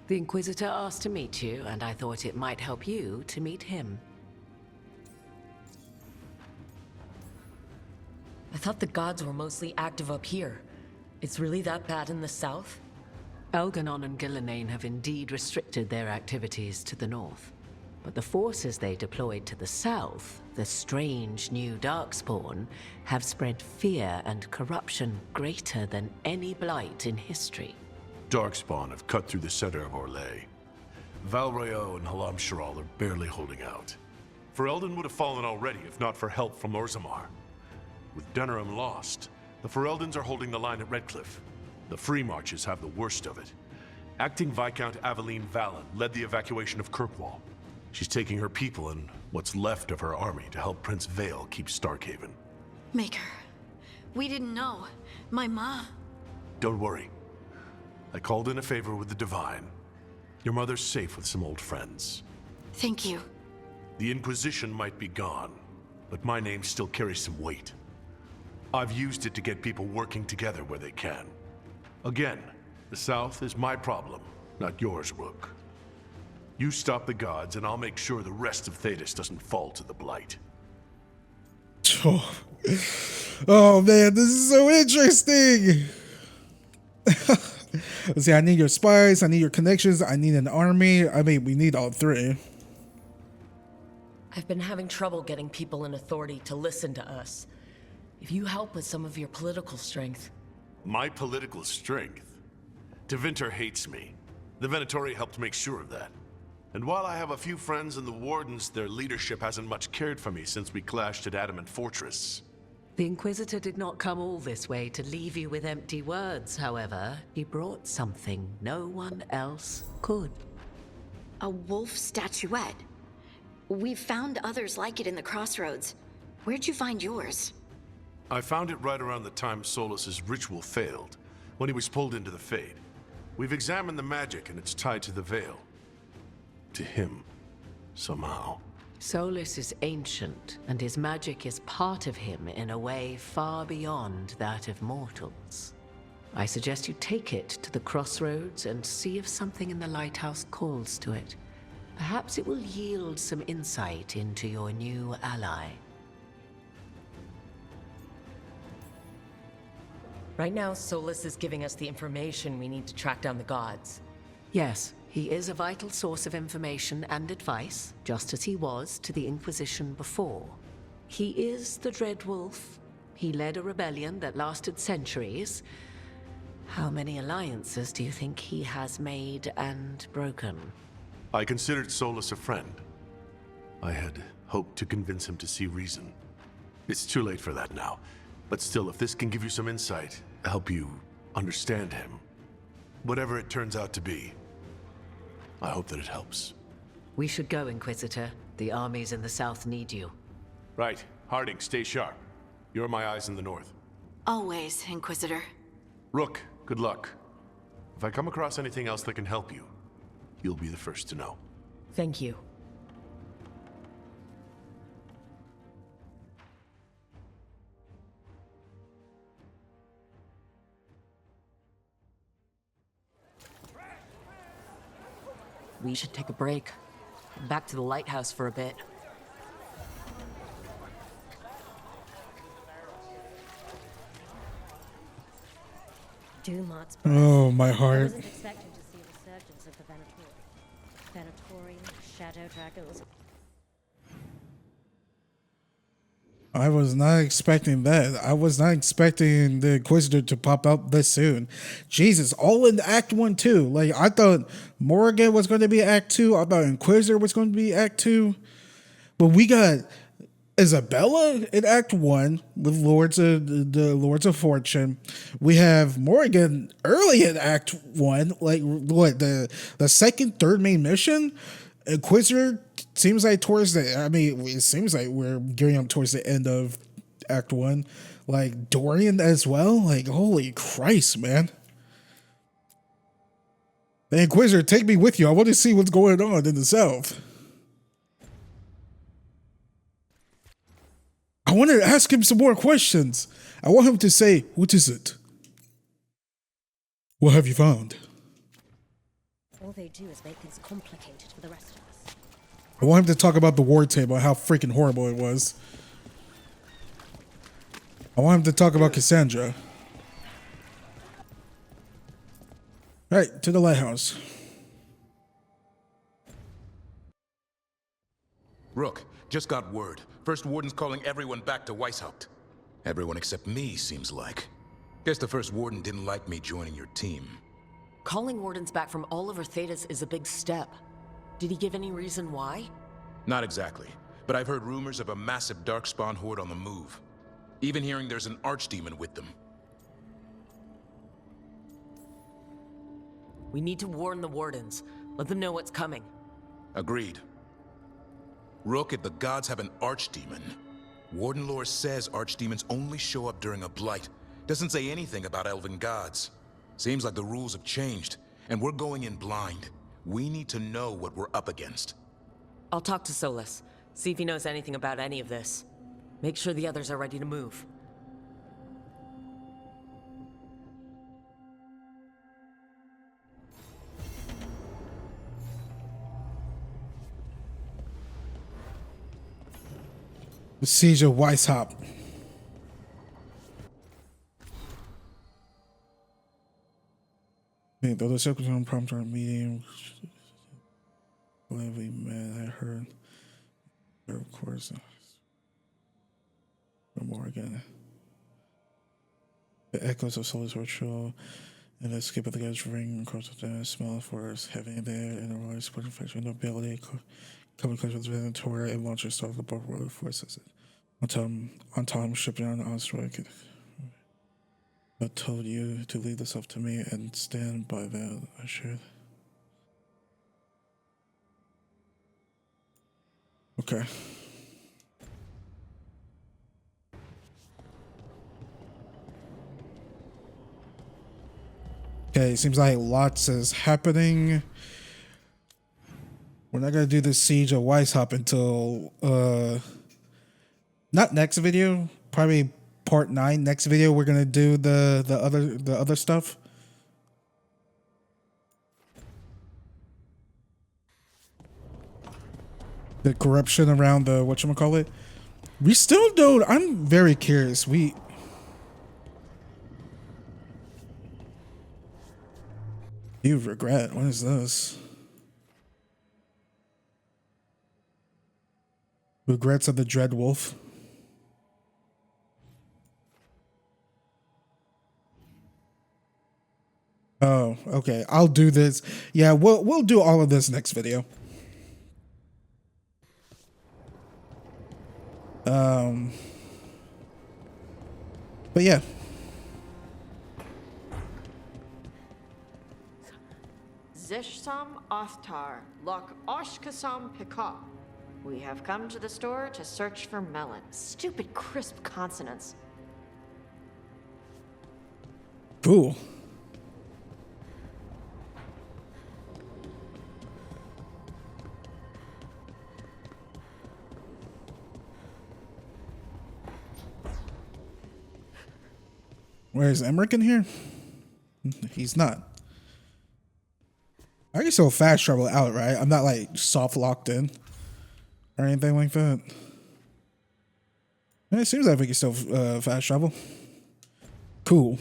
The Inquisitor asked to meet you, and I thought it might help you to meet him. I thought the gods were mostly active up here. It's really that bad in the south? Elganon and Gillenane have indeed restricted their activities to the north. But the forces they deployed to the south, the strange new Darkspawn, have spread fear and corruption greater than any blight in history. Darkspawn have cut through the center of Orlais. Valrayo and Halam Sharal are barely holding out. Ferelden would have fallen already if not for help from Orzammar. With Denerim lost, the Fereldans are holding the line at Redcliffe. The Free Marches have the worst of it. Acting Viscount Aveline Valen led the evacuation of Kirkwall. She's taking her people and what's left of her army to help Prince Vale keep Starkhaven. Maker, we didn't know. My mom... Don't worry. I called in a favor with the Divine. Your mother's safe with some old friends. Thank you. The Inquisition might be gone, but my name still carries some weight. I've used it to get people working together where they can. Again, the South is my problem, not yours, Rook. You stop the gods, and I'll make sure the rest of Thetis doesn't fall to the Blight. Oh man, this is so interesting. Let's see, I need your spies, I need your connections, I need an army. I mean, we need all three. I've been having trouble getting people in authority to listen to us. If you help with some of your political strength... My political strength? Tevinter hates me. The Venatori helped make sure of that. And while I have a few friends in the Wardens, their leadership hasn't much cared for me since we clashed at Adamant Fortress. The Inquisitor did not come all this way to leave you with empty words, however. He brought something no one else could. A wolf statuette. We've found others like it in the crossroads. Where'd you find yours? I found it right around the time Solus's ritual failed, when he was pulled into the Fade. We've examined the magic and it's tied to the veil. To him, somehow. Solus is ancient, and his magic is part of him in a way far beyond that of mortals. I suggest you take it to the crossroads and see if something in the lighthouse calls to it. Perhaps it will yield some insight into your new ally. Right now, Solus is giving us the information we need to track down the gods. Yes, he is a vital source of information and advice, just as he was to the Inquisition before. He is the Dreadwolf. He led a rebellion that lasted centuries. How many alliances do you think he has made and broken? I considered Solus a friend. I had hoped to convince him to see reason. It's too late for that now. But still, if this can give you some insight, help you understand him, whatever it turns out to be, I hope that it helps. We should go, Inquisitor. The armies in the south need you. Right. Harding, stay sharp. You're my eyes in the north. Always, Inquisitor. Rook, good luck. If I come across anything else that can help you, you'll be the first to know. Thank you. We should take a break. Back to the lighthouse for a bit. Oh, my heart. I wasn't expecting to see a resurgence of the Venatori. Shadow dragons. I was not expecting that. I was not expecting the Inquisitor to pop up this soon. Jesus, all in Act 1 too. Like, I thought Morrigan was going to be Act 2. I thought Inquisitor was going to be Act 2. But we got Isabella in Act 1 with the Lords of Fortune. We have Morrigan early in Act 1. Like, what, the second, third main mission? Inquisitor seems like it seems like we're gearing up towards the end of Act 1. Like, Dorian as well. Like, holy Christ, man. The Inquisitor, take me with you. I want to see what's going on in the South. I want to ask him some more questions. I want him to say, what is it? What have you found? All they do is make things complicated for the rest of us. I want him to talk about the war table and how freaking horrible it was. I want him to talk about Cassandra. Right, to the lighthouse. Rook, just got word. First Warden's calling everyone back to Weishaupt. Everyone except me, seems like. Guess the First Warden didn't like me joining your team. Calling Wardens back from all over Thedas is a big step. Did he give any reason why? Not exactly, but I've heard rumors of a massive Darkspawn horde on the move. Even hearing there's an Archdemon with them. We need to warn the Wardens. Let them know what's coming. Agreed. Rook, if the gods have an Archdemon, Warden lore says Archdemons only show up during a blight. Doesn't say anything about elven gods. Seems like the rules have changed, and we're going in blind. We need to know what we're up against. I'll talk to Solus, see if he knows anything about any of this. Make sure the others are ready to move. The Siege of Weishaupt. Though the circumstances prompt our meeting, whatever we met, I heard, of course, more again. The echoes of Solar's ritual and the escape of the guys ring across the smell of forest, heavy there, and a rise supporting faction nobility, coming close with the Torah and launchers start the board world forces. On time, shipping on Osric. I told you to leave this up to me and stand by that, I should. Okay. Okay, seems like lots is happening. We're not gonna do the Siege of Weishaupt until not next video, probably part 9. Next video we're gonna do the other stuff. The corruption around the whatchamacallit. We still don't. I'm very curious. You regret. What is this? Regrets of the Dread Wolf. Oh, okay. I'll do this. Yeah, we'll do all of this next video. But yeah. Zishsam Othtar, Lok Oshkasam Pika. We have come to the store to search for melon. Stupid crisp consonants. Cool. Where is Emmerich in here? He's not. I can still fast travel out, right? I'm not like soft locked in or anything like that. And it seems like we can still fast travel. Cool.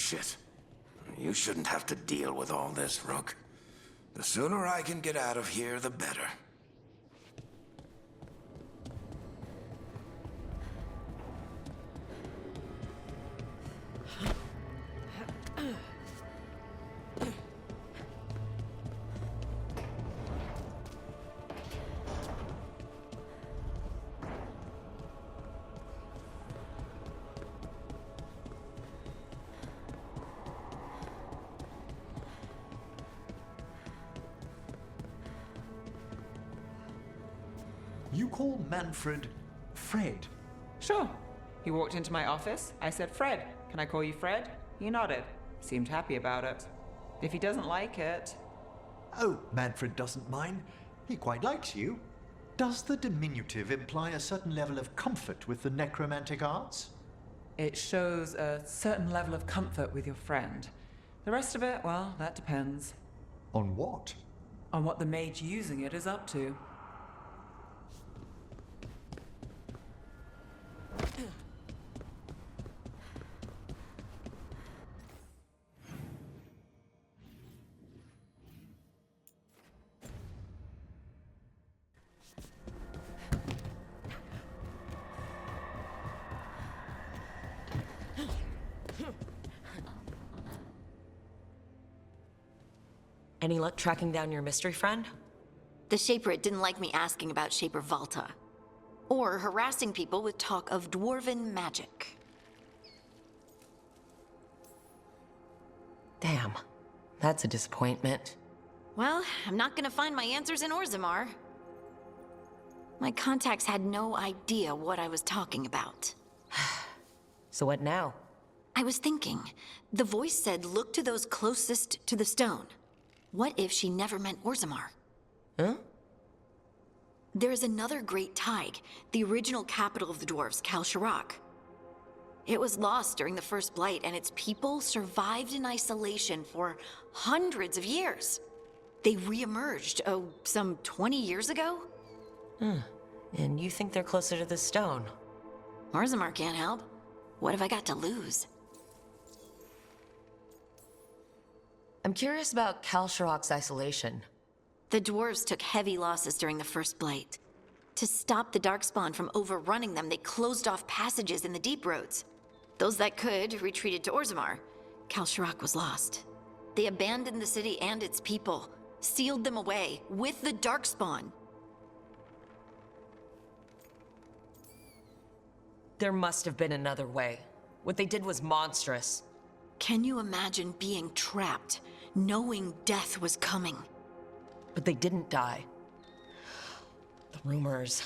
shit. You shouldn't have to deal with all this, Rook. The sooner I can get out of here, the better. You call Manfred Fred? Sure. He walked into my office. I said, Fred, can I call you Fred? He nodded. Seemed happy about it. If he doesn't like it... Oh, Manfred doesn't mind. He quite likes you. Does the diminutive imply a certain level of comfort with the necromantic arts? It shows a certain level of comfort with your friend. The rest of it, well, that depends. On what? On what the mage using it is up to. Any luck tracking down your mystery friend? The Shaper didn't like me asking about Shaper Baytuh, or harassing people with talk of dwarven magic. Damn, that's a disappointment. Well, I'm not gonna find my answers in Orzammar. My contacts had no idea what I was talking about. So what now? I was thinking, the voice said look to those closest to the stone. What if she never meant Orzammar? Huh? There is another great Tig, the original capital of the dwarves, Kalsharak. It was lost during the First Blight, and its people survived in isolation for hundreds of years. They re-emerged, some 20 years ago? And you think they're closer to the stone? Orzammar can't help. What have I got to lose? I'm curious about Kalsharak's isolation. The dwarves took heavy losses during the First Blight. To stop the Darkspawn from overrunning them, they closed off passages in the deep roads. Those that could retreated to Orzammar. Kalsharak was lost. They abandoned the city and its people, sealed them away with the Darkspawn. There must have been another way. What they did was monstrous. Can you imagine being trapped, knowing death was coming? But they didn't die. The rumors...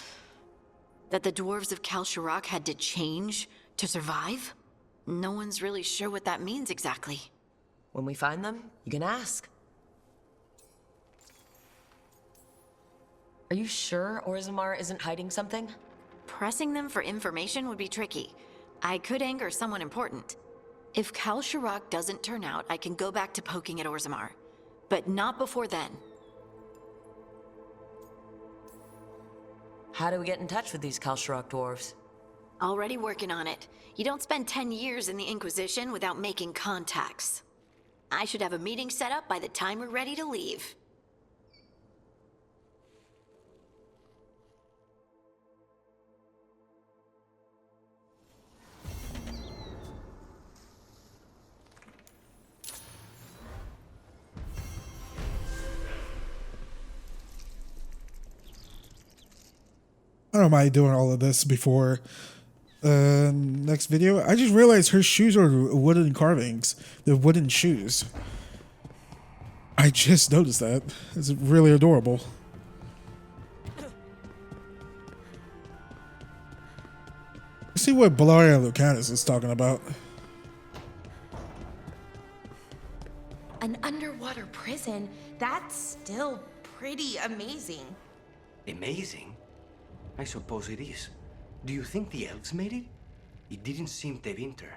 That the dwarves of Kalsharak had to change to survive? No one's really sure what that means exactly. When we find them, you can ask. Are you sure Orzammar isn't hiding something? Pressing them for information would be tricky. I could anger someone important. If Kalsharak doesn't turn out, I can go back to poking at Orzammar. But not before then. How do we get in touch with these Kalsharak dwarves? Already working on it. You don't spend 10 years in the Inquisition without making contacts. I should have a meeting set up by the time we're ready to leave. I don't mind doing all of this before next video. I just realized her shoes are wooden carvings. They're wooden shoes. I just noticed that. It's really adorable. Let's see what Bellaria Lucanus is talking about. An underwater prison? That's still pretty amazing. Amazing? I suppose it is. Do you think the elves made it? It didn't seem to winter.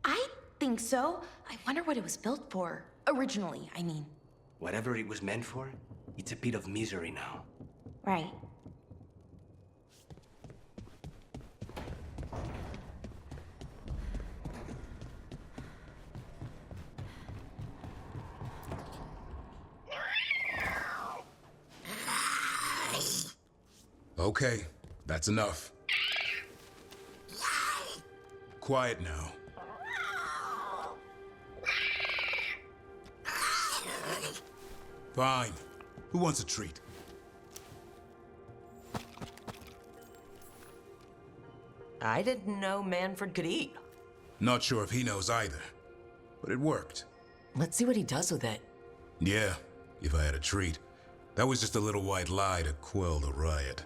I think so. I wonder what it was built for. Originally, I mean. Whatever it was meant for, it's a pit of misery now. Right. Okay, that's enough. Quiet now. Fine. Who wants a treat? I didn't know Manfred could eat. Not sure if he knows either, but it worked. Let's see what he does with it. Yeah, if I had a treat. That was just a little white lie to quell the riot.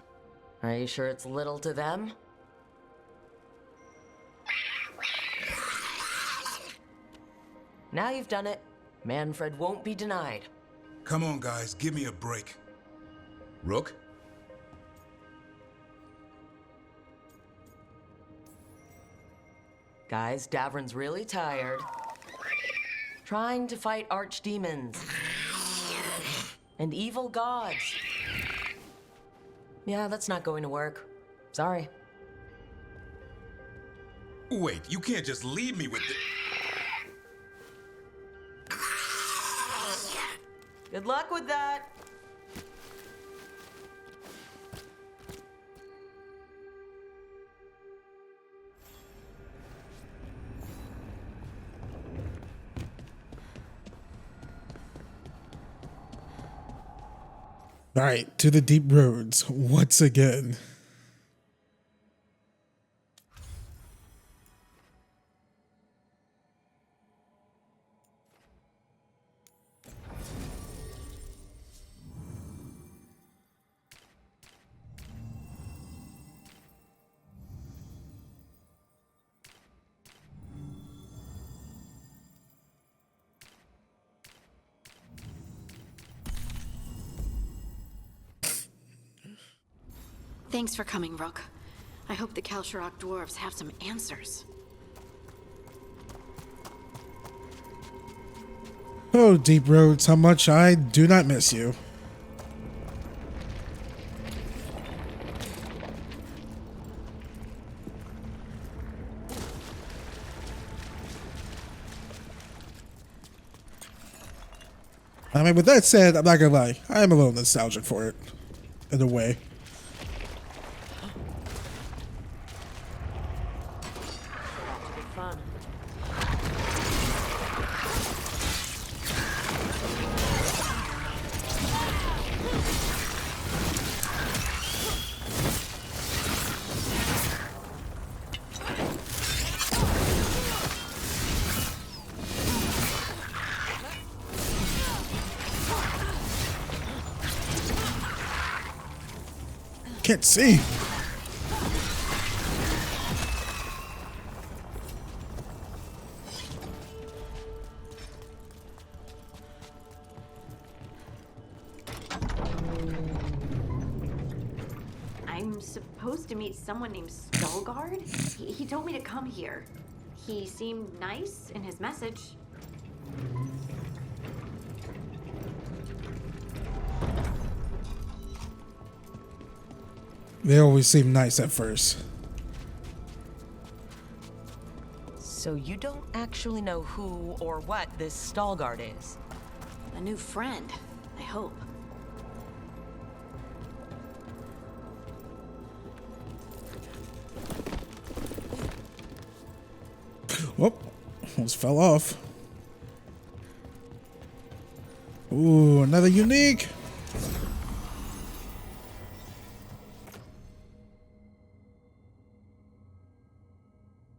Are you sure it's little to them? Now you've done it. Manfred won't be denied. Come on, guys, give me a break. Rook? Guys, Davrin's really tired. Trying to fight archdemons. And evil gods. Yeah, that's not going to work. Sorry. Wait, you can't just leave me with the... Good luck with that. All right, to the deep roads once again. Thanks for coming, Rook. I hope the Kalsharok dwarves have some answers. Oh, deep roads, how much I do not miss you. I mean, with that said, I'm not gonna lie, I am a little nostalgic for it, in a way. Can't see. I'm supposed to meet someone named Skullguard? He told me to come here. He seemed nice in his message. They always seem nice at first. So you don't actually know who or what this Stallguard is? A new friend, I hope. Whoop, almost fell off. Ooh, another unique.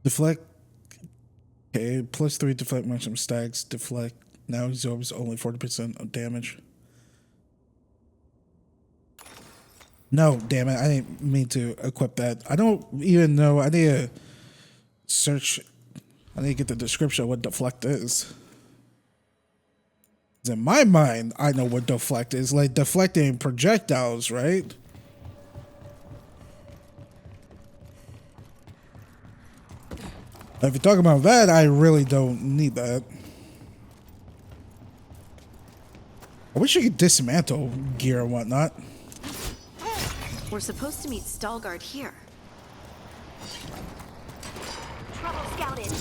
Deflect. Okay, +3 deflect maximum stacks. Deflect now absorbs only 40% of damage. No, damn it. I didn't mean to equip that. I don't even know. I need to search. I need to get the description of what deflect is. In my mind, I know what deflect is. Like deflecting projectiles, right? If you're talking about that, I really don't need that. I wish you could dismantle gear and whatnot. We're supposed to meet Stallguard here. Trouble scouted.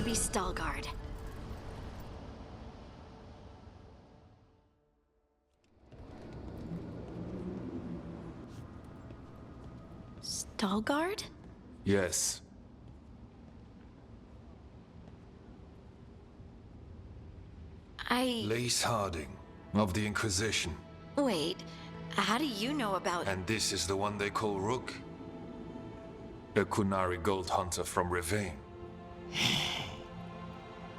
be Stalguard. Stalguard? Yes. Lace Harding, of the Inquisition. Wait, how do you know about... And this is the one they call Rook? A Kunari gold hunter from Rivain.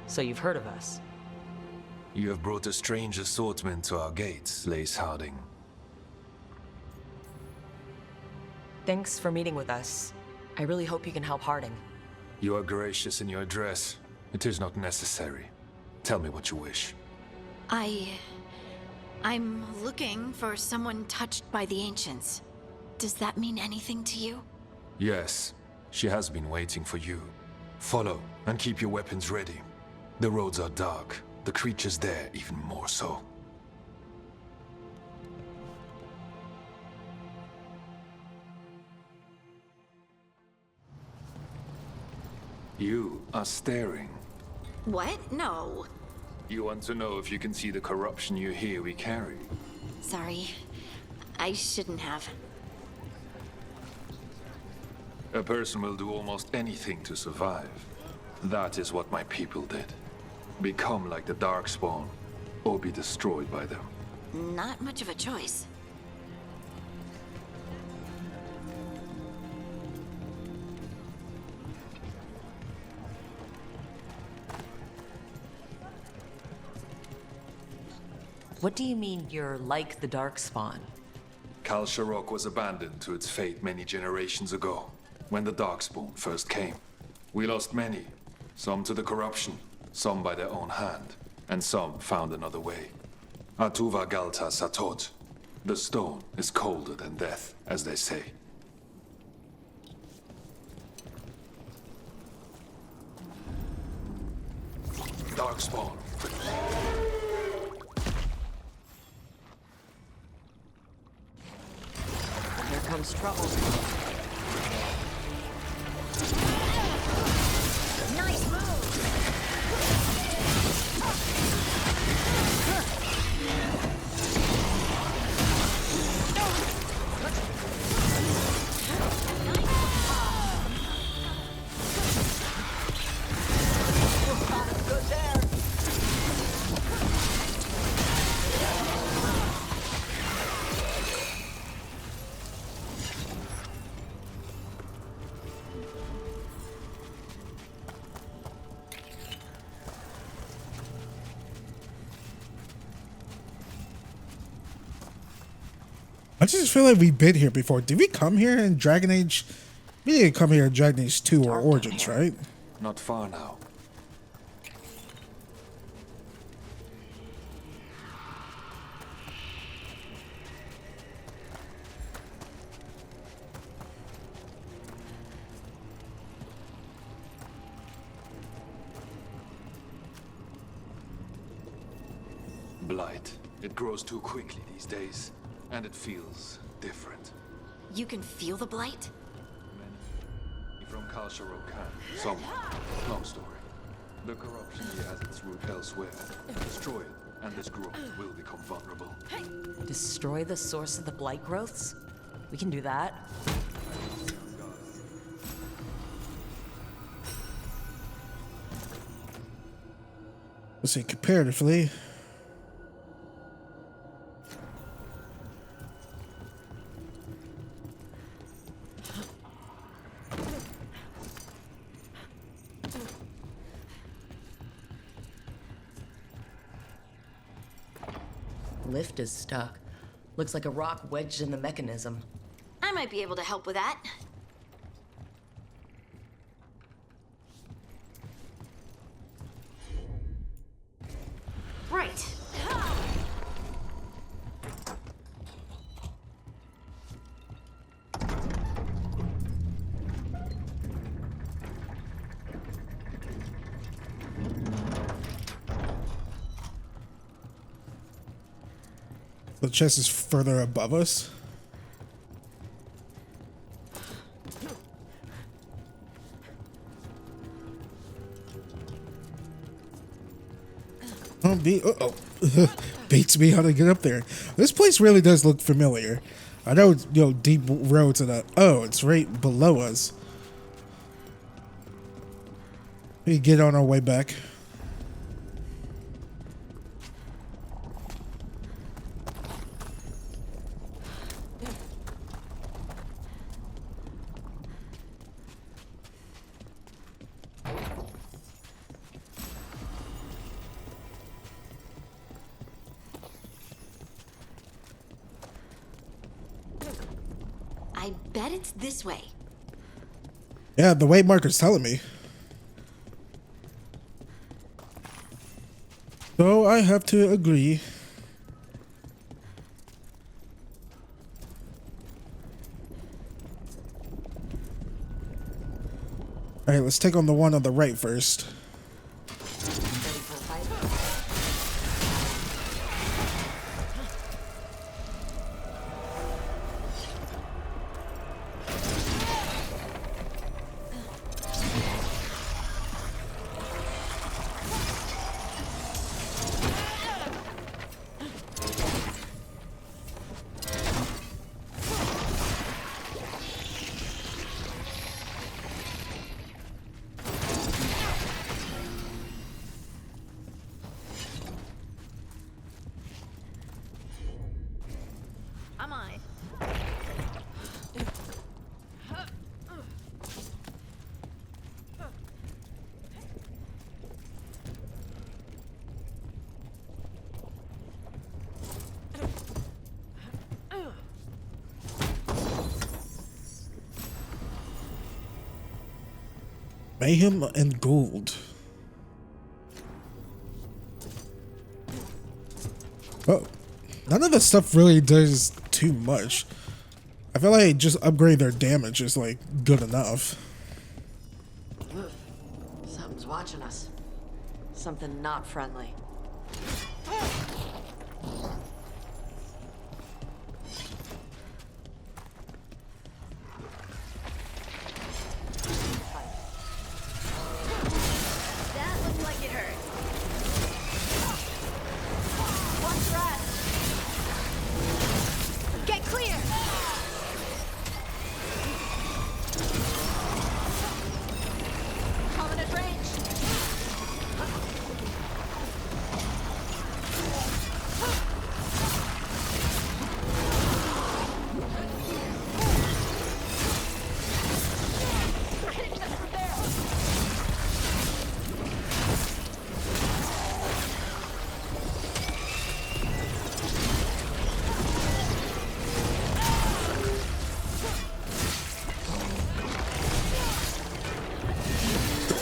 So you've heard of us? You have brought a strange assortment to our gates, Lace Harding. Thanks for meeting with us. I really hope you can help Harding. You are gracious in your address. It is not necessary. Tell me what you wish. I'm looking for someone touched by the Ancients. Does that mean anything to you? Yes, she has been waiting for you. Follow, and keep your weapons ready. The roads are dark, the creatures there even more so. You are staring. What? No. You want to know if you can see the corruption you hear we carry? Sorry. I shouldn't have. A person will do almost anything to survive. That is what my people did. Become like the Darkspawn, or be destroyed by them. Not much of a choice. What do you mean you're like the Darkspawn? Kal Sharok was abandoned to its fate many generations ago, when the Darkspawn first came. We lost many, some to the corruption, some by their own hand, and some found another way. Atuva Galta Satot. The stone is colder than death, as they say. Darkspawn. Here comes trouble. Nice move! I just feel like we've been here before. Did we come here in Dragon Age? We didn't come here in Dragon Age 2 or Origins, right? Not far now. Blight. It grows too quickly these days. And it feels different. You can feel the blight? Many from Kal Sharok can. Some. Long story. The corruption here has its root elsewhere. Destroy it, and this growth will become vulnerable. Destroy the source of the blight growths? We can do that. Let's see, comparatively. Lift is stuck. Looks like a rock wedged in the mechanism. I might be able to help with that. Right. The chest is further above us. Beats me how to get up there. This place really does look familiar. I know, deep roads and it's right below us. We get on our way back. I bet it's this way. Yeah, the way marker's telling me. So I have to agree. Alright, let's take on the one on the right first. Am I? Mayhem and gold. Oh, none of this stuff really does too much. I feel like just upgrade their damage is like good enough. Something's watching us. Something not friendly. That looks like it hurt. Watch rest. Get clear. Coming at range.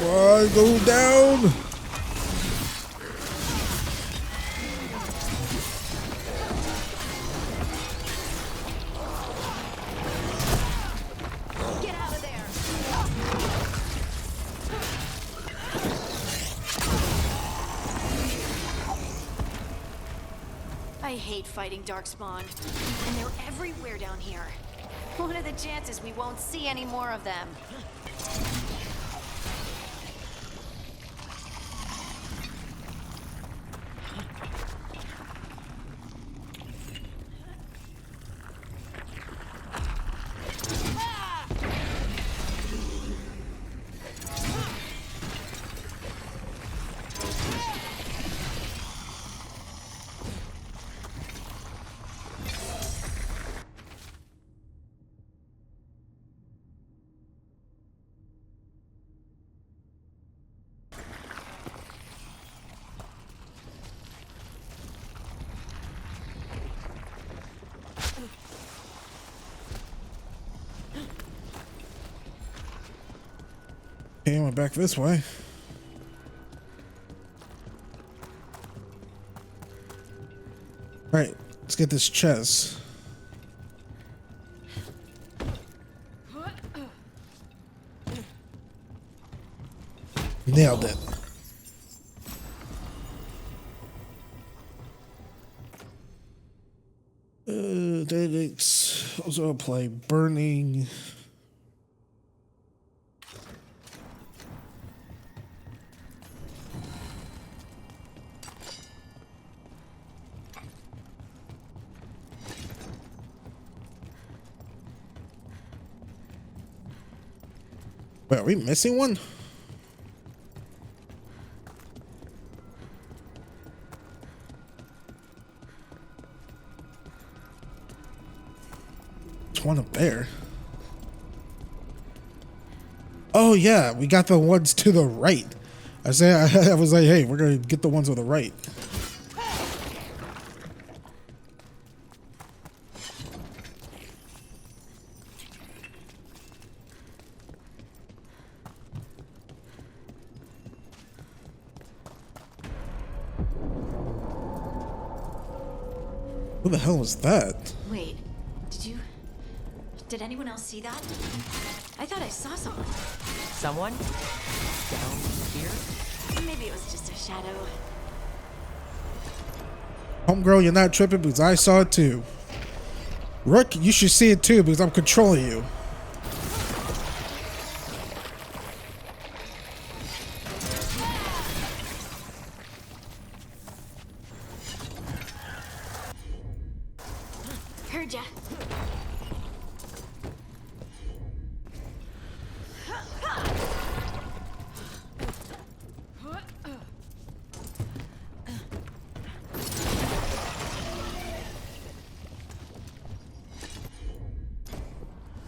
Why go down? Get out of there. I hate fighting Darkspawn, and they're everywhere down here. What are the chances we won't see any more of them? Okay, I went back this way. Alright, let's get this chest. Nailed it. Dynamics. Also apply burning. Wait, are we missing one? There's one up there. Oh yeah, we got the ones to the right. I was like, hey, we're gonna get the ones on the right. Who the hell was that? Wait, did anyone else see that? I thought I saw someone. Someone? Down here? Maybe it was just a shadow. Homegirl, you're not tripping because I saw it too. Rook, you should see it too because I'm controlling you. Heard ya.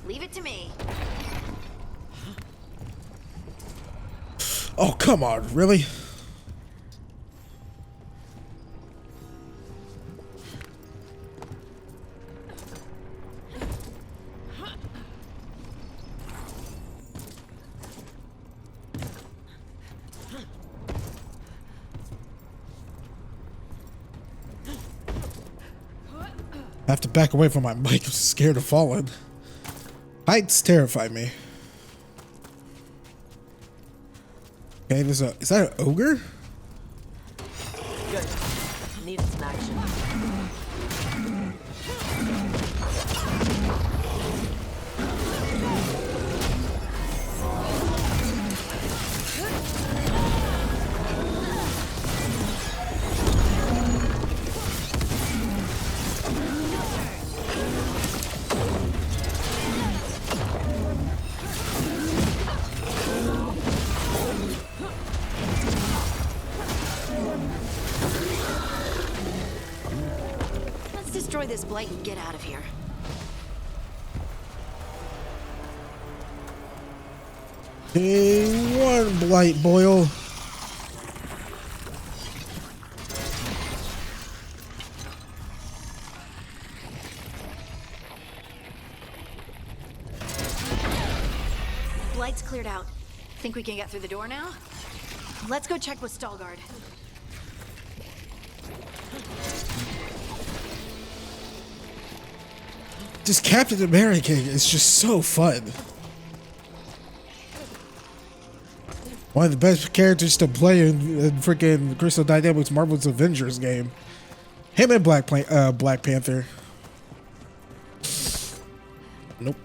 Leave it to me. Oh, come on, really? I have to back away from my mic. I'm scared of falling. Heights terrify me. Okay, is that an ogre? Good. Needed some action. Destroy this blight and get out of here. One blight boil. Blight's cleared out. Think we can get through the door now? Let's go check with Stalguard. Just Captain America is just so fun. One of the best characters to play in freaking Crystal Dynamics Marvel's Avengers game. Him and Black Panther. Nope.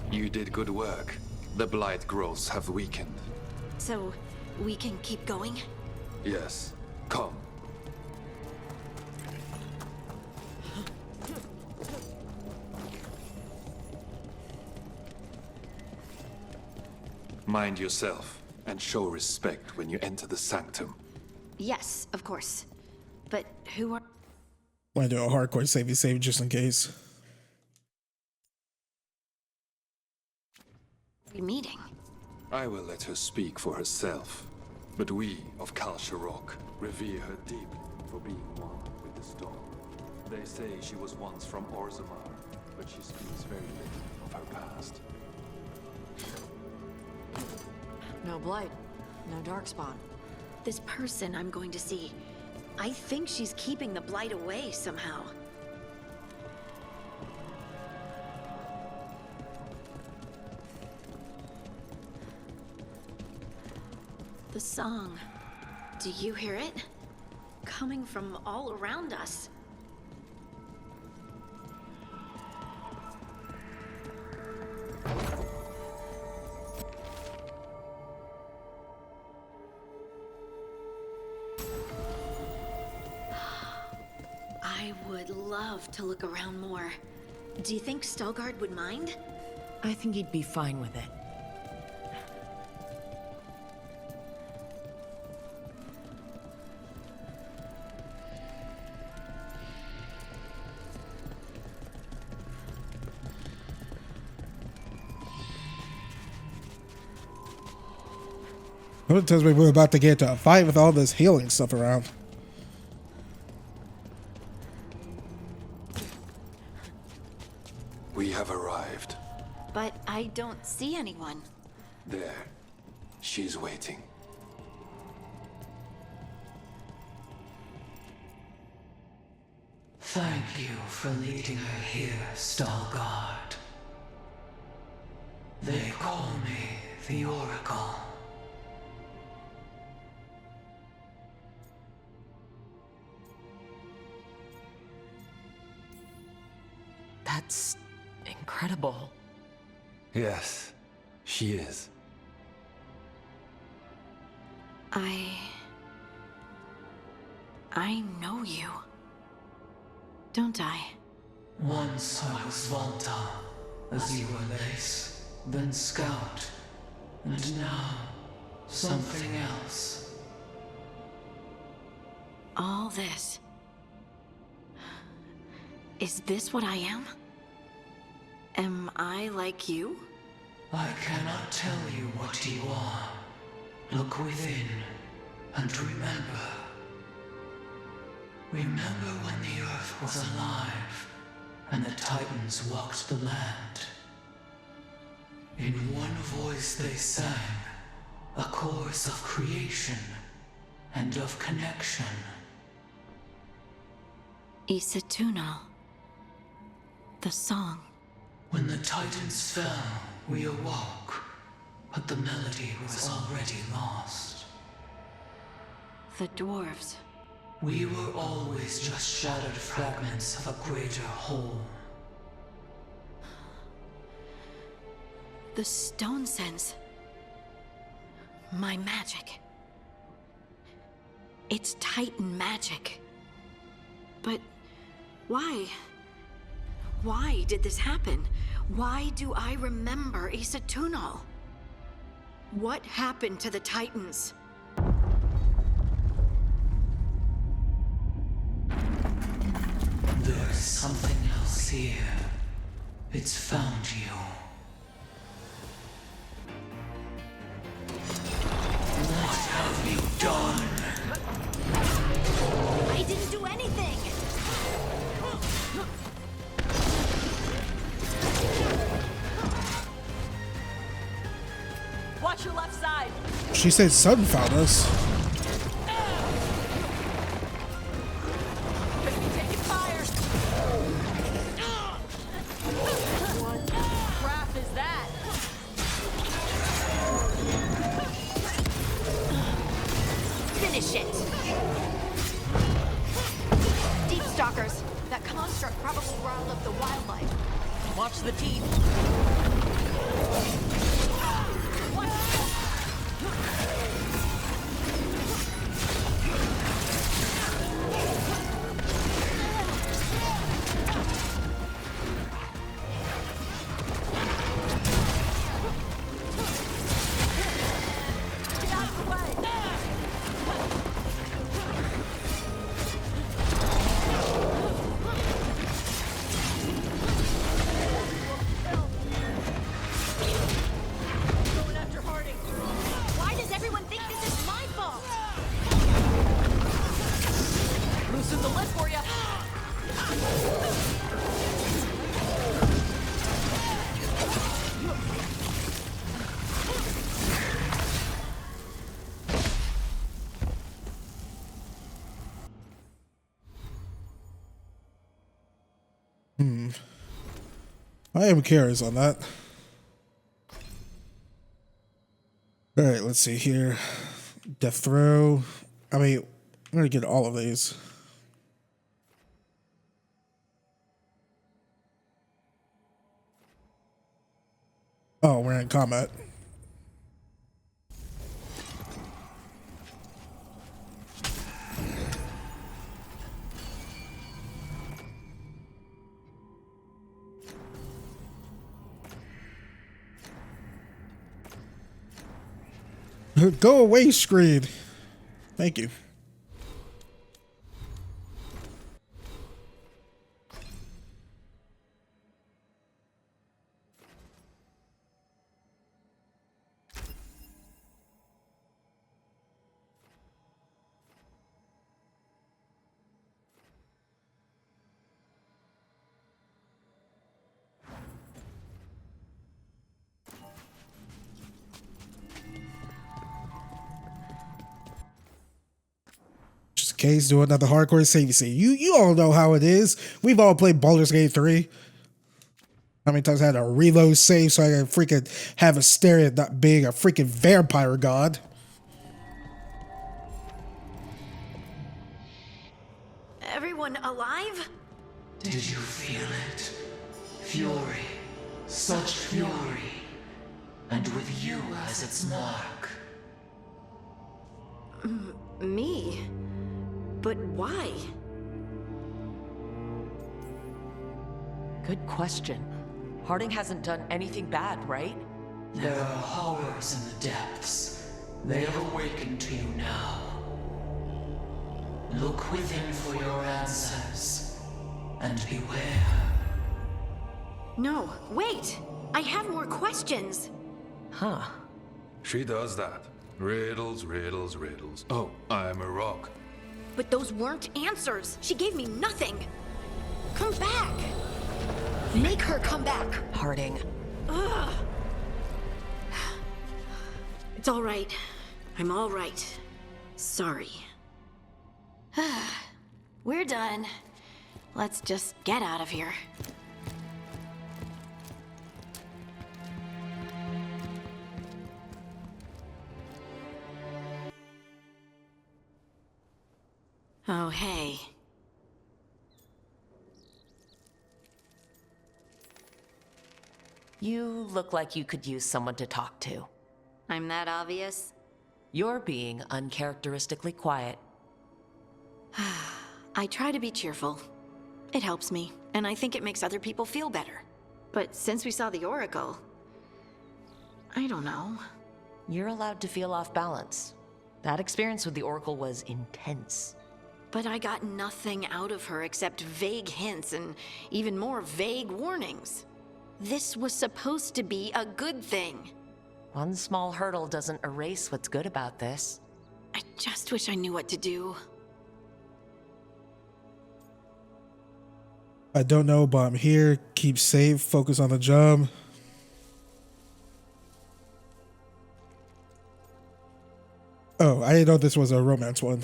You did good work. The blight growths have weakened. So, we can keep going? Yes. Come. Mind yourself, and show respect when you enter the sanctum. Yes, of course. But who are... Want to do a hardcore save just in case. meeting? I will let her speak for herself. But we of Kal Sharok revere her deeply for being one with the storm. They say she was once from Orzammar, but she speaks very little of her past. No blight, no darkspawn. This person I'm going to see, I think she's keeping the blight away somehow. The song. Do you hear it? Coming from all around us. I would love to look around more. Do you think Stelgard would mind? I think he'd be fine with it. Well, it tells me we're about to get into a fight with all this healing stuff around. We have arrived. But I don't see anyone. There. She's waiting. Thank you for leading her here, Stelgard. They call me the Oracle. That's incredible. Yes, she is. I know you. Don't I? Once I was Volta, as you were Lace, then Scout, and now something else. All this. Is this what I am? Am I like you? I cannot tell you what you are. Look within and remember. Remember when the Earth was alive and the Titans walked the land. In one voice they sang, a chorus of creation and of connection. Isatuno. The song. When the Titans fell, we awoke, but the melody was already lost. The dwarves. We were always just shattered fragments of a greater whole. The stone sense. My magic. It's Titan magic. But why? Why did this happen? Why do I remember Isatuno? What happened to the Titans? There's something else here. It's found you. What have you done? I didn't do anything! Watch your left side. She said Sun found us. Could be taking fire. What crap is that? Finish it! Deep stalkers. That construct probably riled up the wildlife. Watch the teeth. I am curious on that. Alright, let's see here. Death throw. I mean, I'm gonna get all of these. Oh, we're in combat. Go away, screen. Thank you. Case do another hardcore save scene. You all know how it is. We've all played Baldur's Gate 3. How many times I had to reload save so I could freaking have a stare at not being a freaking vampire god? Everyone alive? Did you feel it? Fury. Such fury. And with you as its mark. Me? But why? Good question. Harding hasn't done anything bad, right? There are horrors in the depths. They have awakened to you now. Look within for your answers. And beware. No, wait! I have more questions! Huh. She does that. Riddles, riddles, riddles. Oh, I'm a rock. But those weren't answers. She gave me nothing. Come back. Make her come back. Harding. Ugh. It's all right. I'm all right. Sorry. We're done. Let's just get out of here. Oh, hey. You look like you could use someone to talk to. I'm that obvious? You're being uncharacteristically quiet. I try to be cheerful. It helps me, and I think it makes other people feel better. But since we saw the Oracle, I don't know. You're allowed to feel off balance. That experience with the Oracle was intense. But I got nothing out of her except vague hints and even more vague warnings. This was supposed to be a good thing. One small hurdle doesn't erase what's good about this. I just wish I knew what to do. I don't know, but I'm here. Keep safe. Focus on the job. Oh, I didn't know this was a romance one.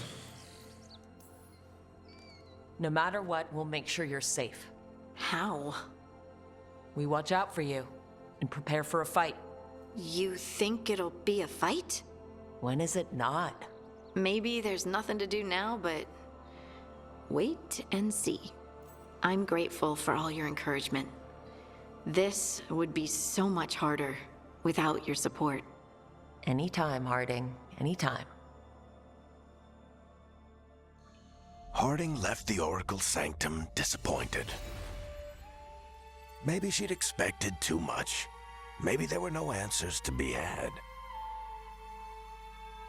No matter what, we'll make sure you're safe. How? We watch out for you and prepare for a fight. You think it'll be a fight? When is it not? Maybe there's nothing to do now, but wait and see. I'm grateful for all your encouragement. This would be so much harder without your support. Anytime, Harding. Anytime. Harding left the Oracle Sanctum disappointed. Maybe she'd expected too much. Maybe there were no answers to be had.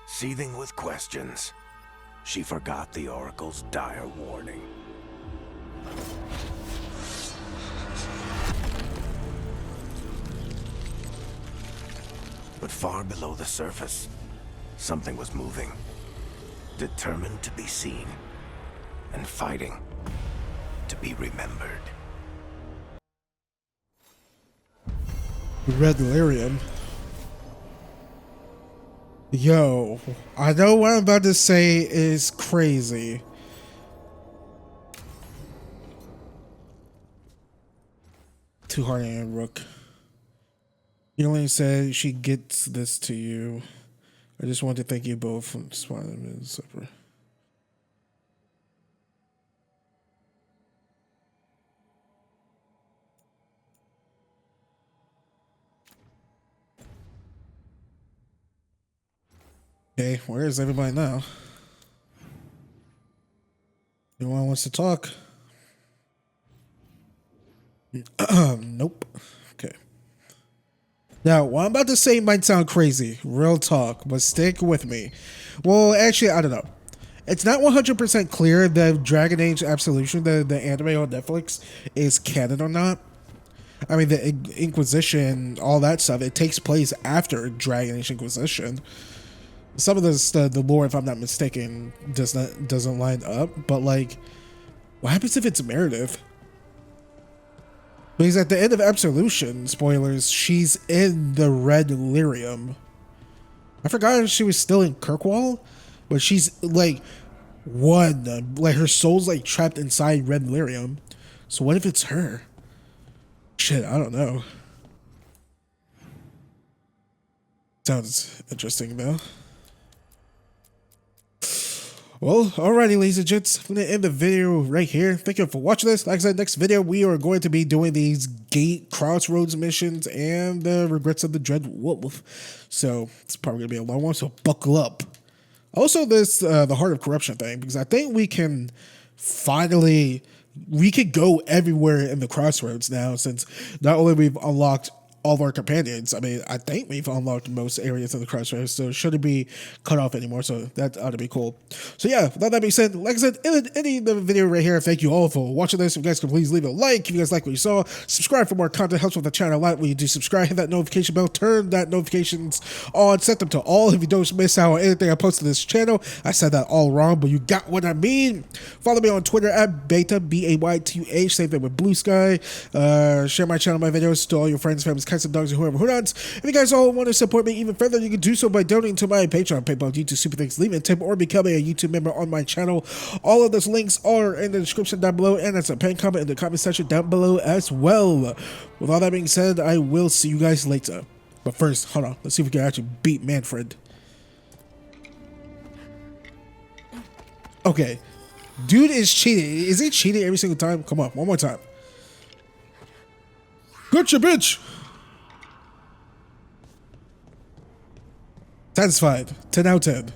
Seething with questions, she forgot the Oracle's dire warning. But far below the surface, something was moving, determined to be seen, and fighting to be remembered. Red Lyrium. Yo, I know what I'm about to say is crazy. too hard on Rook. You only said she gets this to you. I just want to thank you both for spawning in supper. Okay, where is everybody now? Anyone wants to talk? Nope. Okay. Now, what I'm about to say might sound crazy, real talk, but stick with me. Well, actually, I don't know. It's not 100% clear that Dragon Age Absolution, the anime on Netflix, is canon or not. I mean, the Inquisition, all that stuff, it takes place after Dragon Age Inquisition. Some of this, the lore, if I'm not mistaken, doesn't line up. But like, what happens if it's Meredith? Because at the end of Absolution, spoilers, she's in the Red Lyrium. I forgot if she was still in Kirkwall, but she's like like her soul's like trapped inside Red Lyrium. So what if it's her? Shit, I don't know. Sounds interesting though. Well, alrighty, ladies and gents, I'm going to end the video right here. Thank you for watching this. Like I said, next video, we are going to be doing these gate crossroads missions and the regrets of the Dread Wolf. So it's probably going to be a long one, so buckle up. Also, this, the Heart of Corruption thing, because I think we can finally, we could go everywhere in the crossroads now, since not only we've unlocked all of our companions. I mean, I think we've unlocked most areas of the crossroads, so it shouldn't be cut off anymore, so that ought to be cool. So yeah, with that being said, like I said, ending the video right here, thank you all for watching this. If you guys can please leave a like, if you guys like what you saw, subscribe for more content, helps with the channel a lot. When you do subscribe, hit that notification bell, turn that notifications on, set them to all if you don't miss out on anything I post to this channel. I said that all wrong, but you got what I mean. Follow me on Twitter at Baytuh, Baytuh, same thing with Blue Sky. Share my channel, my videos to all your friends, families, cats and dogs, and whoever who not. If you guys all want to support me even further, you can do so by donating to my Patreon, PayPal, YouTube, Super Thanks, leave a tip, or becoming a YouTube member on my channel. All of those links are in the description down below, and that's a pinned comment in the comment section down below as well. With all that being said, I will see you guys later. But first, hold on, let's see if we can actually beat Manfred. Okay, dude is cheating. Is he cheating every single time? Come on, one more time. Gotcha, bitch. Satisfied. 10 out of 10.